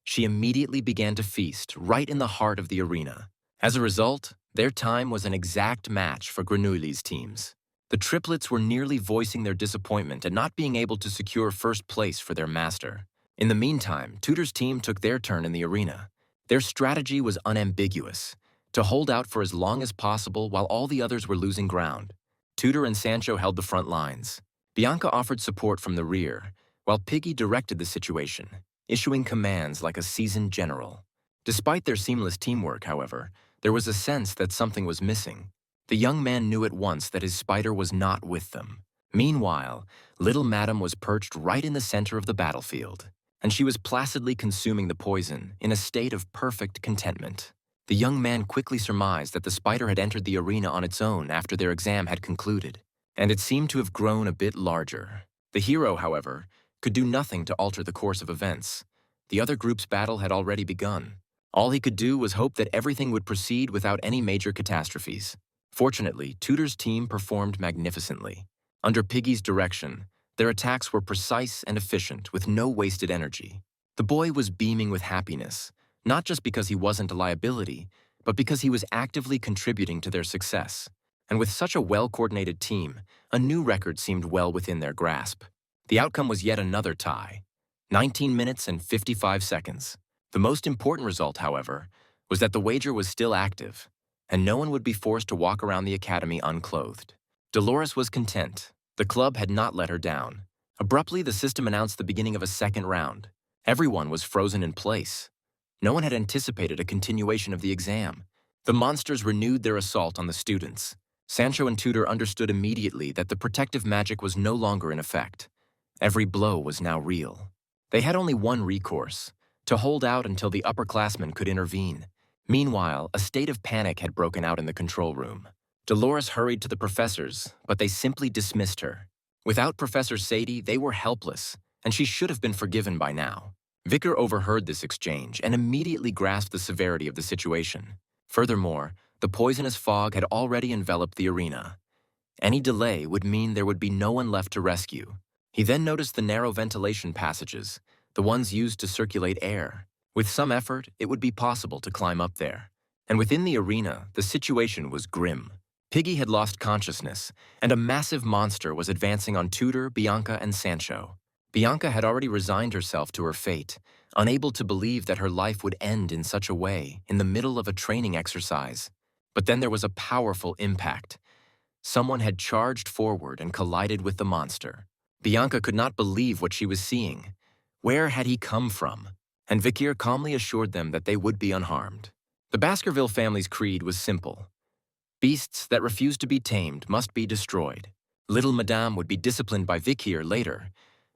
She immediately began to feast right in the heart of the arena. As a result, their time was an exact match for Granouille's teams. The triplets were nearly voicing their disappointment at not being able to secure first place for their master. In the meantime, Tudor's team took their turn in the arena. Their strategy was unambiguous: to hold out for as long as possible while all the others were losing ground. Tudor and Sancho held the front lines. Bianca offered support from the rear, while Piggy directed the situation, issuing commands like a seasoned general. Despite their seamless teamwork, however, there was a sense that something was missing. The young man knew at once that his spider was not with them. Meanwhile, little Madame was perched right in the center of the battlefield, and she was placidly consuming the poison in a state of perfect contentment. The young man quickly surmised that the spider had entered the arena on its own after their exam had concluded, and it seemed to have grown a bit larger. The hero, however, could do nothing to alter the course of events. The other group's battle had already begun. All he could do was hope that everything would proceed without any major catastrophes. Fortunately, Tudor's team performed magnificently. Under Piggy's direction, their attacks were precise and efficient, with no wasted energy. The boy was beaming with happiness, not just because he wasn't a liability, but because he was actively contributing to their success. And with such a well-coordinated team, a new record seemed well within their grasp. The outcome was yet another tie, 19 minutes and 55 seconds. The most important result, however, was that the wager was still active, and no one would be forced to walk around the academy unclothed. Dolores was content. The club had not let her down. Abruptly, the system announced the beginning of a second round. Everyone was frozen in place. No one had anticipated a continuation of the exam. The monsters renewed their assault on the students. Sancho and Tudor understood immediately that the protective magic was no longer in effect. Every blow was now real. They had only one recourse: to hold out until the upperclassmen could intervene. Meanwhile, a state of panic had broken out in the control room. Dolores hurried to the professors, but they simply dismissed her. Without Professor Sadie, they were helpless, and she should have been forgiven by now. Vicar overheard this exchange and immediately grasped the severity of the situation. Furthermore, the poisonous fog had already enveloped the arena. Any delay would mean there would be no one left to rescue. He then noticed the narrow ventilation passages, the ones used to circulate air. With some effort, it would be possible to climb up there. And within the arena, the situation was grim. Piggy had lost consciousness, and a massive monster was advancing on Tudor, Bianca, and Sancho. Bianca had already resigned herself to her fate, unable to believe that her life would end in such a way, in the middle of a training exercise. But then there was a powerful impact. Someone had charged forward and collided with the monster. Bianca could not believe what she was seeing. Where had he come from? And Vicar calmly assured them that they would be unharmed. The Baskerville family's creed was simple: beasts that refuse to be tamed must be destroyed. Little Madame would be disciplined by Vicar later,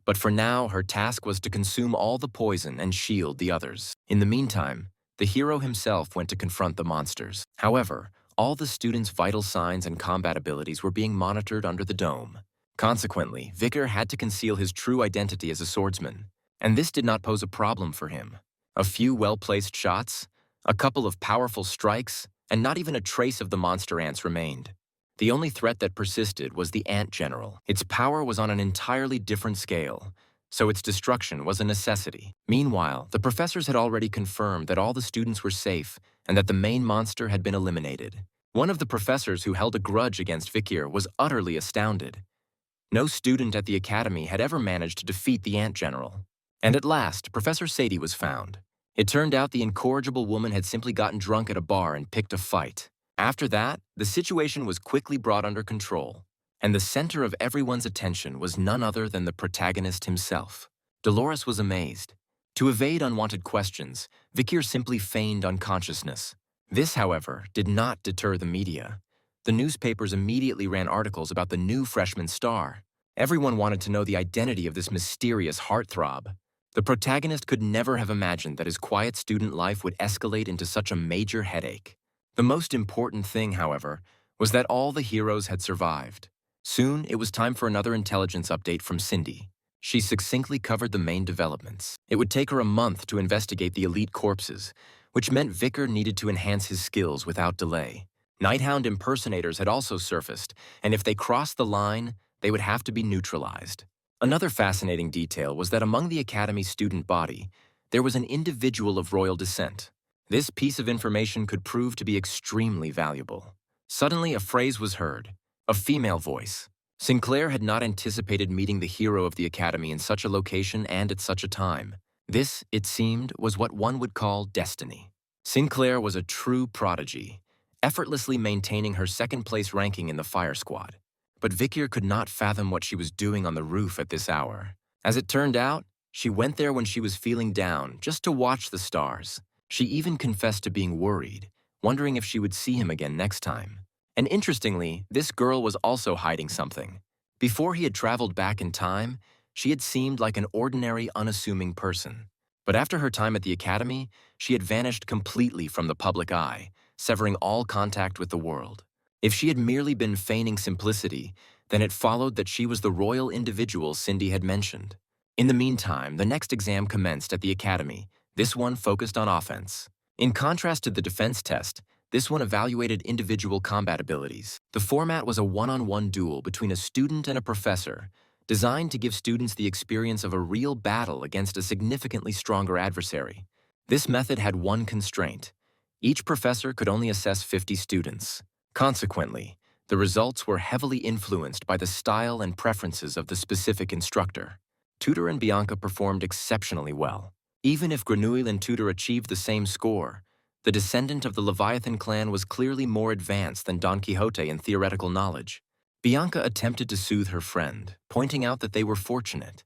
but for now her task was to consume all the poison and shield the others. In the meantime, the hero himself went to confront the monsters. However, all the students' vital signs and combat abilities were being monitored under the dome. Consequently, Vicar had to conceal his true identity as a swordsman, and this did not pose a problem for him. A few well-placed shots, a couple of powerful strikes, and not even a trace of the monster ants remained. The only threat that persisted was the ant general. Its power was on an entirely different scale, so its destruction was a necessity. Meanwhile, the professors had already confirmed that all the students were safe and that the main monster had been eliminated. One of the professors who held a grudge against Vicar was utterly astounded. No student at the academy had ever managed to defeat the ant general. And at last, Professor Sadie was found. It turned out the incorrigible woman had simply gotten drunk at a bar and picked a fight. After that, the situation was quickly brought under control. And the center of everyone's attention was none other than the protagonist himself. Dolores was amazed. To evade unwanted questions, Vikir simply feigned unconsciousness. This, however, did not deter the media. The newspapers immediately ran articles about the new freshman star. Everyone wanted to know the identity of this mysterious heartthrob. The protagonist could never have imagined that his quiet student life would escalate into such a major headache. The most important thing, however, was that all the heroes had survived. Soon, it was time for another intelligence update from Cindy. She succinctly covered the main developments. It would take her a month to investigate the elite corpses, which meant Vicar needed to enhance his skills without delay. Nighthound impersonators had also surfaced, and if they crossed the line, they would have to be neutralized. Another fascinating detail was that among the Academy's student body, there was an individual of royal descent. This piece of information could prove to be extremely valuable. Suddenly, a phrase was heard, a female voice. Sinclair had not anticipated meeting the hero of the Academy in such a location and at such a time. This, it seemed, was what one would call destiny. Sinclair was a true prodigy, effortlessly maintaining her second-place ranking in the fire squad. But Vikir could not fathom what she was doing on the roof at this hour. As it turned out, she went there when she was feeling down, just to watch the stars. She even confessed to being worried, wondering if she would see him again next time. And interestingly, this girl was also hiding something. Before he had traveled back in time, she had seemed like an ordinary, unassuming person. But after her time at the Academy, she had vanished completely from the public eye, severing all contact with the world. If she had merely been feigning simplicity, then it followed that she was the royal individual Cindy had mentioned. In the meantime, the next exam commenced at the Academy. This one focused on offense. In contrast to the defense test, this one evaluated individual combat abilities. The format was a one-on-one duel between a student and a professor, designed to give students the experience of a real battle against a significantly stronger adversary. This method had one constraint. Each professor could only assess 50 students. Consequently, the results were heavily influenced by the style and preferences of the specific instructor. Tudor and Bianca performed exceptionally well. Even if Grenouille and Tudor achieved the same score, the descendant of the Leviathan clan was clearly more advanced than Don Quixote in theoretical knowledge. Bianca attempted to soothe her friend, pointing out that they were fortunate.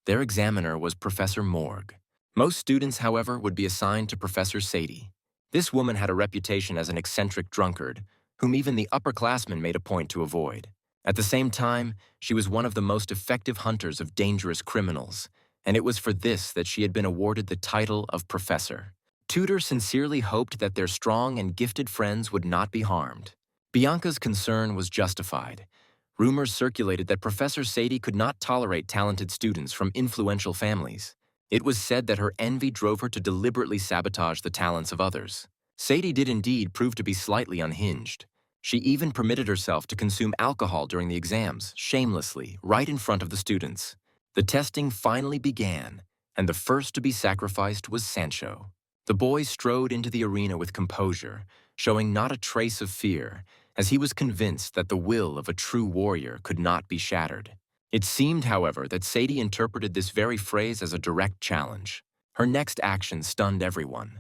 Their examiner was Professor Morgue. Most students, however, would be assigned to Professor Sadie. This woman had a reputation as an eccentric drunkard, whom even the upperclassmen made a point to avoid. At the same time, she was one of the most effective hunters of dangerous criminals, and it was for this that she had been awarded the title of Professor. Tudor sincerely hoped that their strong and gifted friends would not be harmed. Bianca's concern was justified. Rumors circulated that Professor Sadie could not tolerate talented students from influential families. It was said that her envy drove her to deliberately sabotage the talents of others. Sadie did indeed prove to be slightly unhinged. She even permitted herself to consume alcohol during the exams, shamelessly, right in front of the students. The testing finally began, and the first to be sacrificed was Sancho. The boy strode into the arena with composure, showing not a trace of fear, as he was convinced that the will of a true warrior could not be shattered. It seemed, however, that Sadie interpreted this very phrase as a direct challenge. Her next action stunned everyone.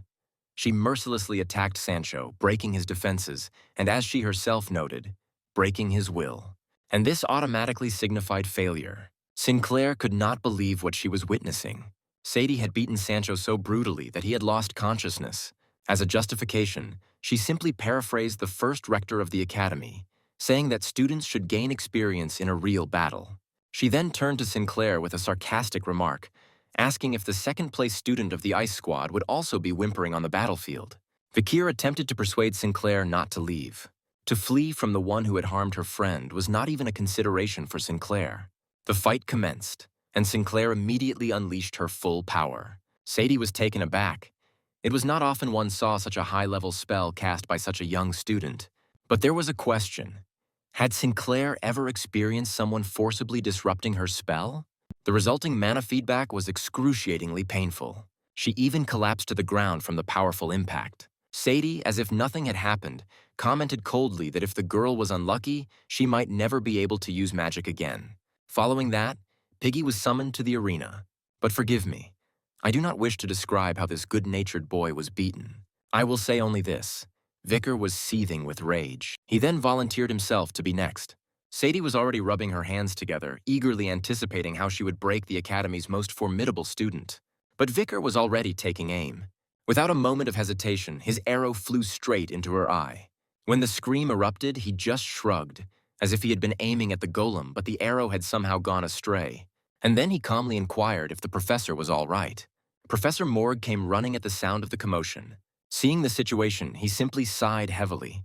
She mercilessly attacked Sancho, breaking his defenses, and as she herself noted, breaking his will. And this automatically signified failure. Sinclair could not believe what she was witnessing. Sadie had beaten Sancho so brutally that he had lost consciousness. As a justification, she simply paraphrased the first rector of the Academy, saying that students should gain experience in a real battle. She then turned to Sinclair with a sarcastic remark, asking if the second-place student of the Ice Squad would also be whimpering on the battlefield. Vikir attempted to persuade Sinclair not to leave. To flee from the one who had harmed her friend was not even a consideration for Sinclair. The fight commenced, and Sinclair immediately unleashed her full power. Sadie was taken aback. It was not often one saw such a high-level spell cast by such a young student. But there was a question. Had Sinclair ever experienced someone forcibly disrupting her spell? The resulting mana feedback was excruciatingly painful. She even collapsed to the ground from the powerful impact. Sadie, as if nothing had happened, commented coldly that if the girl was unlucky, she might never be able to use magic again. Following that, Piggy was summoned to the arena. But forgive me, I do not wish to describe how this good-natured boy was beaten. I will say only this. Vicar was seething with rage. He then volunteered himself to be next. Sadie was already rubbing her hands together, eagerly anticipating how she would break the Academy's most formidable student. But Vicar was already taking aim. Without a moment of hesitation, his arrow flew straight into her eye. When the scream erupted, he just shrugged, as if he had been aiming at the golem, but the arrow had somehow gone astray. And then he calmly inquired if the professor was all right. Professor Morg came running at the sound of the commotion. Seeing the situation, he simply sighed heavily.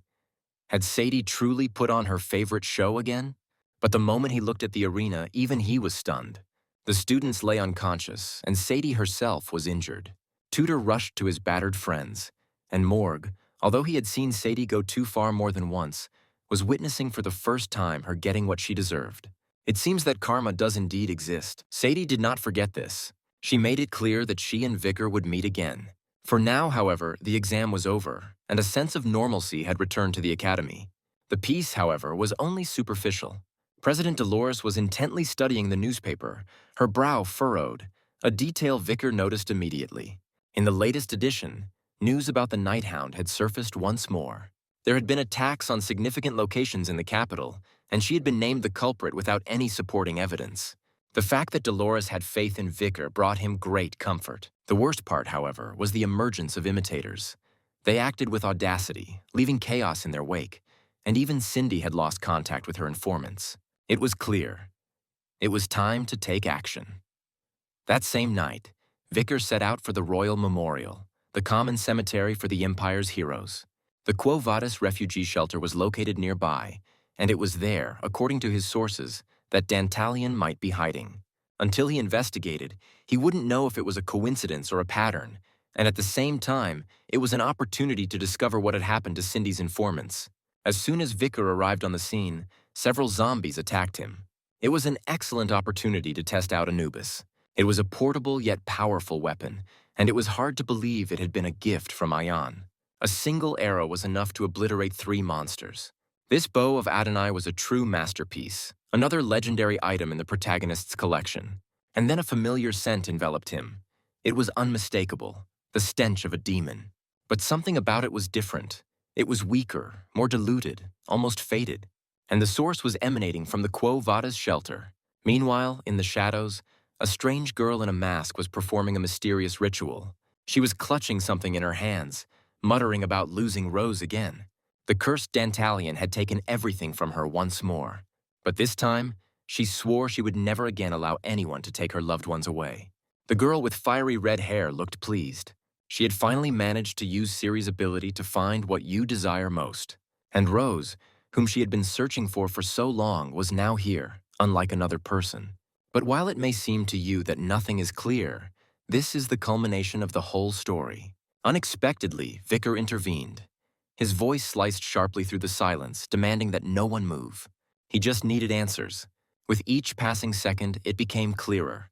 Had Sadie truly put on her favorite show again? But the moment he looked at the arena, even he was stunned. The students lay unconscious, and Sadie herself was injured. Tudor rushed to his battered friends, and Morg, although he had seen Sadie go too far more than once, was witnessing for the first time her getting what she deserved. It seems that karma does indeed exist. Sadie did not forget this. She made it clear that she and Vicar would meet again. For now, however, the exam was over, and a sense of normalcy had returned to the Academy. The peace, however, was only superficial. President Dolores was intently studying the newspaper, her brow furrowed, a detail Vicar noticed immediately. In the latest edition, news about the Night Hound had surfaced once more. There had been attacks on significant locations in the capital, and she had been named the culprit without any supporting evidence. The fact that Dolores had faith in Vicar brought him great comfort. The worst part, however, was the emergence of imitators. They acted with audacity, leaving chaos in their wake, and even Cindy had lost contact with her informants. It was clear. It was time to take action. That same night, Vicar set out for the Royal Memorial, the common cemetery for the Empire's heroes. The Quo Vadis refugee shelter was located nearby, and it was there, according to his sources, that Dantalion might be hiding. Until he investigated, he wouldn't know if it was a coincidence or a pattern, and at the same time, it was an opportunity to discover what had happened to Cindy's informants. As soon as Vicar arrived on the scene, several zombies attacked him. It was an excellent opportunity to test out Anubis. It was a portable yet powerful weapon, and it was hard to believe it had been a gift from Ion. A single arrow was enough to obliterate 3 monsters. This bow of Adonai was a true masterpiece, another legendary item in the protagonist's collection. And then a familiar scent enveloped him. It was unmistakable, the stench of a demon. But something about it was different. It was weaker, more diluted, almost faded. And the source was emanating from the Quo Vadis shelter. Meanwhile, in the shadows, a strange girl in a mask was performing a mysterious ritual. She was clutching something in her hands, muttering about losing Rose again. The cursed Dantalion had taken everything from her once more. But this time, she swore she would never again allow anyone to take her loved ones away. The girl with fiery red hair looked pleased. She had finally managed to use Ciri's ability to find what you desire most. And Rose, whom she had been searching for so long, was now here, unlike another person. But while it may seem to you that nothing is clear, this is the culmination of the whole story. Unexpectedly, Vicar intervened. His voice sliced sharply through the silence, demanding that no one move. He just needed answers. With each passing second, it became clearer.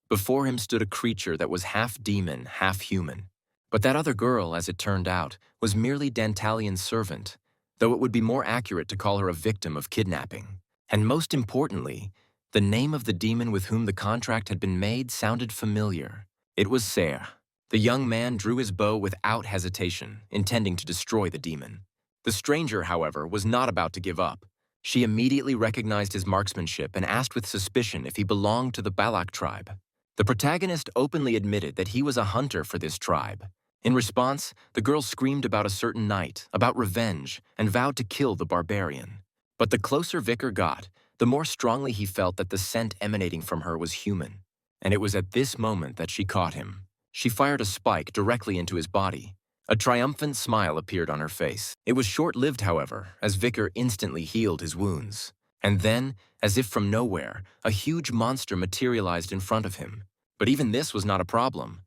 Before him stood a creature that was half demon, half human. But that other girl, as it turned out, was merely Dantalion's servant, though it would be more accurate to call her a victim of kidnapping. And most importantly, the name of the demon with whom the contract had been made sounded familiar. It was Ser. The young man drew his bow without hesitation, intending to destroy the demon. The stranger, however, was not about to give up. She immediately recognized his marksmanship and asked with suspicion if he belonged to the Balac tribe. The protagonist openly admitted that he was a hunter for this tribe. In response, the girl screamed about a certain night, about revenge, and vowed to kill the barbarian. But the closer Vicar got, the more strongly he felt that the scent emanating from her was human. And it was at this moment that she caught him. She fired a spike directly into his body. A triumphant smile appeared on her face. It was short-lived, however, as Vicar instantly healed his wounds. And then, as if from nowhere, a huge monster materialized in front of him. But even this was not a problem.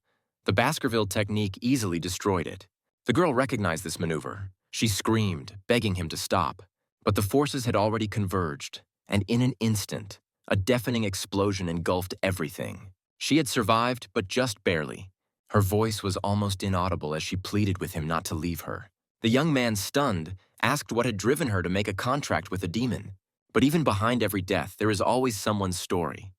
The Baskerville technique easily destroyed it. The girl recognized this maneuver. She screamed, begging him to stop. But the forces had already converged, and in an instant, a deafening explosion engulfed everything. She had survived, but just barely. Her voice was almost inaudible as she pleaded with him not to leave her. The young man, stunned, asked what had driven her to make a contract with a demon. But even behind every death, there is always someone's story.